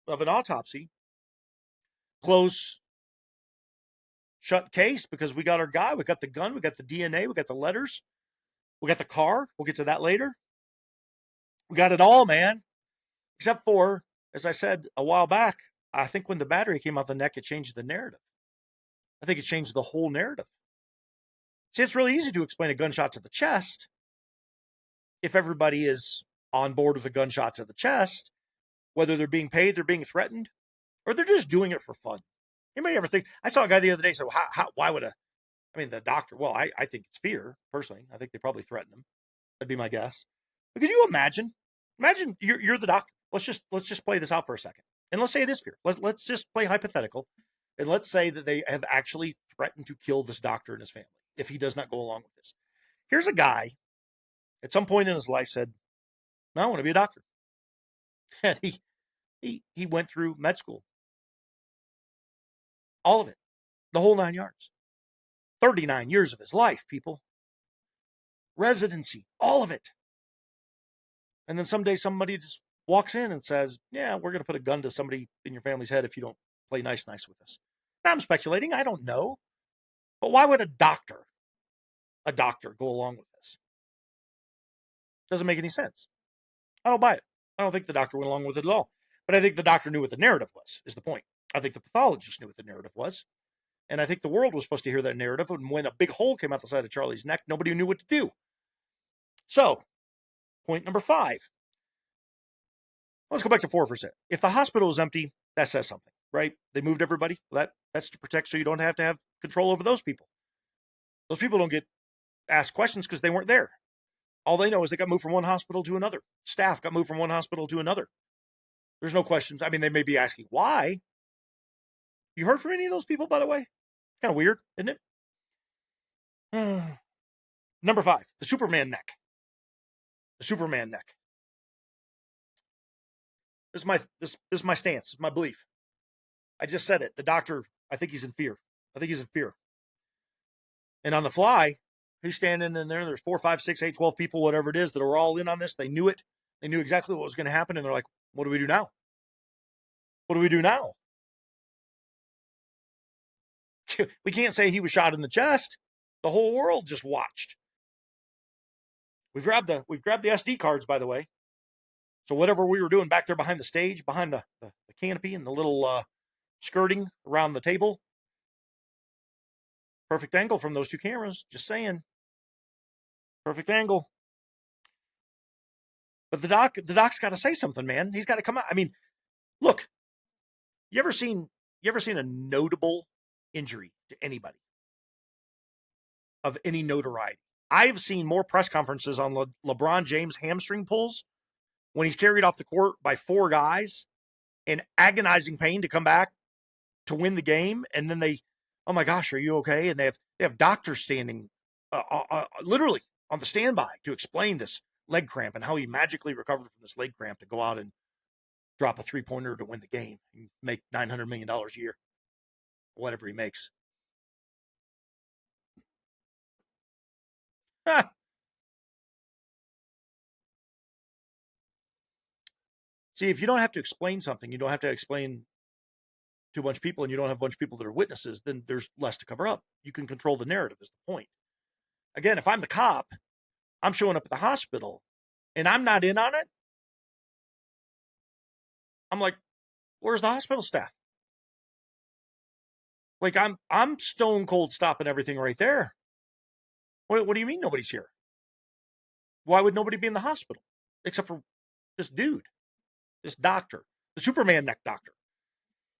of an autopsy, close, shut case, because we got our guy, we got the gun, we got the DNA, we got the letters, we got the car, we'll get to that later. We got it all, man. Except for, as I said a while back, I think when the battery came out the neck, it changed the narrative. I think it changed the whole narrative. See, it's really easy to explain a gunshot to the chest if everybody is on board with a gunshot to the chest, whether they're being paid, they're being threatened, or they're just doing it for fun. Anybody ever think? I saw a guy the other day say, well, why would the doctor, well, I think it's fear, personally. I think they probably threaten him. That'd be my guess. But could you imagine you're the doctor. Let's just play this out for a second. And let's say it is fear. Let's just play hypothetical. And let's say that they have actually threatened to kill this doctor and his family if he does not go along with this. Here's a guy at some point in his life said, "No, I want to be a doctor." And he went through med school. All of it. The whole 9 yards. 39 years of his life, people. Residency. All of it. And then someday somebody just walks in and says, "Yeah, we're going to put a gun to somebody in your family's head if you don't play nice with us." Now I'm speculating. I don't know. But why would a doctor go along with this? Doesn't make any sense. I don't buy it. I don't think the doctor went along with it at all. But I think the doctor knew what the narrative was, is the point. I think the pathologist knew what the narrative was. And I think the world was supposed to hear that narrative. And when a big hole came out the side of Charlie's neck, nobody knew what to do. So, point number 5. Let's go back to 4 for a second. If the hospital is empty, that says something, right? They moved everybody. Well, that's to protect so you don't have to have control over those people. Those people don't get asked questions because they weren't there. All they know is they got moved from one hospital to another. Staff got moved from one hospital to another. There's no questions. I mean, they may be asking why. You heard from any of those people, by the way? Kind of weird, isn't it? Number 5, the Superman neck. The Superman neck. This is my stance. This is my belief. I just said it. The doctor, I think he's in fear. And on the fly, he's standing in there. There's 4, 5, 6, 8, 12 people, whatever it is, that are all in on this. They knew it. They knew exactly what was going to happen. And they're like, what do we do now? What do we do now? We can't say he was shot in the chest. The whole world just watched. We've grabbed the SD cards, by the way. So whatever we were doing back there behind the stage, behind the canopy and the little skirting around the table, perfect angle from those 2 cameras. Just saying, perfect angle. But the doc's got to say something, man. He's got to come out. I mean, look, you ever seen a notable injury to anybody of any notoriety? I've seen more press conferences on LeBron James hamstring pulls when he's carried off the court by 4 guys in agonizing pain to come back to win the game, and then they, oh my gosh, are you okay? And they have doctors standing literally on the standby to explain this leg cramp and how he magically recovered from this leg cramp to go out and drop a 3-pointer to win the game and make $900 million a year, whatever he makes. See, if you don't have to explain something, you don't have to explain to a bunch of people, and you don't have a bunch of people that are witnesses, then there's less to cover up. You can control the narrative is the point. Again, if I'm the cop, I'm showing up at the hospital and I'm not in on it, I'm like, where's the hospital staff? Like, I'm stone cold stopping everything right there. What do you mean nobody's here? Why would nobody be in the hospital except for this dude, this doctor, the Superman neck doctor?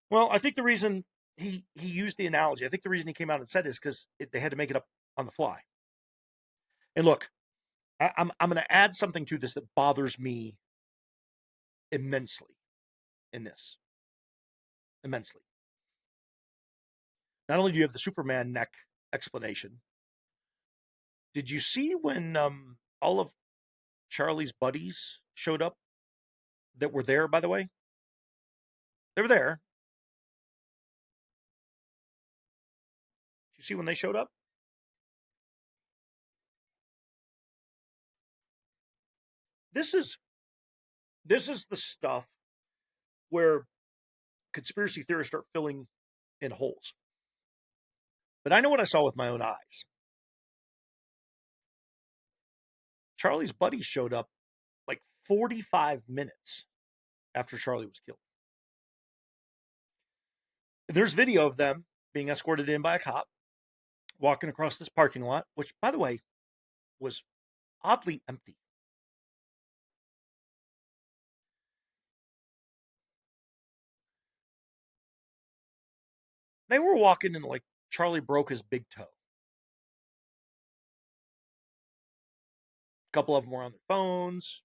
Well, I think the reason he used the analogy, I think the reason he came out and said it is because they had to make it up on the fly. And look, I'm going to add something to this that bothers me immensely in this. Immensely. Not only do you have the Superman neck explanation, did you see when all of Charlie's buddies showed up that were there, by the way? They were there. Did you see when they showed up? This is the stuff where conspiracy theorists start filling in holes. But I know what I saw with my own eyes. Charlie's buddies showed up like 45 minutes after Charlie was killed. And there's video of them being escorted in by a cop, walking across this parking lot, which, by the way, was oddly empty. They were walking in like Charlie broke his big toe. A couple of them were on their phones,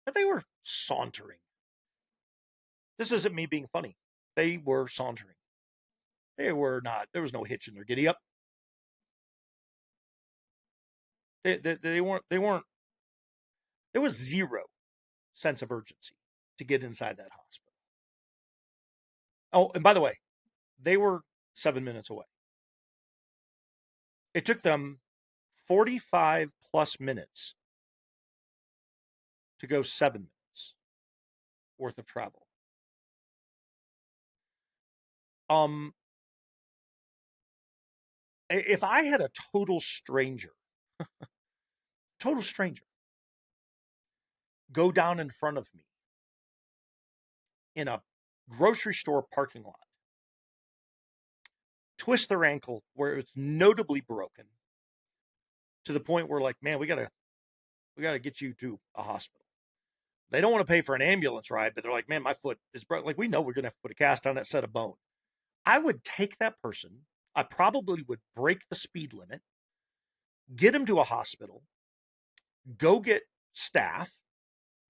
but they were sauntering. This isn't me being funny. They were sauntering. They were not. There was no hitch in their giddy up. They weren't. There was zero sense of urgency to get inside that hospital. Oh, and by the way, they were 7 minutes away. It took them 45 plus minutes to go 7 minutes worth of travel. If I had a total stranger, go down in front of me in a grocery store parking lot, twist their ankle where it's notably broken to the point where, like, man, we gotta get you to a hospital. They don't want to pay for an ambulance ride, but they're like, man, my foot is broken. Like, we know we're gonna have to put a cast on that set of bone. I would take that person. I probably would break the speed limit, get him to a hospital, go get staff,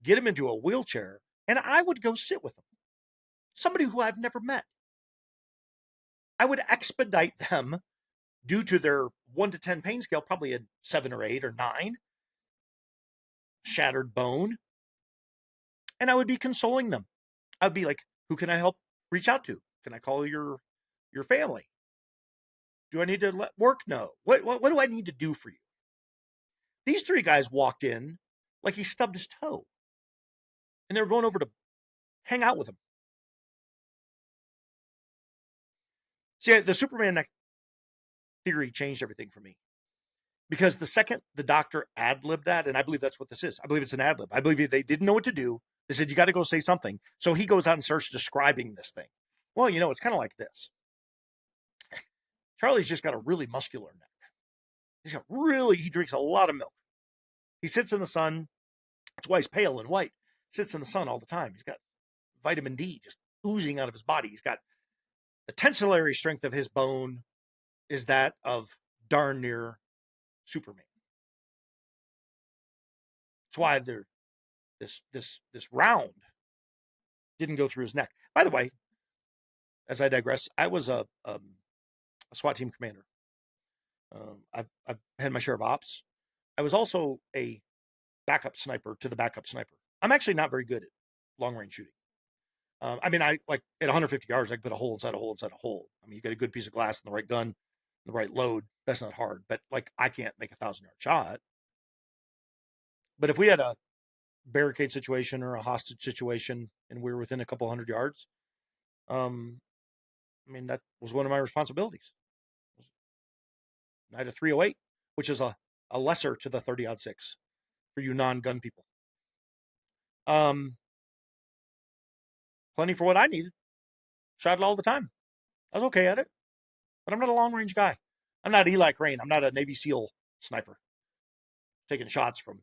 get him into a wheelchair, and I would go sit with them. Somebody who I've never met. I would expedite them due to their 1 to 10 pain scale, probably a 7 or 8 or 9, shattered bone. And I would be consoling them. I'd be like, who can I help reach out to? Can I call your family? Do I need to let work know? What do I need to do for you? These 3 guys walked in like he stubbed his toe. And they were going over to hang out with him. See, the Superman theory changed everything for me. Because the second the doctor ad-libbed that, and I believe that's what this is. I believe it's an ad-lib. I believe they didn't know what to do. They said, you got to go say something. So he goes out and starts describing this thing. Well, it's kind of like this. Charlie's just got a really muscular neck. He drinks a lot of milk. He sits in the sun. That's why he's pale and white. Sits in the sun all the time. He's got vitamin D just oozing out of his body. He's got the tensillary strength of his bone is that of darn near Superman. That's why this round didn't go through his neck. By the way, as I digress, I was a SWAT team commander. I've had my share of ops. I was also a backup sniper to the backup sniper. I'm actually not very good at long range shooting. I like at 150 yards, I can put a hole inside a hole inside a hole. You got a good piece of glass and the right gun, the right load. That's not hard, but like I can't make a 1,000-yard shot. But if we had a barricade situation or a hostage situation and we were within a couple 100 yards, that was one of my responsibilities. I had a 308, which is a lesser to the 30-06 for you non-gun people. Plenty for what I needed. Shot it all the time. I was okay at it, but I'm not a long-range guy. I'm not Eli Crane. I'm not a Navy SEAL sniper taking shots from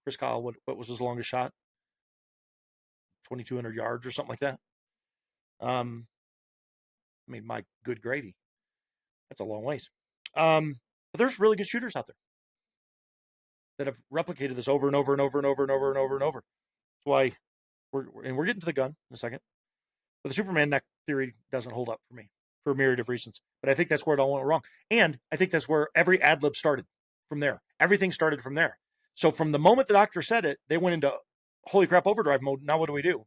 Chris Kyle. What was his longest shot? 2,200 yards or something like that. My good gravy. That's a long ways. But there's really good shooters out there that have replicated this over and over and over and over and over and over and over. That's why we're getting to the gun in a second. But the Superman neck theory doesn't hold up for me for a myriad of reasons. But I think that's where it all went wrong. And I think that's where every ad lib started from there. Everything started from there. So from the moment the doctor said it, they went into holy crap overdrive mode. Now what do we do?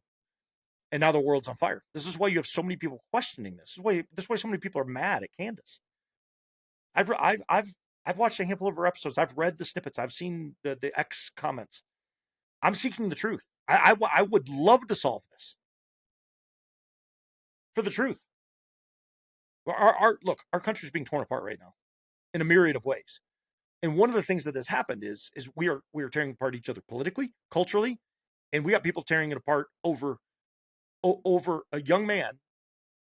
And now the world's on fire. This is why you have so many people questioning this. This is why so many people are mad at Candace. I've watched a handful of her episodes. I've read the snippets. I've seen the X comments. I'm seeking the truth. I would love to solve this for the truth. Our country's being torn apart right now in a myriad of ways. And one of the things that has happened is we are tearing apart each other politically, culturally, and we got people tearing it apart over a young man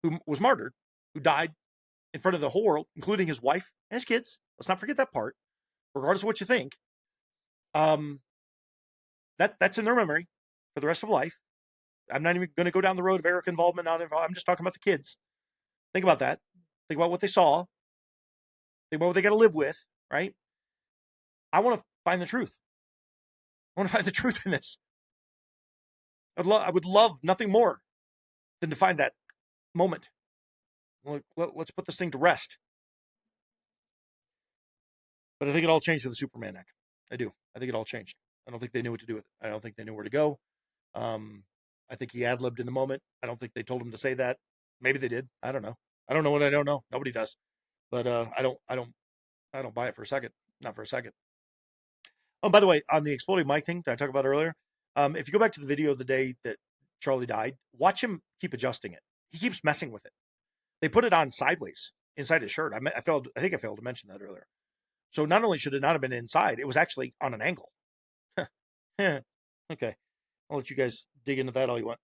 who was martyred, who died in front of the whole world, including his wife and his kids. Let's not forget that part, regardless of what you think. That's in their memory for the rest of life. I'm not even going to go down the road of Eric involvement, not involved. I'm just talking about the kids. Think about that. Think about what they saw. Think about what they got to live with, right? I want to find the truth. I want to find the truth in this. I would love nothing more than to find that moment. Let's put this thing to rest. But I think it all changed with the Superman neck. I do. I think it all changed. I don't think they knew what to do with it. I don't think they knew where to go. I think he ad-libbed in the moment. I don't think they told him to say that. Maybe they did. I don't know. I don't know what I don't know. Nobody does. But I don't buy it for a second. Not for a second. Oh, by the way, on the exploding mic thing that I talked about earlier, if you go back to the video of the day that Charlie died, watch him keep adjusting it. He keeps messing with it. They put it on sideways inside his shirt. I think I failed to mention that earlier. So not only should it not have been inside, it was actually on an angle. Okay. I'll let you guys dig into that all you want.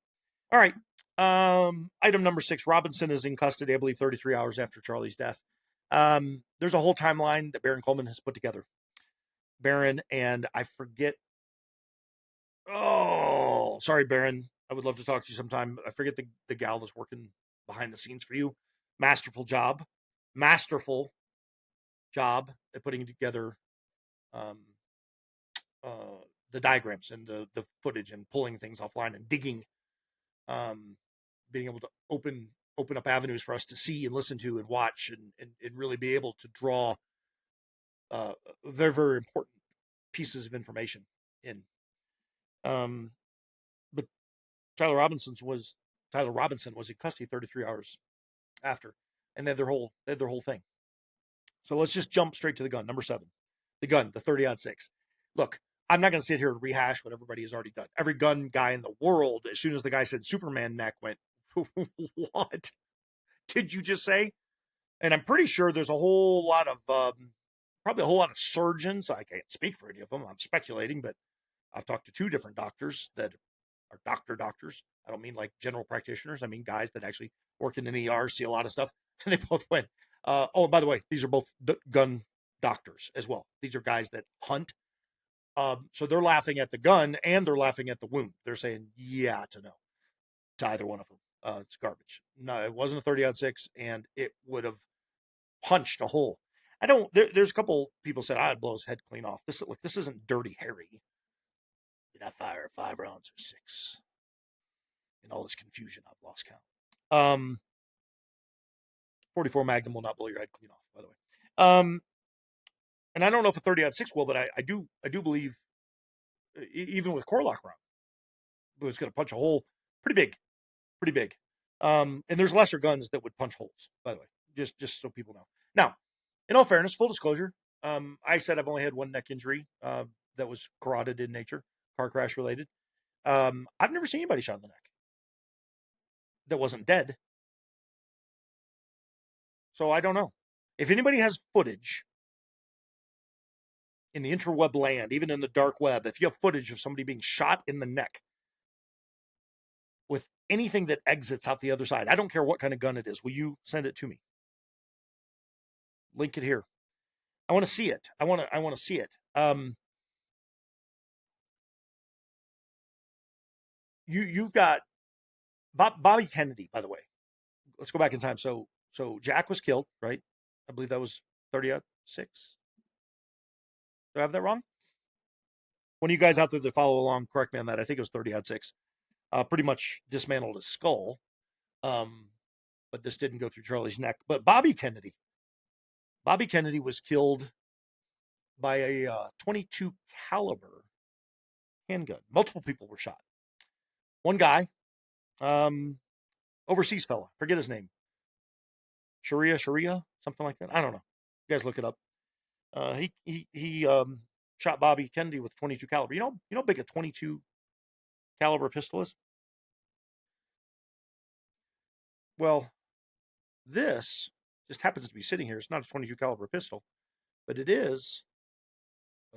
All right. Item number 6, Robinson is in custody, I believe 33 hours after Charlie's death. There's a whole timeline that Baron Coleman has put together. Baron, and I forget. Oh, sorry, Baron. I would love to talk to you sometime. I forget the gal that's working behind the scenes for you. Masterful job at putting together the diagrams and the footage and pulling things offline and digging being able to open up avenues for us to see and listen to and watch and really be able to draw very, very important pieces of information in. But Tyler Robinson was in custody 33 hours after, and they had their whole thing. So let's just jump straight to the gun. Number 7, the gun, the 30-06. Look, I'm not going to sit here and rehash what everybody has already done. Every gun guy in the world, as soon as the guy said Superman neck, went, what did you just say? And I'm pretty sure there's a whole lot of, probably a whole lot of surgeons. I can't speak for any of them. I'm speculating, but I've talked to 2 different doctors that are doctors. I don't mean like general practitioners. I mean guys that actually work in an ER, see a lot of stuff. And they both went, oh, by the way, these are both gun doctors as well. These are guys that hunt. So they're laughing at the gun and they're laughing at the wound. They're saying, yeah, to either one of them. It's garbage. No, it wasn't a 30-06, and it would have punched a hole. There's a couple people said I'd blow his head clean off. This isn't Dirty Harry. Did I fire 5 rounds or 6? In all this confusion, I've lost count. 44 Magnum will not blow your head clean off, by the way. And I don't know if a 30-06 will, but I do believe, even with Corlock round, it was going to punch a hole pretty big. And there's lesser guns that would punch holes, by the way, just so people know. Now, in all fairness, full disclosure, I said I've only had 1 neck injury that was carotid in nature, car crash related. I've never seen anybody shot in the neck that wasn't dead. So I don't know. If anybody has footage in the interweb land, even in the dark web, if you have footage of somebody being shot in the neck with anything that exits out the other side, I don't care what kind of gun it is, will you send it to me? Link it here. I want to see it. I want to see it. You've got Bobby Kennedy, by the way. Let's go back in time. So Jack was killed, right? I believe that was 30-06. Do I have that wrong? One of you guys out there that follow along, correct me on that. I think it was 30-06. Pretty much dismantled his skull. But this didn't go through Charlie's neck. But Bobby Kennedy was killed by a 22 caliber handgun. Multiple people were shot. One guy, overseas fella, forget his name. Sharia, something like that. I don't know. You guys look it up. He shot Bobby Kennedy with 22 caliber. You know how big a 22 caliber pistol is? Well, this just happens to be sitting here. It's not a 22 caliber pistol, but it is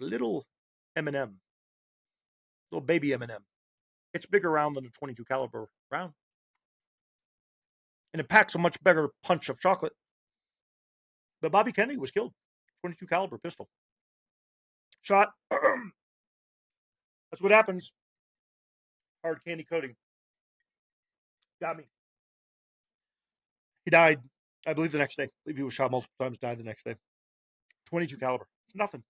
a little M&M, little baby M&M. It's bigger round than a 22 caliber round, and it packs a much better punch of chocolate. But Bobby Kennedy was killed, 22 caliber pistol, shot. That's what happens. Hard candy coating got me. He died, I believe, the next day. I believe he was shot multiple times, died the next day. 22 caliber. It's nothing.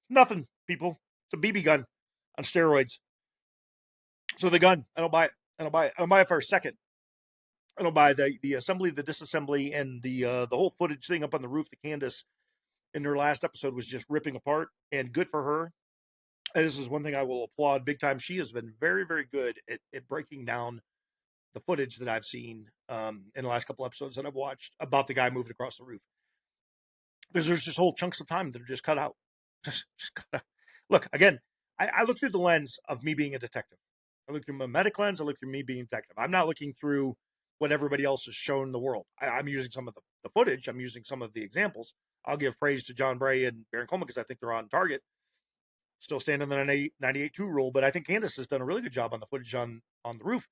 It's nothing, people. It's a BB gun on steroids. So the gun, I don't buy it. I don't buy it for a second. I don't buy the assembly, the disassembly, and the whole footage thing up on the roof that Candace in her last episode was just ripping apart. And good for her. And this is one thing I will applaud big time. She has been very, very good at breaking down the footage that I've seen in the last couple episodes that I've watched about the guy moving across the roof. Because there's just whole chunks of time that are just cut out. Just cut out. Look, again, I look through the lens of me being a detective. I look through my medic lens. I look through me being a detective. I'm not looking through what everybody else has shown in the world. I'm using some of the footage. I'm using some of the examples. I'll give praise to John Bray and Baron Coleman because I think they're on target. Still standing on the 98.2 rule, but I think Candace has done a really good job on the footage on the roof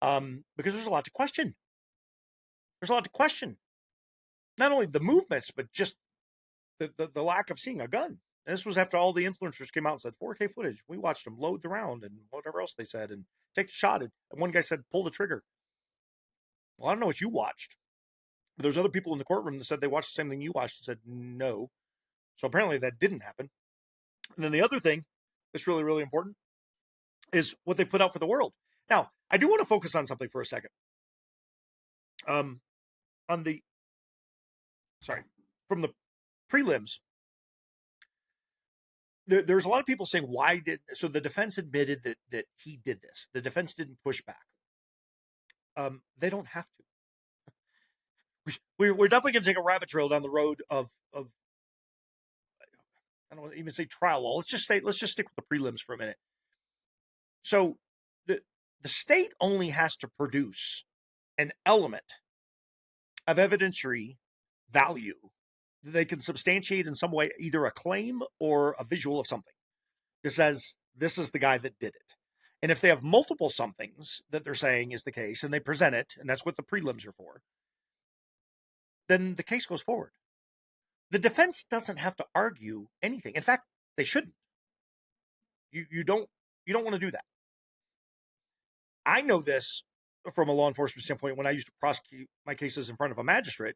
because there's a lot to question. There's a lot to question. Not only the movements, but just the lack of seeing a gun. And this was after all the influencers came out and said 4K footage. We watched them load the round and whatever else they said and take the shot. And one guy said, pull the trigger. Well, I don't know what you watched. But there's other people in the courtroom that said they watched the same thing you watched and said no. So apparently that didn't happen. And then the other thing that's really, really important is what they put out for the world. Now, I do want to focus on something for a second. On the, sorry, from the prelims, there's a lot of people saying, so the defense admitted that he did this. The defense didn't push back. They don't have to. We're definitely going to take a rabbit trail down the road of I don't want to even say trial law. Let's just stick with the prelims for a minute. So the state only has to produce an element of evidentiary value that they can substantiate in some way, either a claim or a visual of something that says this is the guy that did it. And if they have multiple somethings that they're saying is the case and they present it, and that's what the prelims are for, then the case goes forward. The defense doesn't have to argue anything. In fact, they shouldn't. You don't want to do that. I know this from a law enforcement standpoint when I used to prosecute my cases in front of a magistrate,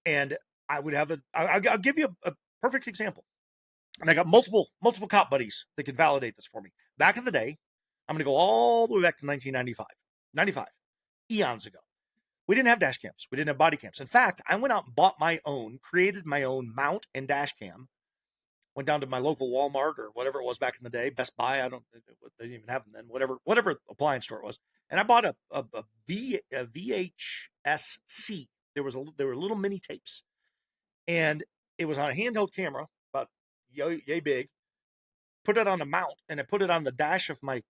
and I would have I'll give you a perfect example. And I got multiple cop buddies that could validate this for me. Back in the day, I'm going to go all the way back to 1995, eons ago. We didn't have dash cams. We didn't have body cams. In fact, I went out and bought my own, created my own mount and dash cam. Went down to my local Walmart or whatever it was back in the day, Best Buy. They didn't even have them then. Whatever appliance store it was, and I bought a VHS-C. There were little mini tapes, and it was on a handheld camera, about yay big. Put it on a mount, and I put it on the dash of my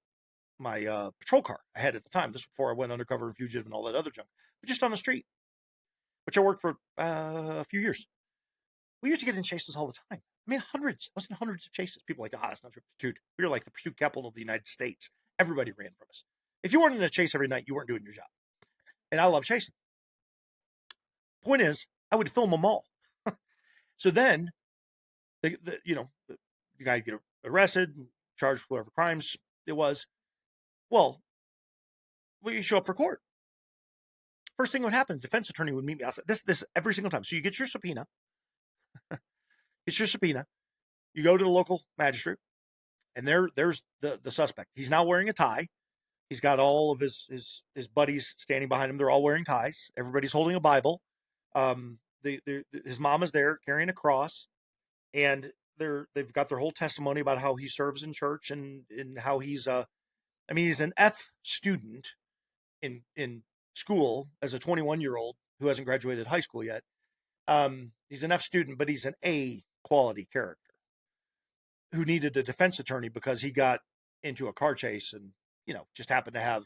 patrol car I had at the time. This was before I went undercover and fugitive and all that other junk, but just on the street, which I worked for a few years. We used to get in chases all the time. I mean, hundreds. I was in hundreds of chases. People were like, that's not your pursuit. We were like the pursuit capital of the United States. Everybody ran from us. If you weren't in a chase every night, you weren't doing your job. And I love chasing. Point is, I would film them all. So then, the guy get arrested, charged with whatever crimes it was. Well, you show up for court. First thing would happen, defense attorney would meet me outside. This every single time. So you get your subpoena. You go to the local magistrate, and there's the suspect. He's now wearing a tie. He's got all of his buddies standing behind him. They're all wearing ties. Everybody's holding a Bible. His mom is there carrying a cross, and they've got their whole testimony about how he serves in church and how he's he's an F student in school as a 21-year-old who hasn't graduated high school yet. He's an F student, but he's an A quality character who needed a defense attorney because he got into a car chase and, just happened to have,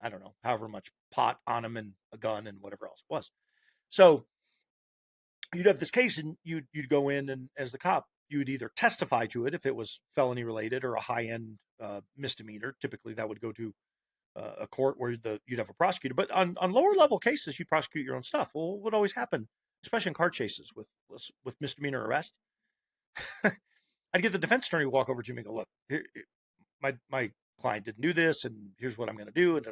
I don't know, however much pot on him and a gun and whatever else it was. So you'd have this case and you'd go in, and as the cop, you would either testify to it if it was felony related or a high-end misdemeanor. Typically that would go to a court where you'd have a prosecutor. But on lower level cases, you prosecute your own stuff. Well, what would always happen, especially in car chases with misdemeanor arrest, I'd get the defense attorney to walk over to me and go, look, here, my client didn't do this, and here's what I'm going to do. And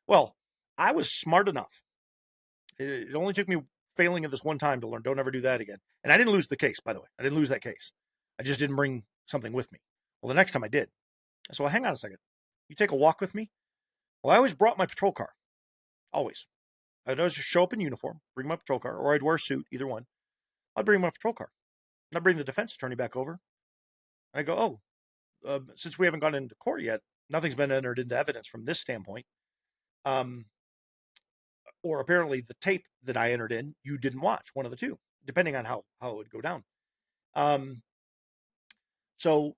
Well, I was smart enough. It only took me failing at this one time to learn, don't ever do that again. And I didn't lose the case, by the way. I didn't lose that case. I just didn't bring something with me. Well, the next time I did. So hang on a second. You take a walk with me? Well, I always brought my patrol car. Always. I'd always just show up in uniform, bring my patrol car, or I'd wear a suit, either one. I'd bring my patrol car. And I'd bring the defense attorney back over. And I go, since we haven't gone into court yet, nothing's been entered into evidence from this standpoint. Or apparently the tape that I entered in, you didn't watch, one of the two, depending on how it would go down. So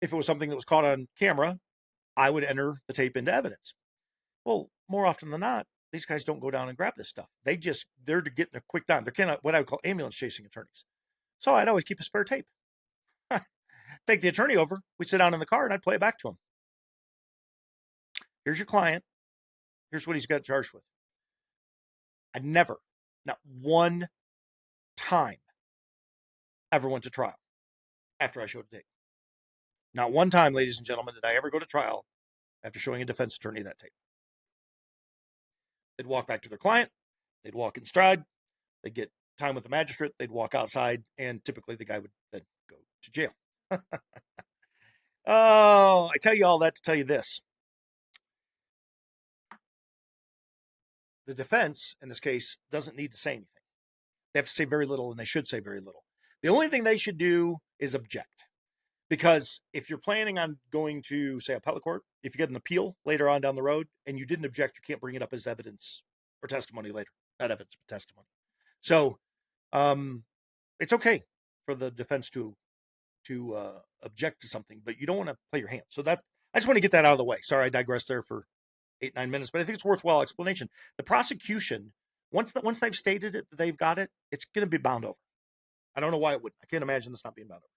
if it was something that was caught on camera, I would enter the tape into evidence. Well, more often than not, these guys don't go down and grab this stuff. They're getting a quick dime. They're kind of what I would call ambulance chasing attorneys. So I'd always keep a spare tape. Take the attorney over. We'd sit down in the car and I'd play it back to him. Here's your client. Here's what he's got charged with. I never, not one time, ever went to trial after I showed the tape. Not one time, ladies and gentlemen, did I ever go to trial after showing a defense attorney that tape. They'd walk back to their client. They'd walk in stride. They'd get time with the magistrate. They'd walk outside, and typically the guy would then go to jail. Oh, I tell you all that to tell you this. The defense, in this case, doesn't need to say anything. They have to say very little, and they should say very little. The only thing they should do is object. Because if you're planning on going to, say, appellate court, if you get an appeal later on down the road and you didn't object, you can't bring it up as evidence or testimony later. Not evidence, but testimony. So it's okay for the defense to object to something, but you don't want to play your hand. So that I just want to get that out of the way. Sorry, I digressed there for 8-9 minutes, but I think it's worthwhile explanation. The prosecution, once they've stated it, they've got it, it's going to be bound over. I don't know why it wouldn't. I can't imagine this not being bound over.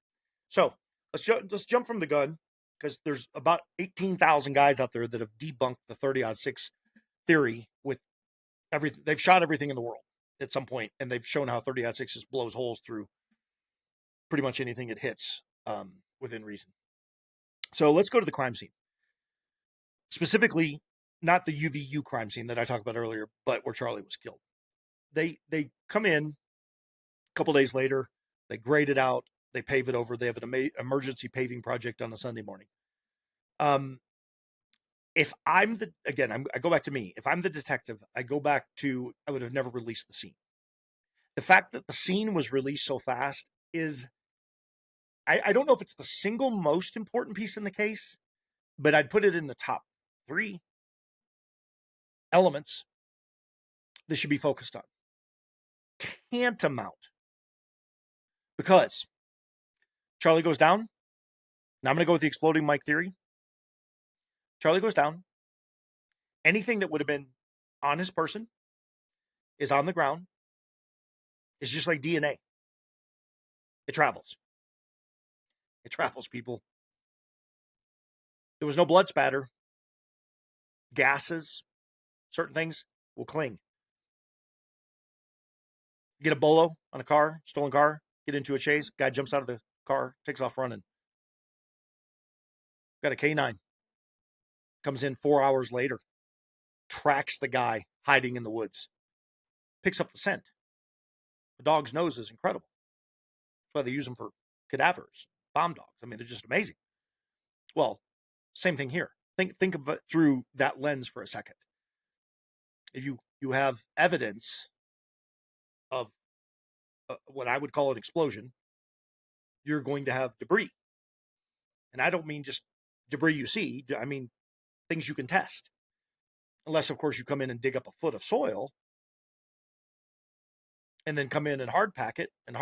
So let's jump from the gun, because there's about 18,000 guys out there that have debunked the 30-06 theory with everything. They've shot everything in the world at some point, and they've shown how 30-06 just blows holes through pretty much anything it hits within reason. So let's go to the crime scene. Specifically, not the UVU crime scene that I talked about earlier, but where Charlie was killed. They come in a couple days later, they grade it out, they pave it over, they have an emergency paving project on a Sunday morning. If I'm I go back to me. If I'm the detective, I go back to, I would have never released the scene. The fact that the scene was released so fast is, I don't know if it's the single most important piece in the case, but I'd put it in the top 3 elements that should be focused on. Tantamount. Because Charlie goes down. Now I'm going to go with the exploding mic theory. Charlie goes down. Anything that would have been on his person is on the ground. It's just like DNA. It travels. It travels, people. There was no blood spatter. Gases, certain things will cling. Get a bolo on a car, stolen car, get into a chase, guy jumps out of the car, takes off running. Got a K9. Comes in 4 hours later, tracks the guy hiding in the woods, picks up the scent. The dog's nose is incredible. That's why they use them for cadavers, bomb dogs. I mean, they're just amazing. Well, same thing here. Think of it through that lens for a second. If you have evidence of what I would call an explosion, you're going to have debris. And I don't mean just debris you see. I mean things you can test. Unless, of course, you come in and dig up a foot of soil and then come in and hard tack it. I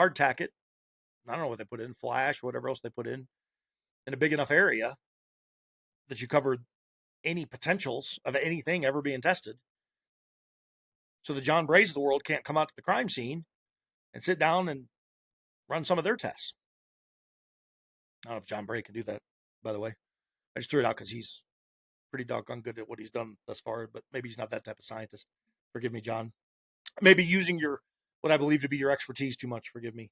don't know what they put in, flash, whatever else they put in a big enough area that you covered any potentials of anything ever being tested. So the John Brays of the world can't come out to the crime scene and sit down and run some of their tests. I don't know if John Bray can do that, by the way. I just threw it out because he's pretty doggone good at what he's done thus far, but maybe he's not that type of scientist. Forgive me, John. Maybe using what I believe to be your expertise too much. Forgive me.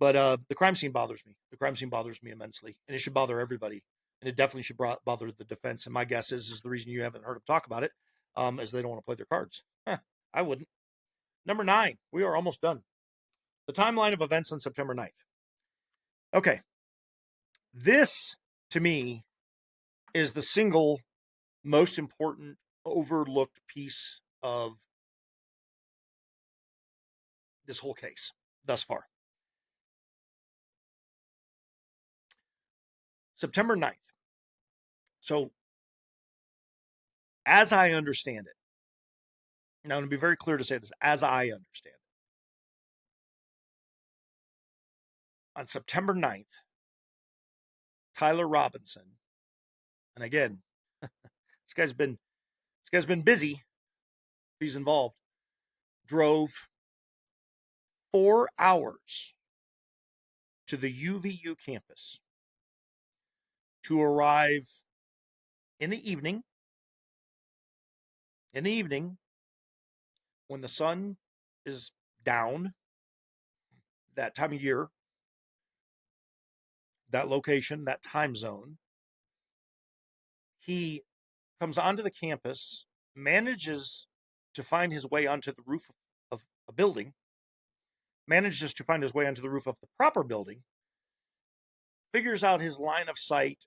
But the crime scene bothers me. The crime scene bothers me immensely, and it should bother everybody. And it definitely should bother the defense. And my guess is the reason you haven't heard them talk about it is they don't want to play their cards. I wouldn't. Number 9. We are almost done. The timeline of events on September 9th. Okay. This, to me, is the single most important overlooked piece of this whole case thus far. September 9th. So, as I understand it, now I'm going to be very clear to say this, as I understand it, on September 9th, Tyler Robinson, and again, this guy's been busy. He's involved. Drove 4 hours to the UVU campus to arrive in the evening when the sun is down, that time of year, that location, that time zone. He comes onto the campus, manages to find his way onto the roof of a building, manages to find his way onto the roof of the proper building, figures out his line of sight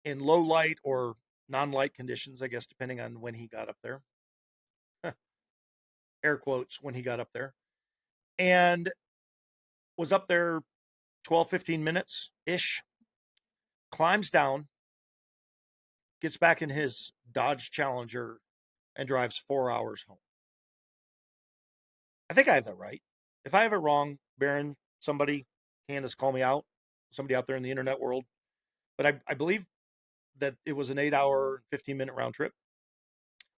in low light or non-light conditions, I guess, depending on when he got up there. Air quotes, when he got up there. And was up there 12, 15 minutes ish, climbs down, gets back in his Dodge Challenger, and drives 4 hours home. I think I have that right. If I have it wrong, Baron, somebody, Candace, call me out. Somebody out there in the internet world. But I believe that it was an 8-hour, 15-minute round trip,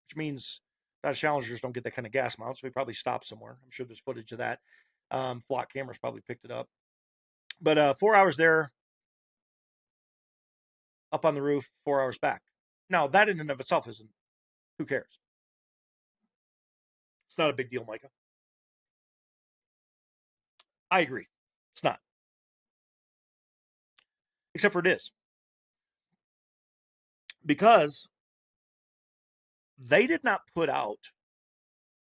which means Dodge Challengers don't get that kind of gas mount, so we probably stopped somewhere. I'm sure there's footage of that. Flock cameras probably picked it up. But 4 hours there, up on the roof, 4 hours back. Now, that in and of itself isn't, who cares? It's not a big deal, Micah. I agree. It's not. Except for it is. Because they did not put out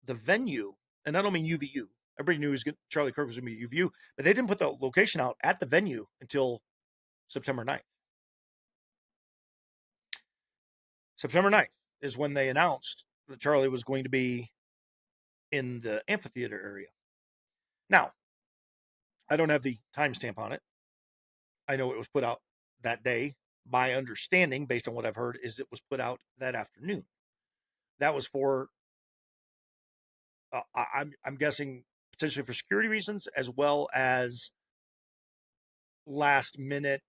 the venue, and I don't mean UVU. Everybody knew Charlie Kirk was going to be UVU, but they didn't put the location out at the venue until September 9th. September 9th is when they announced that Charlie was going to be in the amphitheater area. Now, I don't have the timestamp on it. I know it was put out that day. My understanding, based on what I've heard, is it was put out that afternoon. That was for, I'm guessing, potentially for security reasons, as well as last minute.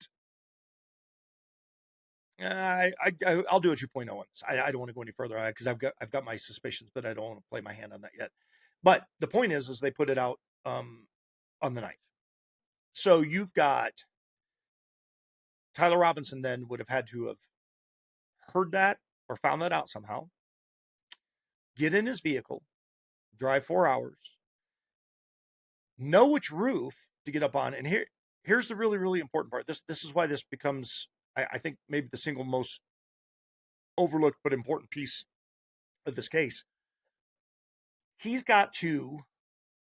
I'll do a 2.0 on this. I don't want to go any further because I've got my suspicions, but I don't want to play my hand on that yet. But the point is they put it out on the 9th. So you've got Tyler Robinson then would have had to have heard that or found that out somehow, get in his vehicle, drive 4 hours, know which roof to get up on. And here's the really, really important part. This is why this becomes, I think, maybe the single most overlooked but important piece of this case. He's got to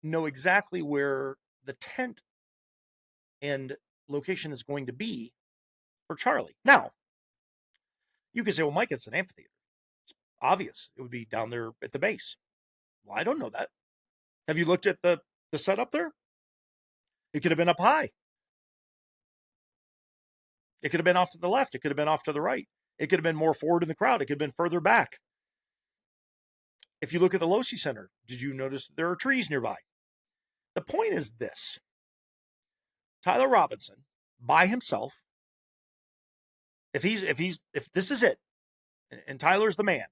know exactly where the tent and location is going to be for Charlie. Now, you can say, well, Mike, it's an amphitheater. It's obvious. It would be down there at the base. Well, I don't know that. Have you looked at the setup there? It could have been up high. It could have been off to the left. It could have been off to the right. It could have been more forward in the crowd. It could have been further back. If you look at the Losi Center, did you notice there are trees nearby? The point is this. Tyler Robinson, by himself, if this is it, and Tyler's the man,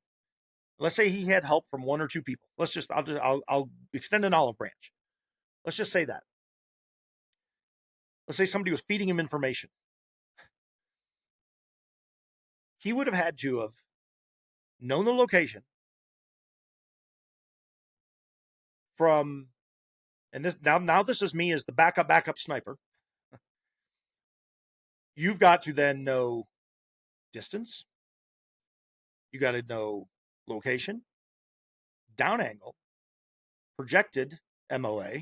let's say he had help from one or two people. I'll extend an olive branch. Let's just say that. Let's say somebody was feeding him information. He would have had to have known the location from, and this now this is me as the backup sniper. You've got to then know distance. You got to know location, down angle, projected MOA.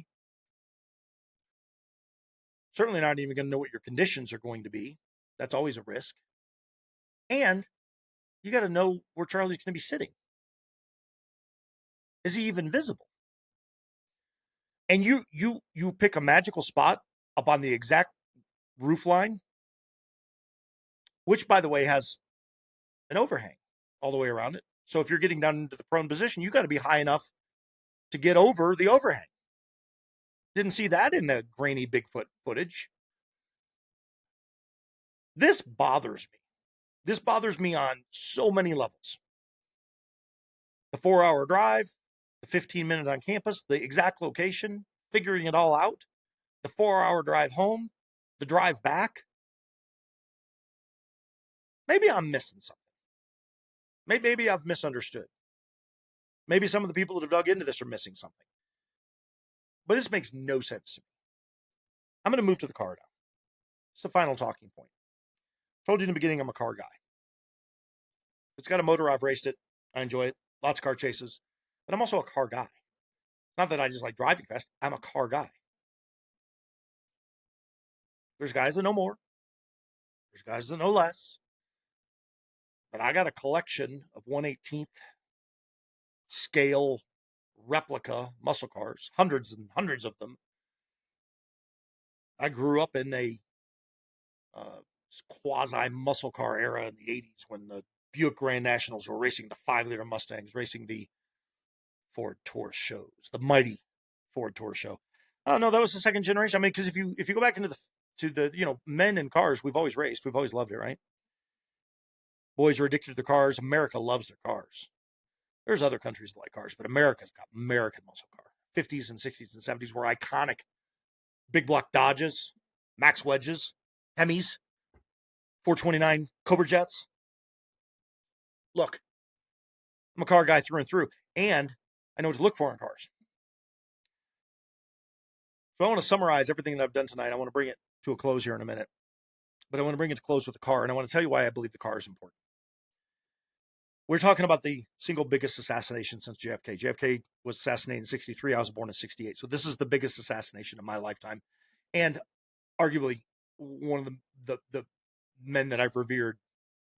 Certainly not even going to know what your conditions are going to be. That's always a risk. And you got to know where Charlie's going to be sitting. Is he even visible? And you pick a magical spot up on the exact roof line, which, by the way, has an overhang all the way around it. So if you're getting down into the prone position, you got to be high enough to get over the overhang. Didn't see that in the grainy Bigfoot footage. This bothers me. This bothers me on so many levels. The 4-hour drive, the 15 minutes on campus, the exact location, figuring it all out, the 4-hour drive home, the drive back. Maybe I'm missing something. Maybe I've misunderstood. Maybe some of the people that have dug into this are missing something. But this makes no sense to me. I'm going to move to the car now. It's the final talking point. Told you in the beginning I'm a car guy. If it's got a motor, I've raced it. I enjoy it. Lots of car chases. But I'm also a car guy. Not that I just like driving fast. I'm a car guy. There's guys that know more. There's guys that know less. but I got a collection of 1/18th scale replica muscle cars, hundreds and hundreds of them. I grew up in a uh, quasi muscle car era in the 80s when the Buick Grand Nationals were racing the 5-liter Mustangs, racing the Ford Taurus shows, the mighty Ford Taurus show. Oh no, that was the second generation. I mean, because if you go back into the men in cars, we've always raced, we've always loved it, right? Boys are addicted to their cars. America loves their cars. There's other countries that like cars, but America's got American muscle car. 50s and 60s and 70s were iconic. Big block Dodges, Max Wedges, Hemis, 429 Cobra Jets. Look, I'm a car guy through and through, and I know what to look for in cars. So I want to summarize everything that I've done tonight. I want to bring it to a close here in a minute, but I want to bring it to close with the car, and I want to tell you why I believe the car is important. We're talking about the single biggest assassination since JFK. JFK was assassinated in 63. I was born in 68. So this is the biggest assassination of my lifetime, and arguably one of the men that I've revered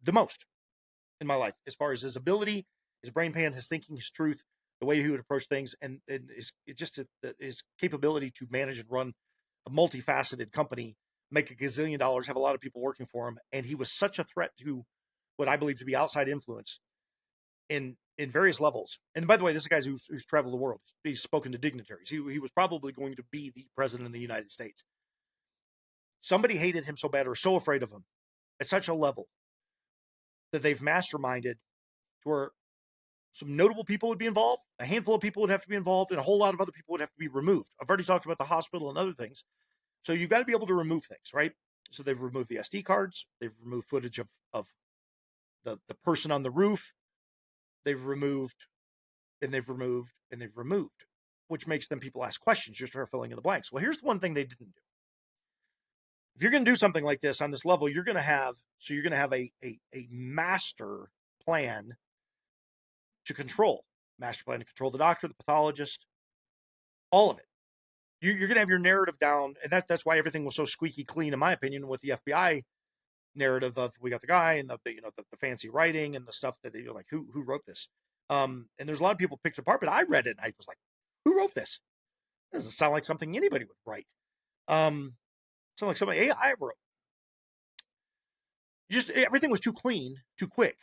the most in my life, as far as his ability, his brain pan, his thinking, his truth, the way he would approach things, and his capability to manage and run a multifaceted company, make a gazillion dollars, have a lot of people working for him, and he was such a threat to what I believe to be outside influence in various levels. And by the way, this is a guy who's traveled the world. He's spoken to dignitaries. He was probably going to be the president of the United States. Somebody hated him so bad or so afraid of him at such a level that they've masterminded to where some notable people would be involved, a handful of people would have to be involved, and a whole lot of other people would have to be removed. I've already talked about the hospital and other things. So you've got to be able to remove things, right? So they've removed the SD cards. They've removed footage of the person on the roof. They've removed, and they've removed, and they've removed, which makes them people ask questions. You start filling in the blanks. Well, here's the one thing they didn't do. If you're going to do something like this on this level, you're going to have a master plan to control. Master plan to control the doctor, the pathologist, all of it. You're going to have your narrative down, and that's why everything was so squeaky clean, in my opinion, with the FBI narrative of we got the guy and the fancy writing and the stuff that you're like, who wrote this? And there's a lot of people picked it apart, but I read it and I was like, who wrote this? It doesn't sound like something anybody would write. Sound like something AI wrote. Everything was too clean, too quick.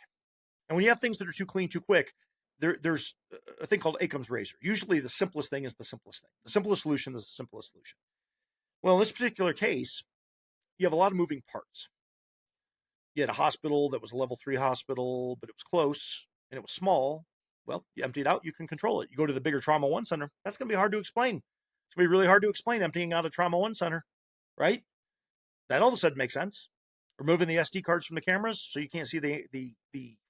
And when you have things that are too clean, too quick, there's a thing called Occam's razor. Usually the simplest thing is the simplest thing. The simplest solution is the simplest solution. Well, in this particular case, you have a lot of moving parts. You had a hospital that was a level 3 hospital, but it was close and it was small. Well, you empty it out, you can control it. You go to the bigger Trauma 1 center, that's going to be hard to explain. It's going to be really hard to explain emptying out a Trauma 1 center, right? That all of a sudden makes sense. Removing the SD cards from the cameras so you can't see the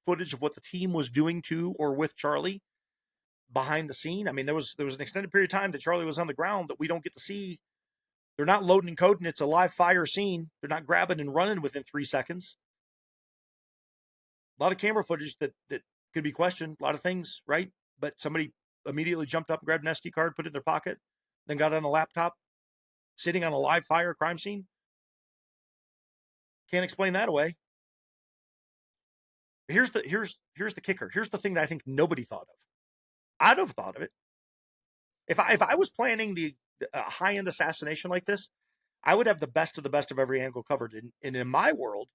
footage of what the team was doing to or with Charlie behind the scene. I mean, there was an extended period of time that Charlie was on the ground that we don't get to see. They're not loading and coding. It's a live fire scene. They're not grabbing and running within 3 seconds. A lot of camera footage that could be questioned. A lot of things, right? But somebody immediately jumped up and grabbed an SD card, put it in their pocket, then got on a laptop, sitting on a live fire crime scene. Can't explain that away. Here's the kicker. Here's the thing that I think nobody thought of. I'd have thought of it. If I was planning the high-end assassination like this, I would have the best of every angle covered. And in my world,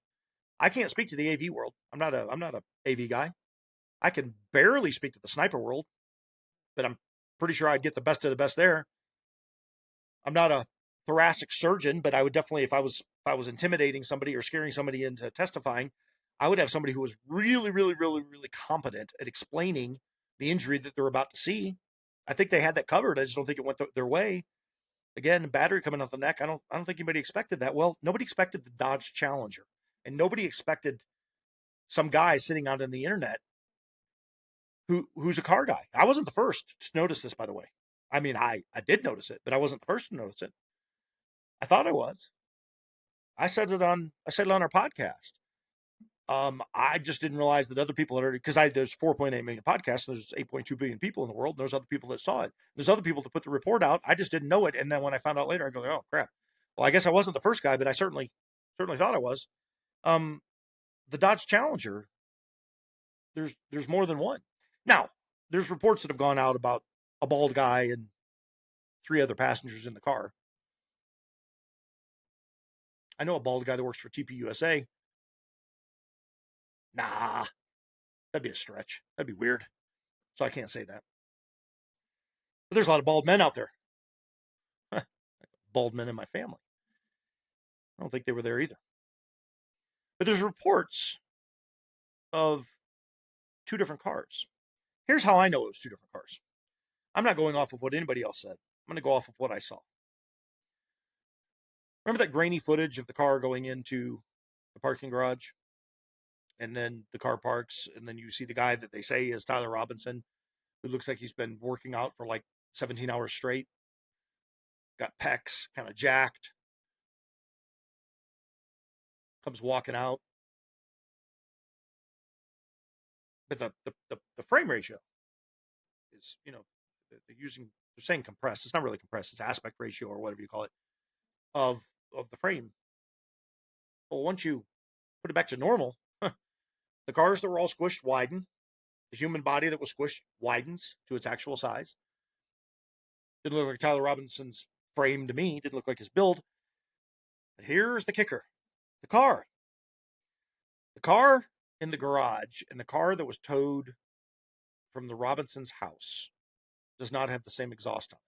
I can't speak to the AV world. I'm not a AV guy. I can barely speak to the sniper world, but I'm pretty sure I'd get the best of the best there. I'm not a thoracic surgeon, but I would definitely, if I was intimidating somebody or scaring somebody into testifying, I would have somebody who was really, really, really, really competent at explaining the injury that they're about to see. I think they had that covered. I just don't think it went their way. Again, battery coming off the neck. I don't think anybody expected that. Well, nobody expected the Dodge Challenger, and nobody expected some guy sitting out on the internet who's a car guy. I wasn't the first to notice this, by the way. I mean, I did notice it, but I wasn't the first to notice it. I thought I was. I said it on our podcast. I just didn't realize that other people had already, because there's 4.8 million podcasts, and there's 8.2 billion people in the world, and there's other people that saw it. There's other people that put the report out. I just didn't know it. And then when I found out later, I go, oh crap. Well, I guess I wasn't the first guy, but I certainly thought I was. The Dodge Challenger there's more than one. Now, there's reports that have gone out about a bald guy and 3 other passengers in the car. I know a bald guy that works for TPUSA. Nah, that'd be a stretch. That'd be weird. So I can't say that. But there's a lot of bald men out there. Bald men in my family. I don't think they were there either. But there's reports of 2 different cars. Here's how I know it was 2 different cars. I'm not going off of what anybody else said. I'm going to go off of what I saw. Remember that grainy footage of the car going into the parking garage? And then the car parks, and then you see the guy that they say is Tyler Robinson, who looks like he's been working out for like 17 hours straight. Got pecs, kind of jacked. Comes walking out. But the frame ratio is, they're saying compressed. It's not really compressed. It's aspect ratio or whatever you call it of the frame. Well, once you put it back to normal, the cars that were all squished widen. The human body that was squished widens to its actual size. Didn't look like Tyler Robinson's frame to me. Didn't look like his build. But here's the kicker. The car. The car in the garage and the car that was towed from the Robinson's house does not have the same exhaust on it.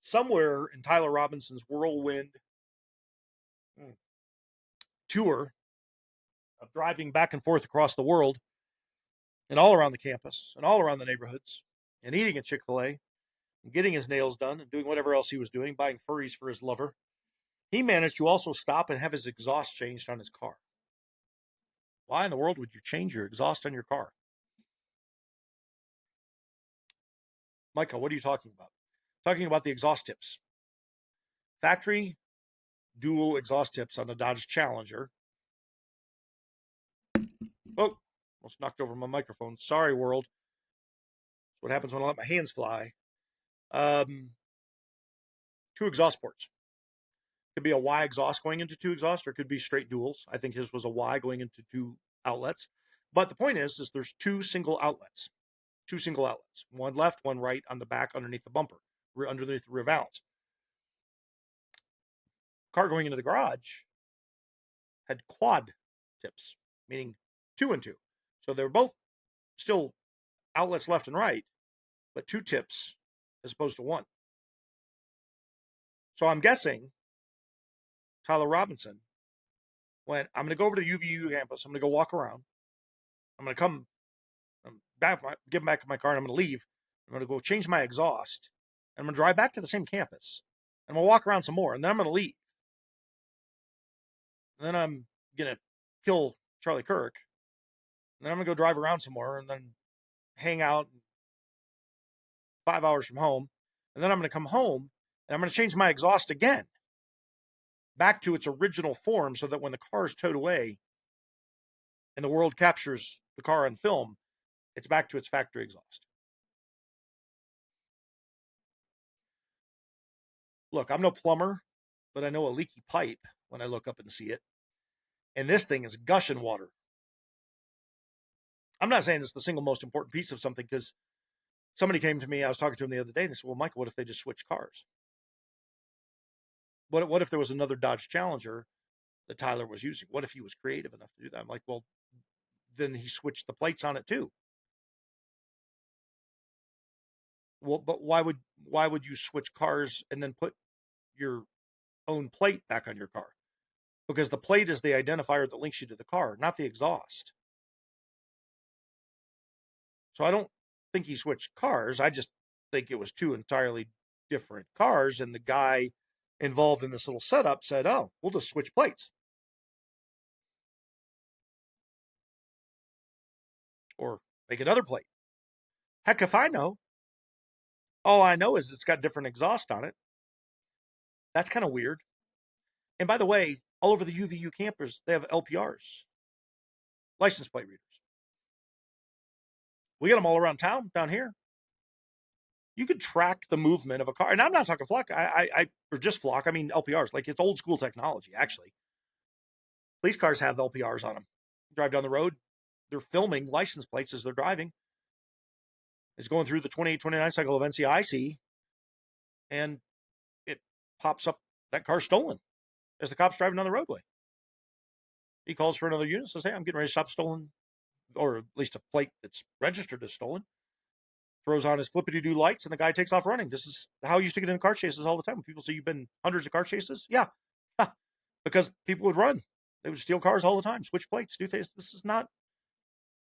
Somewhere in Tyler Robinson's whirlwind tour of driving back and forth across the world and all around the campus and all around the neighborhoods and eating at Chick-fil-A and getting his nails done and doing whatever else he was doing, buying furries for his lover, he managed to also stop and have his exhaust changed on his car. Why in the world would you change your exhaust on your car? Michael, what are you talking about? Talking about the exhaust tips. Factory dual exhaust tips on the Dodge Challenger. Oh, almost knocked over my microphone. Sorry, world. That's what happens when I let my hands fly. 2 exhaust ports. Could be a Y exhaust going into 2 exhausts, or it could be straight duals. I think his was a Y going into 2 outlets. But the point is there's 2 single outlets. 2 single outlets. One left, one right on the back underneath the bumper, underneath the rear valance. Car going into the garage had quad tips, meaning 2 and 2. So they were both still outlets left and right, but 2 tips as opposed to 1. So I'm guessing Tyler Robinson went, I'm going to go over to UVU campus. I'm going to go walk around. I'm going to come back, get back in my car, and I'm going to leave. I'm going to go change my exhaust. And I'm going to drive back to the same campus. And I'm going to walk around some more. And then I'm going to leave. And then I'm going to kill Charlie Kirk. And then I'm going to go drive around some more and then hang out 5 hours from home. And then I'm going to come home and I'm going to change my exhaust again back to its original form so that when the car is towed away and the world captures the car on film, it's back to its factory exhaust. Look, I'm no plumber, but I know a leaky pipe when I look up and see it. And this thing is gushing water. I'm not saying it's the single most important piece of something, because somebody came to me, I was talking to him the other day, and they said, well, Michael, what if they just switch cars? What if there was another Dodge Challenger that Tyler was using? What if he was creative enough to do that? I'm like, well, then he switched the plates on it too. Well, but why would you switch cars and then put your own plate back on your car? Because the plate is the identifier that links you to the car, not the exhaust. So I don't think he switched cars. I just think it was 2 entirely different cars. And the guy involved in this little setup said, oh, we'll just switch plates. Or make another plate. Heck, if I know. All I know is it's got different exhaust on it. That's kind of weird. And by the way, all over the UVU campus, they have LPRs, license plate readers. We got them all around town down here. You could track the movement of a car. And I'm not talking flock, or just flock. I mean LPRs. Like, it's old school technology, actually. Police cars have LPRs on them. Drive down the road, they're filming license plates as they're driving. It's going through the 2829 cycle of NCIC, and it pops up that car's stolen as the cop's driving down the roadway. He calls for another unit, says, "Hey, I'm getting ready to stop stolen," or at least a plate that's registered as stolen. Throws on his flippity-doo lights, and the guy takes off running. This is how I used to get in car chases all the time. When people say, "You've been hundreds of car chases?" Yeah. Because people would run. They would steal cars all the time, switch plates, do things. This is not,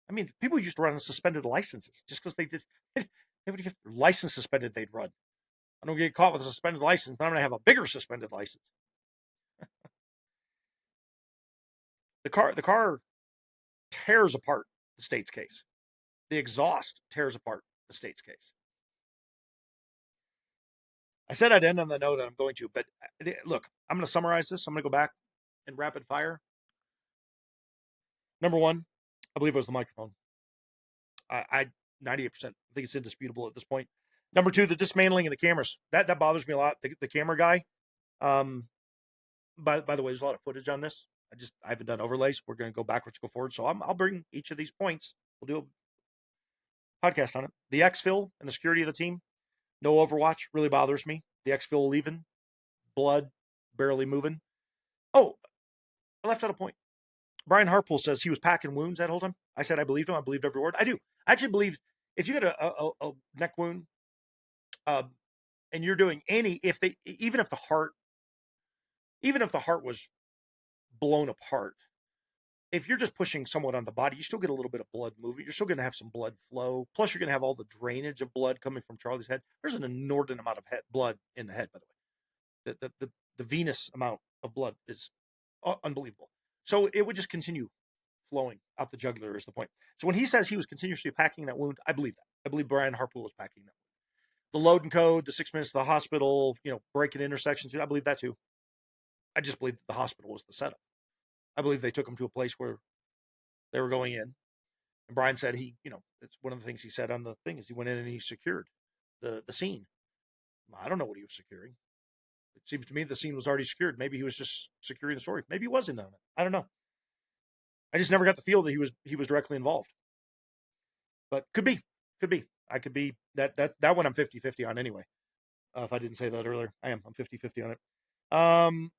I mean, people used to run on suspended licenses just because they did. They would get their license suspended, they'd run. I don't get caught with a suspended license, then I'm going to have a bigger suspended license. The car tears apart the state's case. The exhaust tears apart the state's case. I said I'd end on the note, and I'm going to, but look, I'm going to summarize this. I'm going to go back in rapid fire. Number one, I believe it was the microphone. I 98% think it's indisputable at this point. Number two, the dismantling of the cameras. That bothers me a lot. The camera guy. By the way, there's a lot of footage on this. I haven't done overlays. We're going to go backwards, go forward. So I'll bring each of these points. We'll do a podcast on it. The exfil and the security of the team. No Overwatch really bothers me. The exfil leaving, blood barely moving. Oh, I left out a point. Brian Harpool says he was packing wounds that whole time. I said I believed him. I believed every word. I do. I actually believe if you get a neck wound, and you're doing even if the heart was blown apart, if you're just pushing someone on the body, you still get a little bit of blood moving. You're still going to have some blood flow. Plus, you're going to have all the drainage of blood coming from Charlie's head. There's an inordinate amount of blood in the head, by the way. The venous amount of blood is unbelievable. So it would just continue flowing out the jugular is the point. So when he says he was continuously packing that wound, I believe that. I believe Brian Harpool was packing that. The load and code, the 6 minutes to the hospital, breaking intersections, I believe that too. I just believe that the hospital was the setup. I believe they took him to a place where they were going in. And Brian said it's one of the things he said on the thing is he went in and he secured the scene. I don't know what he was securing. It seems to me the scene was already secured. Maybe he was just securing the story. Maybe he wasn't on it. I don't know. I just never got the feel that he was directly involved. But could be. I could be that one I'm 50-50 on anyway. If I didn't say that earlier, I'm 50-50 on it.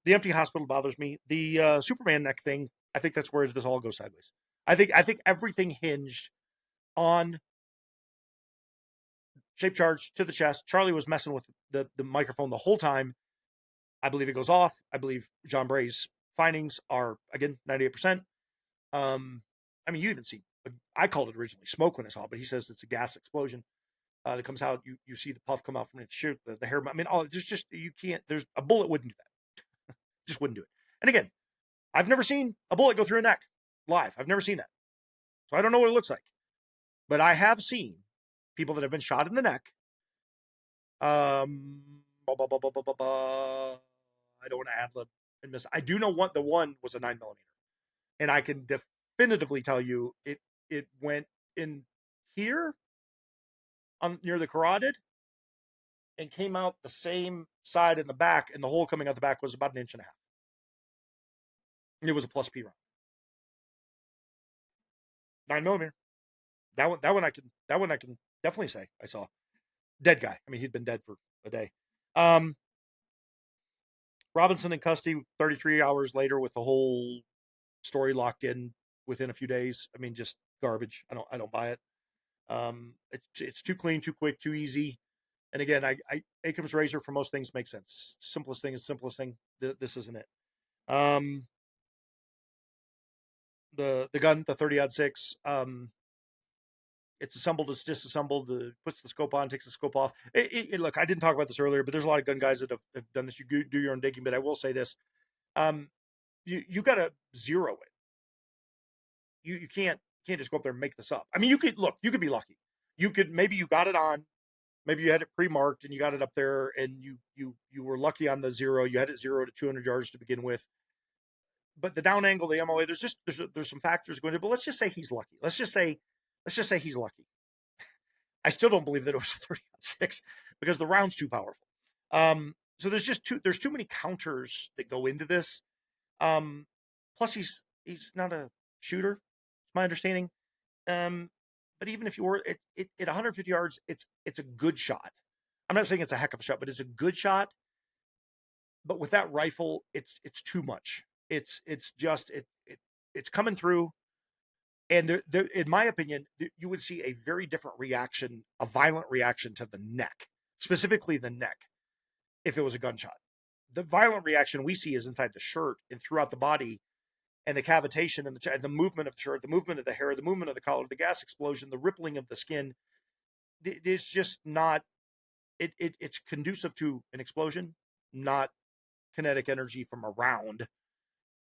The empty hospital bothers me. The Superman neck thing, I think that's where this all goes sideways. I think everything hinged on shape charge to the chest. Charlie was messing with the microphone the whole time. I believe it goes off. I believe John Bray's findings are, again, 98%. I mean, you even see, I called it originally smoke when I saw it, but he says it's a gas explosion that comes out. You see the puff come out from the chute, the hair. I mean, you can't, there's a bullet wouldn't do that. Just wouldn't do it. And again, I've never seen a bullet go through a neck live. I've never seen that. So I don't know what it looks like. But I have seen people that have been shot in the neck. I don't want to ad-lib and miss. I do know the one was a 9mm. And I can definitively tell you it went in here near the carotid and came out the same side in the back, and the hole coming out the back was about 1.5 inches. It was a plus P round. 9mm. That one I can definitely say I saw. Dead guy. I mean, he'd been dead for a day. Robinson in custody 33 hours later with the whole story locked in within a few days. I mean, just garbage. I don't buy it. It's too clean, too quick, too easy. And again, Akam's razor for most things makes sense. Simplest thing is simplest thing. This isn't it. The gun, the 30-06. It's assembled, it's disassembled, puts the scope on, takes the scope off. Look, I didn't talk about this earlier, but there's a lot of gun guys that have done this. You do your own digging, but I will say this. You got to zero it. You can't just go up there and make this up. I mean, you could be lucky. Maybe you got it on, maybe you had it pre-marked and you got it up there and you were lucky on the zero. You had it 0 to 200 yards to begin with. But the down angle, the MOA, there's some factors going to, but let's just say he's lucky. Let's just say he's lucky. I still don't believe that it was a 30-06 because the round's too powerful. So there's too many counters that go into this. Plus He's not a shooter, it's my understanding. Um, but even if you were at 150 yards, it's a good shot. I'm not saying it's a heck of a shot, but it's a good shot. But with that rifle, it's too much. It's just it's coming through, and there, in my opinion, you would see a very different reaction, a violent reaction to the neck, specifically the neck, if it was a gunshot. The violent reaction we see is inside the shirt and throughout the body, and the cavitation and the movement of the shirt, the movement of the hair, the movement of the collar, the gas explosion, the rippling of the skin. It's just not. It's conducive to an explosion, not kinetic energy from around.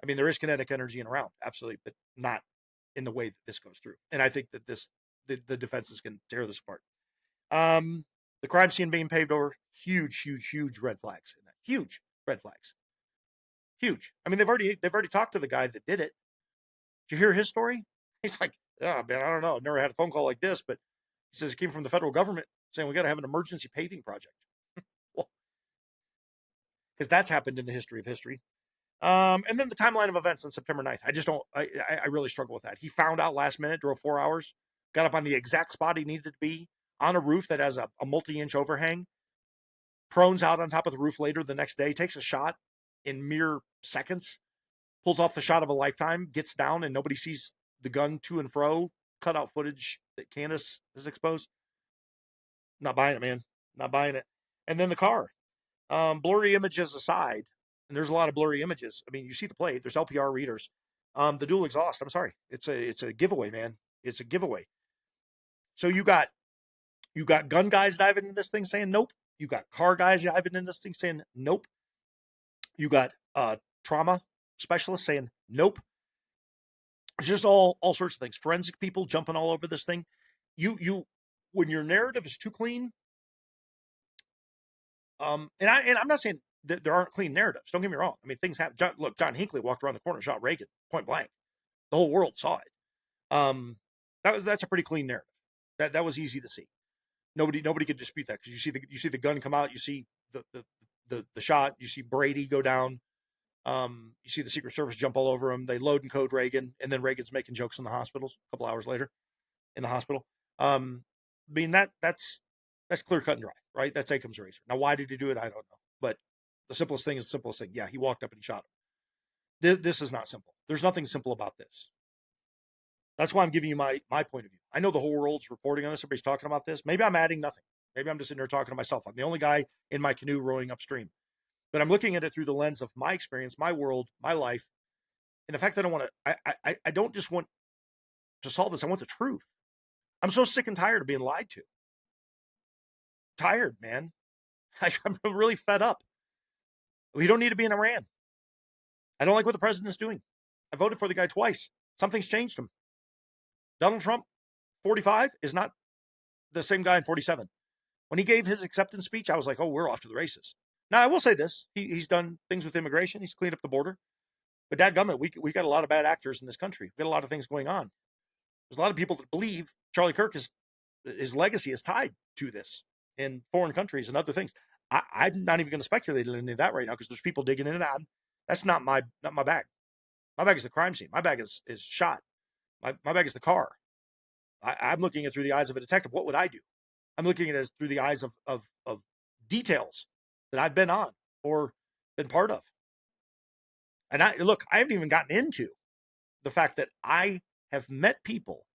I mean, there is kinetic energy in around, absolutely, but not in the way that this goes through. And I think that the defenses can tear this apart. The crime scene being paved over, huge red flags in that. Huge red flags. Huge. I mean, they've already talked to the guy that did it. Did you hear his story? He's like, oh man, I don't know. I've never had a phone call like this, but he says it came from the federal government saying we got to have an emergency paving project. Well, because that's happened in the history of history. And then the timeline of events on September 9th. I just don't, I really struggle with that. He found out last minute, drove 4 hours, got up on the exact spot he needed to be on a roof that has a multi-inch overhang, prones out on top of the roof later the next day, takes a shot in mere seconds, pulls off the shot of a lifetime, gets down, and nobody sees the gun to and fro, cut out footage that Candace is exposed. Not buying it, man. Not buying it. And then the car. Blurry images aside, and there's a lot of blurry images. I mean, you see the plate. There's LPR readers. The dual exhaust. I'm sorry. It's a giveaway, man. It's a giveaway. So you got gun guys diving in this thing saying nope. You got car guys diving in this thing saying nope. You got trauma specialists saying nope. It's just all sorts of things. Forensic people jumping all over this thing. You when your narrative is too clean. And I'm not saying that there aren't clean narratives. Don't get me wrong. I mean, things happen. John Hinckley walked around the corner, shot Reagan point blank. The whole world saw it. That's a pretty clean narrative. That was easy to see. Nobody could dispute that because you see the gun come out, you see the shot, you see Brady go down, you see the Secret Service jump all over him. They load and code Reagan, and then Reagan's making jokes in the hospitals a couple hours later in the hospital. I mean that's clear cut and dry, right? That's Akeham's razor. Now, why did he do it? I don't know, but the simplest thing is the simplest thing. Yeah, he walked up and he shot him. This is not simple. There's nothing simple about this. That's why I'm giving you my point of view. I know the whole world's reporting on this. Everybody's talking about this. Maybe I'm adding nothing. Maybe I'm just sitting there talking to myself. I'm the only guy in my canoe rowing upstream. But I'm looking at it through the lens of my experience, my world, my life, and the fact that I don't just want to solve this. I want the truth. I'm so sick and tired of being lied to. Tired, man. I'm really fed up. We don't need to be in Iran. I don't like what the president's doing. I voted for the guy twice. Something's changed him. Donald Trump, 45, is not the same guy in 47. When he gave his acceptance speech, I was like, oh, we're off to the races. Now, I will say this. He's done things with immigration. He's cleaned up the border. But dadgummit, we got a lot of bad actors in this country. We got a lot of things going on. There's a lot of people that believe Charlie Kirk his legacy is tied to this in foreign countries and other things. I'm not even going to speculate in any of that right now because there's people digging into that. That's not my bag. My bag is the crime scene. My bag is shot. My bag is the car. I'm looking at it through the eyes of a detective. What would I do? I'm looking at it through the eyes of details that I've been on or been part of. And I haven't even gotten into the fact that I have met people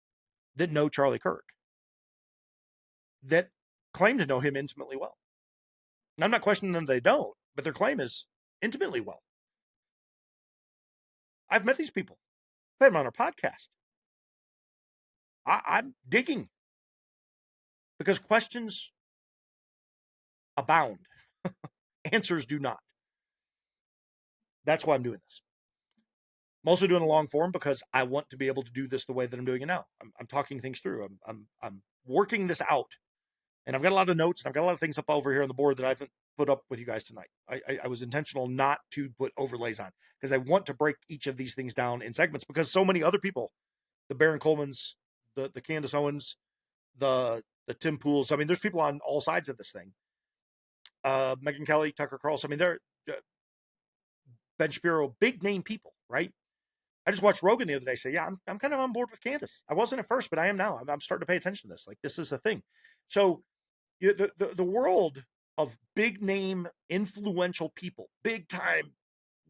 that know Charlie Kirk, that claim to know him intimately well. And I'm not questioning them they don't, but their claim is intimately well. I've met these people. I've had them on our podcast. I'm digging because questions abound. Answers do not. That's why I'm doing this. I'm also doing a long form because I want to be able to do this the way that I'm doing it now. I'm talking things through. I'm working this out, and I've got a lot of notes and I've got a lot of things up over here on the board that I haven't put up with you guys tonight. I was intentional not to put overlays on because I want to break each of these things down in segments because so many other people, the Baron Colemans, the Candace Owens, the Tim Pools. I mean, there's people on all sides of this thing. Megyn Kelly, Tucker Carlson. I mean, they're Ben Shapiro, big name people, right? I just watched Rogan the other day say, yeah, I'm kind of on board with Candace. I wasn't at first, but I am now. I'm starting to pay attention to this. Like, this is a thing. So the world of big name, influential people, big time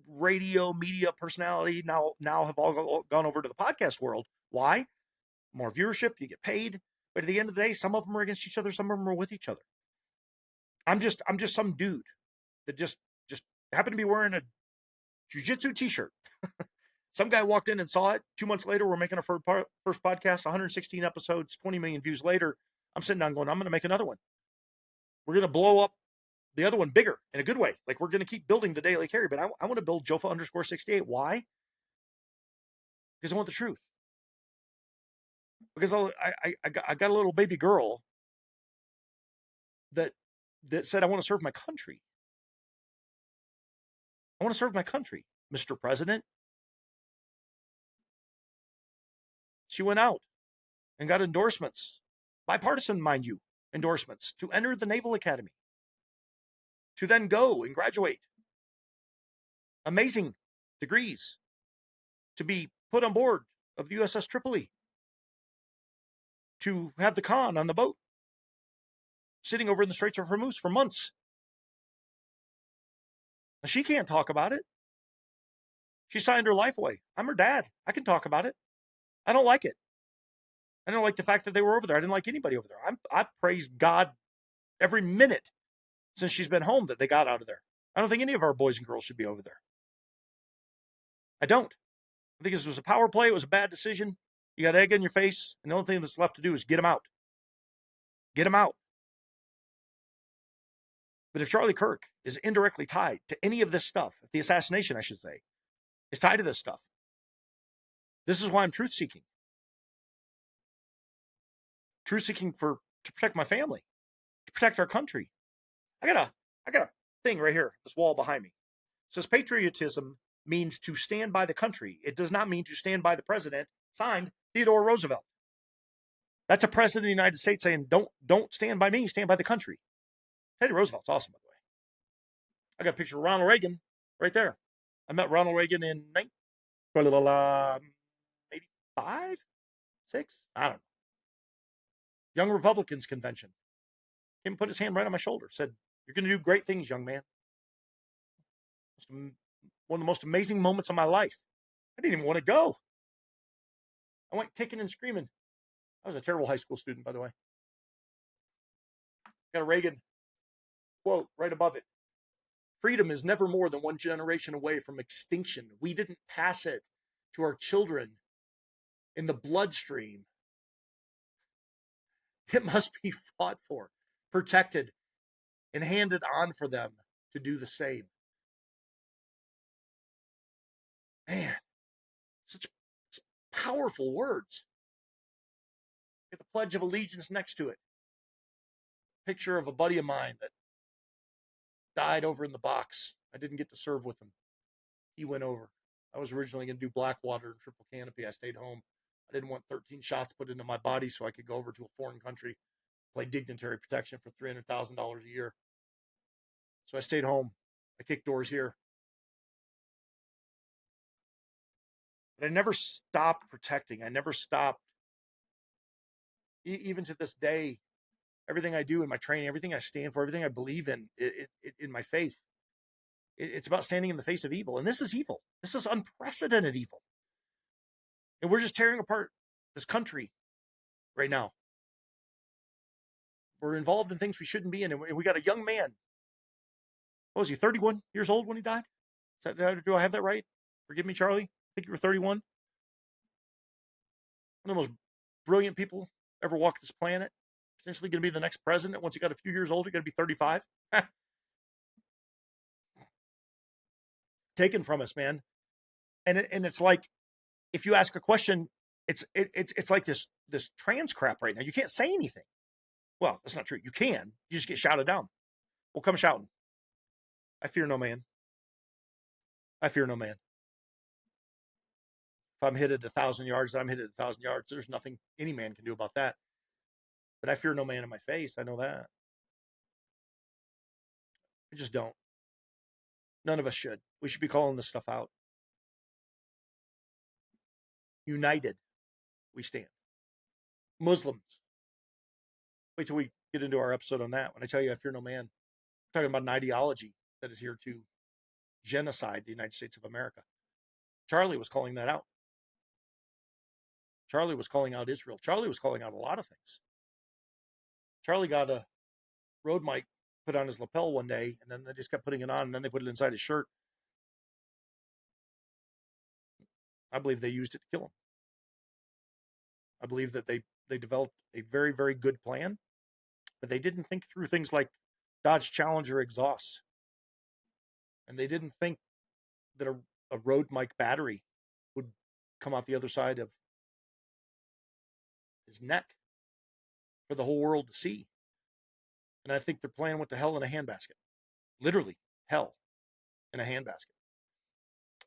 radio media personality now have all gone over to the podcast world. Why? More viewership, you get paid. But at the end of the day, some of them are against each other, some of them are with each other. I'm just some dude that just happened to be wearing a jiu-jitsu t-shirt. Some guy walked in and saw it. 2 months later, we're making our first podcast, 116 episodes, 20 million views later. I'm sitting down going, I'm going to make another one. We're going to blow up the other one bigger in a good way. Like, we're going to keep building the Daily Carry, but I want to build Jofa_68. Why? Because I want the truth. Because I got a little baby girl that said, I want to serve my country. I want to serve my country, Mr. President. She went out and got endorsements, bipartisan, mind you, endorsements to enter the Naval Academy, to then go and graduate. Amazing degrees, to be put on board of the USS Tripoli, to have the con on the boat, sitting over in the Straits of Hormuz for months. Now, she can't talk about it. She signed her life away. I'm her dad. I can talk about it. I don't like it. I don't like the fact that they were over there. I didn't like anybody over there. I praise God every minute since she's been home that they got out of there. I don't think any of our boys and girls should be over there. I don't. I think this was a power play. It was a bad decision. You got egg in your face, and the only thing that's left to do is get them out. Get them out. But if Charlie Kirk is indirectly tied to any of this stuff, if the assassination, I should say, is tied to this stuff, this is why I'm truth-seeking. Truth-seeking to protect my family, to protect our country. I got a thing right here, this wall behind me. It says patriotism means to stand by the country. It does not mean to stand by the president. Signed, Theodore Roosevelt. That's a president of the United States saying, don't stand by me, stand by the country. Teddy Roosevelt's awesome, by the way. I got a picture of Ronald Reagan right there. I met Ronald Reagan in 85, 6? I don't know. Young Republicans Convention. Came and put his hand right on my shoulder. Said, you're going to do great things, young man. One of the most amazing moments of my life. I didn't even want to go. I went kicking and screaming. I was a terrible high school student, by the way. Got a Reagan quote right above it. Freedom is never more than one generation away from extinction. We didn't pass it to our children in the bloodstream. It must be fought for, protected, and handed on for them to do the same. Man, such powerful words. Get the Pledge of Allegiance next to it. Picture of a buddy of mine that died over in the box. I didn't get to serve with him. He went over. I was originally going to do Blackwater and Triple Canopy. I stayed home. I didn't want 13 shots put into my body so I could go over to a foreign country, play dignitary protection for $300,000 a year. So I stayed home. I kicked doors here. But I never stopped protecting. I never stopped. Even to this day, everything I do in my training, everything I stand for, everything I believe in my faith, it's about standing in the face of evil. And this is evil. This is unprecedented evil. And we're just tearing apart this country right now. We're involved in things we shouldn't be in. And we got a young man. What was he, 31 years old when he died? Do I have that right? Forgive me, Charlie. I think you were 31. One of the most brilliant people ever walked this planet. Potentially going to be the next president. Once he got a few years older, going to be 35. Taken from us, man. And it's like, if you ask a question, it's like this trans crap right now. You can't say anything. Well, that's not true. You can. You just get shouted down. Well, come shouting. I fear no man. I fear no man. If I'm hit at 1,000 yards, I'm hit at 1,000 yards. There's nothing any man can do about that. But I fear no man in my face. I know that. I just don't. None of us should. We should be calling this stuff out. United we stand. Muslims. Wait till we get into our episode on that. When I tell you I fear no man, I'm talking about an ideology that is here to genocide the United States of America. Charlie was calling that out. Charlie was calling out Israel. Charlie was calling out a lot of things. Charlie got a road mic put on his lapel one day, and then they just kept putting it on, and then they put it inside his shirt. I believe they used it to kill him. I believe that they developed a very, very good plan, but they didn't think through things like Dodge Challenger exhaust. And they didn't think that a road mic battery would come out the other side of his neck for the whole world to see. And I think their plan went to hell in a handbasket. Literally, hell in a handbasket.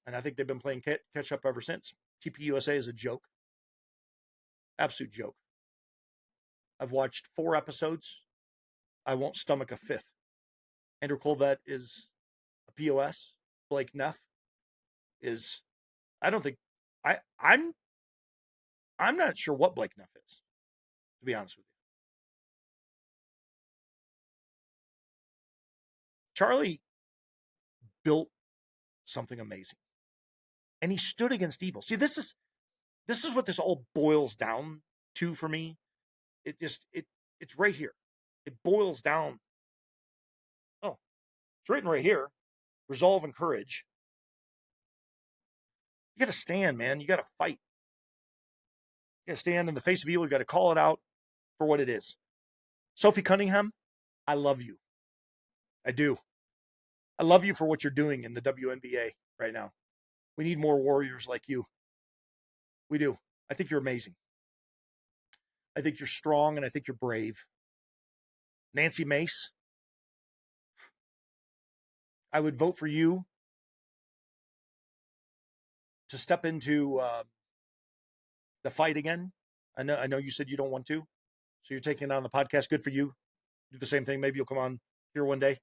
And I think they've been playing catch up ever since. TPUSA is a joke. Absolute joke. I've watched 4 episodes. I won't stomach a 5th. Andrew Colvett is a POS. Blake Neff is, I don't think, I'm not sure what Blake Neff is, to be honest with you. Charlie built something amazing. And he stood against evil. See, this is what this all boils down to for me. It's right here. It boils down. Oh, it's written right here. Resolve and courage. You got to stand, man. You got to fight. You got to stand in the face of evil. You got to call it out for what it is. Sophie Cunningham, I love you. I do. I love you for what you're doing in the WNBA right now. We need more warriors like you. We do. I think you're amazing. I think you're strong, and I think you're brave. Nancy Mace, I would vote for you to step into the fight again. I know you said you don't want to, so you're taking it on the podcast. Good for you. Do the same thing. Maybe you'll come on here one day.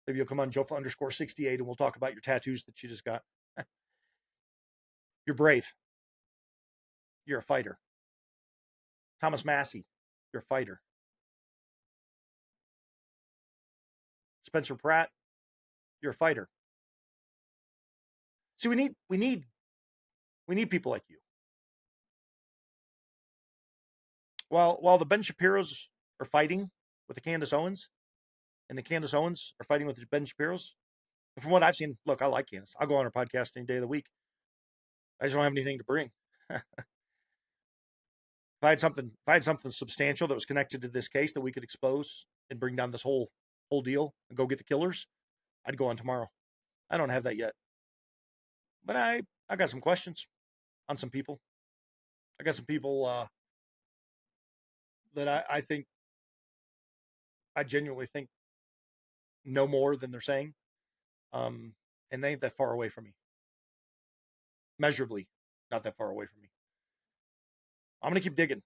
Maybe you'll come on Jofa_68 and we'll talk about your tattoos that you just got. You're brave. You're a fighter. Thomas Massey, you're a fighter. Spencer Pratt, you're a fighter. See, we need people like you. While the Ben Shapiros are fighting with the Candace Owens, and the Candace Owens are fighting with the Ben Shapiros, and from what I've seen, look, I like Candace. I'll go on her podcast any day of the week. I just don't have anything to bring. If I had something substantial that was connected to this case that we could expose and bring down this whole deal and go get the killers, I'd go on tomorrow. I don't have that yet. But I got some questions on some people. I got some people that I genuinely think know more than they're saying. And they ain't that far away from me. Measurably not that far away from me. I'm going to keep digging.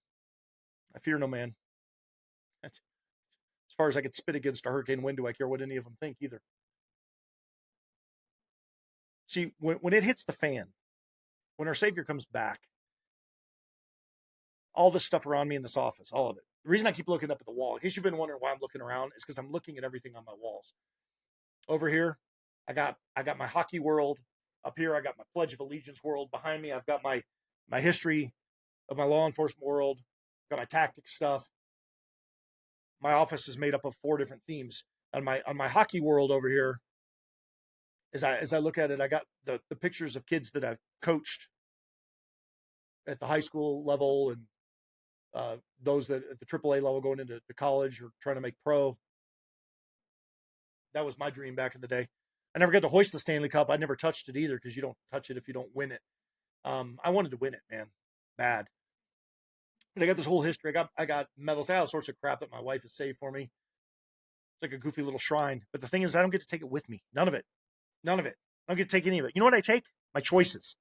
I fear no man. As far as I could spit against a hurricane wind, do I care what any of them think either? See, when it hits the fan, when our Savior comes back, all this stuff around me in this office, all of it. The reason I keep looking up at the wall, in case you've been wondering why I'm looking around, is because I'm looking at everything on my walls. Over here, I got my hockey world. Up here, I got my Pledge of Allegiance world. Behind me, I've got my history of my law enforcement world. Got my tactics stuff. My office is made up of 4 different themes. On my hockey world over here, as I look at it, I got the pictures of kids that I've coached at the high school level, and those that at the AAA level going into college or trying to make pro. That was my dream back in the day. I never got to hoist the Stanley Cup. I never touched it either because you don't touch it if you don't win it. I wanted to win it, man, bad. But I got this whole history. I got medals, all sorts of crap that my wife has saved for me. It's like a goofy little shrine. But the thing is, I don't get to take it with me. None of it. I don't get to take any of it. You know what I take? My choices.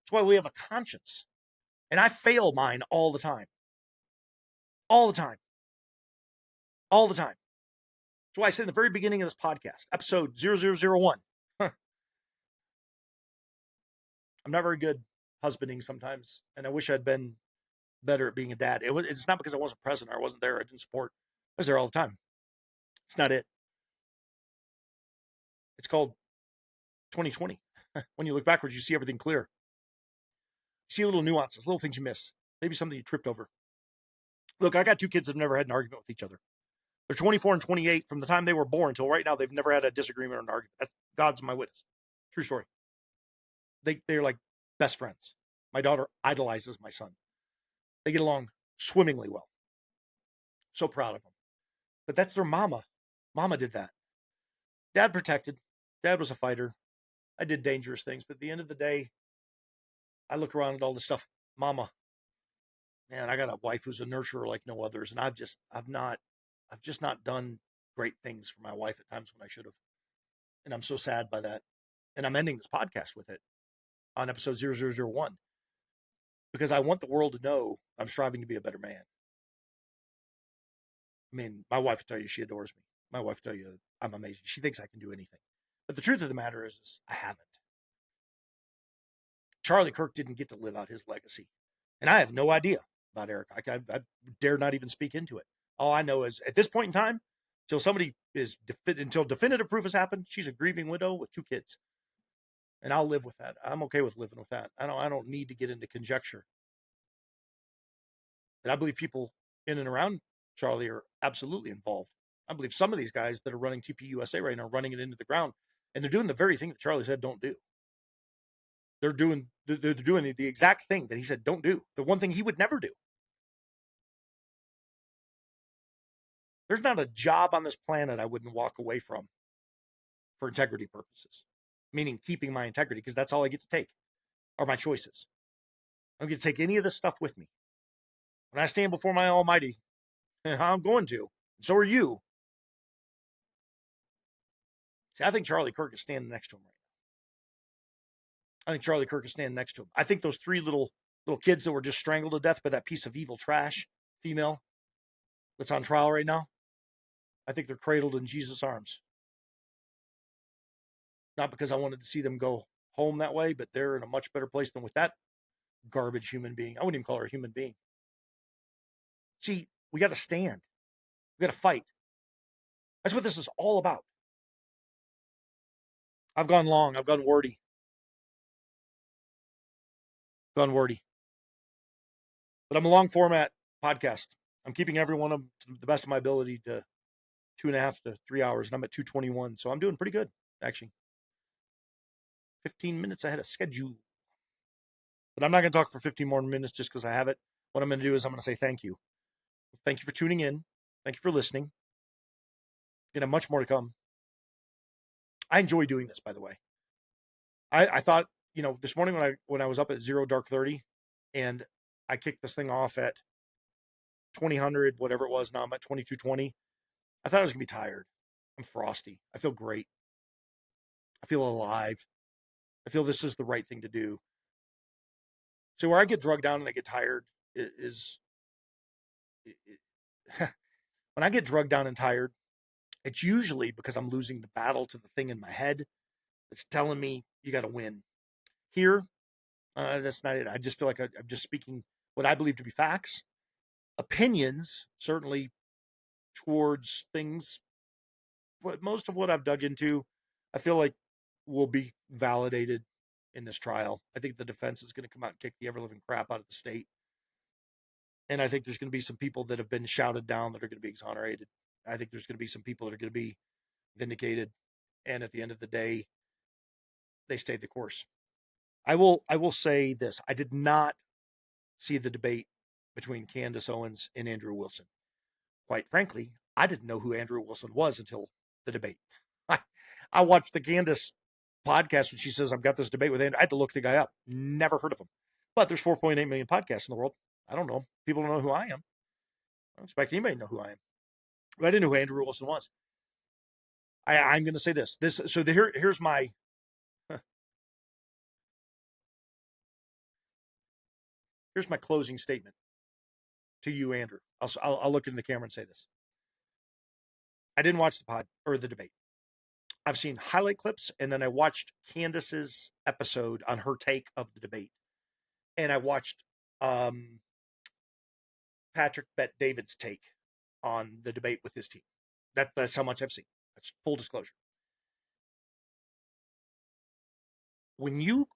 That's why we have a conscience. And I fail mine all the time. All the time. All the time. That's why I said in the very beginning of this podcast, episode 0001, I'm I'm not very good husbanding sometimes, and I wish I'd been better at being a dad. It's not because I wasn't present or I wasn't there. I didn't support. I was there all the time. It's not it. It's called 2020. When you look backwards, you see everything clear. You see little nuances, little things you miss. Maybe something you tripped over. Look, I got two kids that have never had an argument with each other. They're 24 and 28 from the time they were born until right now. They've never had a disagreement or an argument. That's God's my witness. True story. They're like best friends. My daughter idolizes my son. They get along swimmingly well. So proud of them. But that's their mama. Mama did that. Dad protected. Dad was a fighter. I did dangerous things. But at the end of the day, I look around at all the stuff. Mama, man, I got a wife who's a nurturer like no others. And I've just not done great things for my wife at times when I should have. And I'm so sad by that. And I'm ending this podcast with it on episode 0001 because I want the world to know I'm striving to be a better man. I mean, my wife will tell you she adores me. My wife will tell you I'm amazing. She thinks I can do anything. But the truth of the matter is I haven't. Charlie Kirk didn't get to live out his legacy. And I have no idea about Eric. I dare not even speak into it. All I know is at this point in time, until definitive proof has happened, she's a grieving widow with 2 kids. And I'll live with that. I'm okay with living with that. I don't need to get into conjecture. And I believe people in and around Charlie are absolutely involved. I believe some of these guys that are running TPUSA right now are running it into the ground, and they're doing the very thing that Charlie said don't do. They're doing the exact thing that he said don't do. The one thing he would never do. There's not a job on this planet I wouldn't walk away from for integrity purposes, meaning keeping my integrity, because that's all I get to take are my choices. I don't get to take any of this stuff with me. When I stand before my Almighty, I'm going to, and so are you. See, I think Charlie Kirk is standing next to him right now. I think Charlie Kirk is standing next to him. I think those 3 little kids that were just strangled to death by that piece of evil trash female that's on trial right now, I think they're cradled in Jesus' arms. Not because I wanted to see them go home that way, but they're in a much better place than with that garbage human being. I wouldn't even call her a human being. See, we got to stand. We got to fight. That's what this is all about. I've gone long. I've gone wordy. But I'm a long format podcast. I'm keeping every one of them to the best of my ability to 2.5 to 3 hours, and I'm at 2:21, so I'm doing pretty good, actually. 15 minutes ahead of schedule. But I'm not going to talk for 15 more minutes just because I have it. What I'm going to do is I'm going to say thank you. Thank you for tuning in. Thank you for listening. Going to have much more to come. I enjoy doing this, by the way. I thought, this morning when I was up at 0 dark 30 and I kicked this thing off at 2000, whatever it was, now I'm at 2220. I thought I was going to be tired. I'm frosty. I feel great. I feel alive. I feel this is the right thing to do. So where I get drugged down and I get tired is when I get drugged down and tired, it's usually because I'm losing the battle to the thing in my head that's telling me you got to win. Here, that's not it. I just feel like I'm just speaking what I believe to be facts, opinions, certainly towards things. But most of what I've dug into, I feel like will be validated in this trial. I think the defense is going to come out and kick the ever-living crap out of the state. And I think there's going to be some people that have been shouted down that are going to be exonerated. I think there's going to be some people that are going to be vindicated. And at the end of the day, they stayed the course. I will say this. I did not see the debate between Candace Owens and Andrew Wilson. Quite frankly, I didn't know who Andrew Wilson was until the debate. I watched the Candace podcast when she says, I've got this debate with Andrew. I had to look the guy up. Never heard of him. But there's 4.8 million podcasts in the world. I don't know. People don't know who I am. I don't expect anybody to know who I am. But I didn't know who Andrew Wilson was. I'm going to say this. Here's my here's my closing statement to you, Andrew. I'll look in the camera and say this. I didn't watch the debate. I've seen highlight clips, and then I watched Candace's episode on her take of the debate, and I watched um, Patrick Bet David's take on the debate with his team. That's how much I've seen. That's full disclosure. When you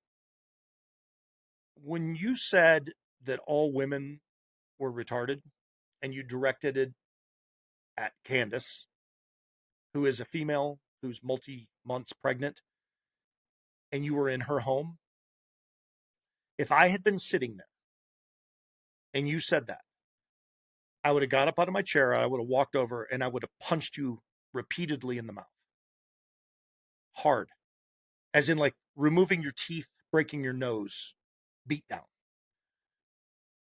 said that all women were retarded, and you directed it at Candace, who is a female who's multi months pregnant, and you were in her home, if I had been sitting there and you said that, I would have got up out of my chair, I would have walked over, and I would have punched you repeatedly in the mouth. Hard. As in, like, removing your teeth, breaking your nose, beat down.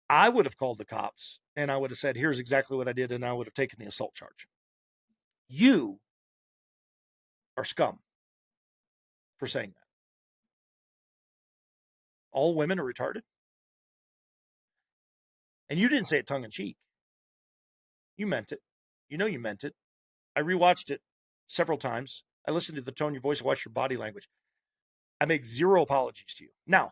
I would have called the cops, and I would have said, here's exactly what I did, and I would have taken the assault charge. You are scum for saying that. All women are retarded? And you didn't say it tongue in cheek. You meant it. You know you meant it. I rewatched it several times. I listened to the tone of your voice. I watched your body language. I make zero apologies to you. Now,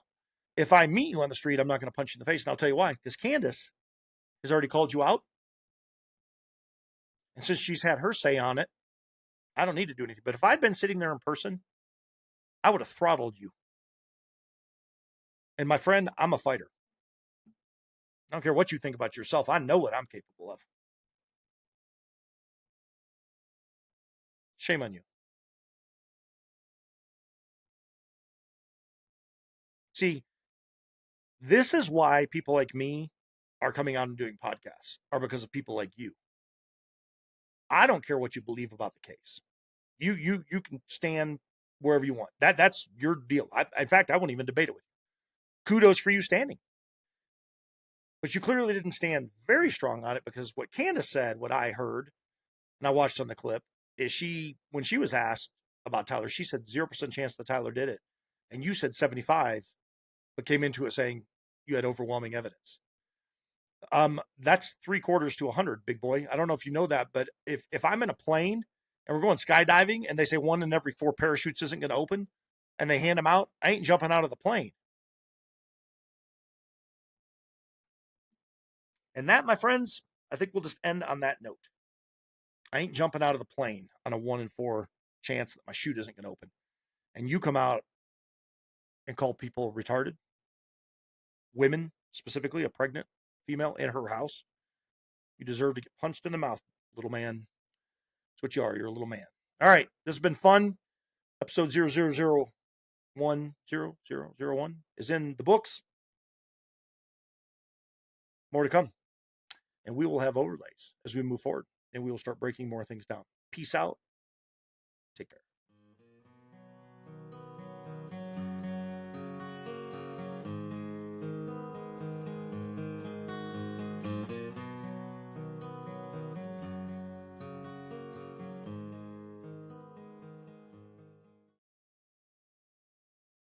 if I meet you on the street, I'm not going to punch you in the face, and I'll tell you why. Because Candace has already called you out. And since she's had her say on it, I don't need to do anything. But if I'd been sitting there in person, I would have throttled you. And my friend, I'm a fighter. I don't care what you think about yourself. I know what I'm capable of. Shame on you. See, this is why people like me are coming out and doing podcasts, are because of people like you. I don't care what you believe about the case. You can stand wherever you want. That's your deal. In fact, I won't even debate it with you. Kudos for you standing. But you clearly didn't stand very strong on it, because what Candace said, what I heard, and I watched on the clip, is when she was asked about Tyler, she said 0% chance that Tyler did it. And you said 75, but came into it saying you had overwhelming evidence. That's 3/4 to 100, big boy. I don't know if you know that, but if I'm in a plane and we're going skydiving and they say 1 in every 4 parachutes isn't going to open, and they hand them out, I ain't jumping out of the plane. And that, my friends, I think we'll just end on that note. I ain't jumping out of the plane on a 1 in 4 chance that my chute isn't going to open. And you come out and call people retarded, women specifically, a pregnant female in her house, you deserve to get punched in the mouth, little man. That's what you are. You're a little man. All right. This has been fun. Episode 0001 is in the books. More to come. And we will have overlays as we move forward, and we will start breaking more things down. Peace out. Take care.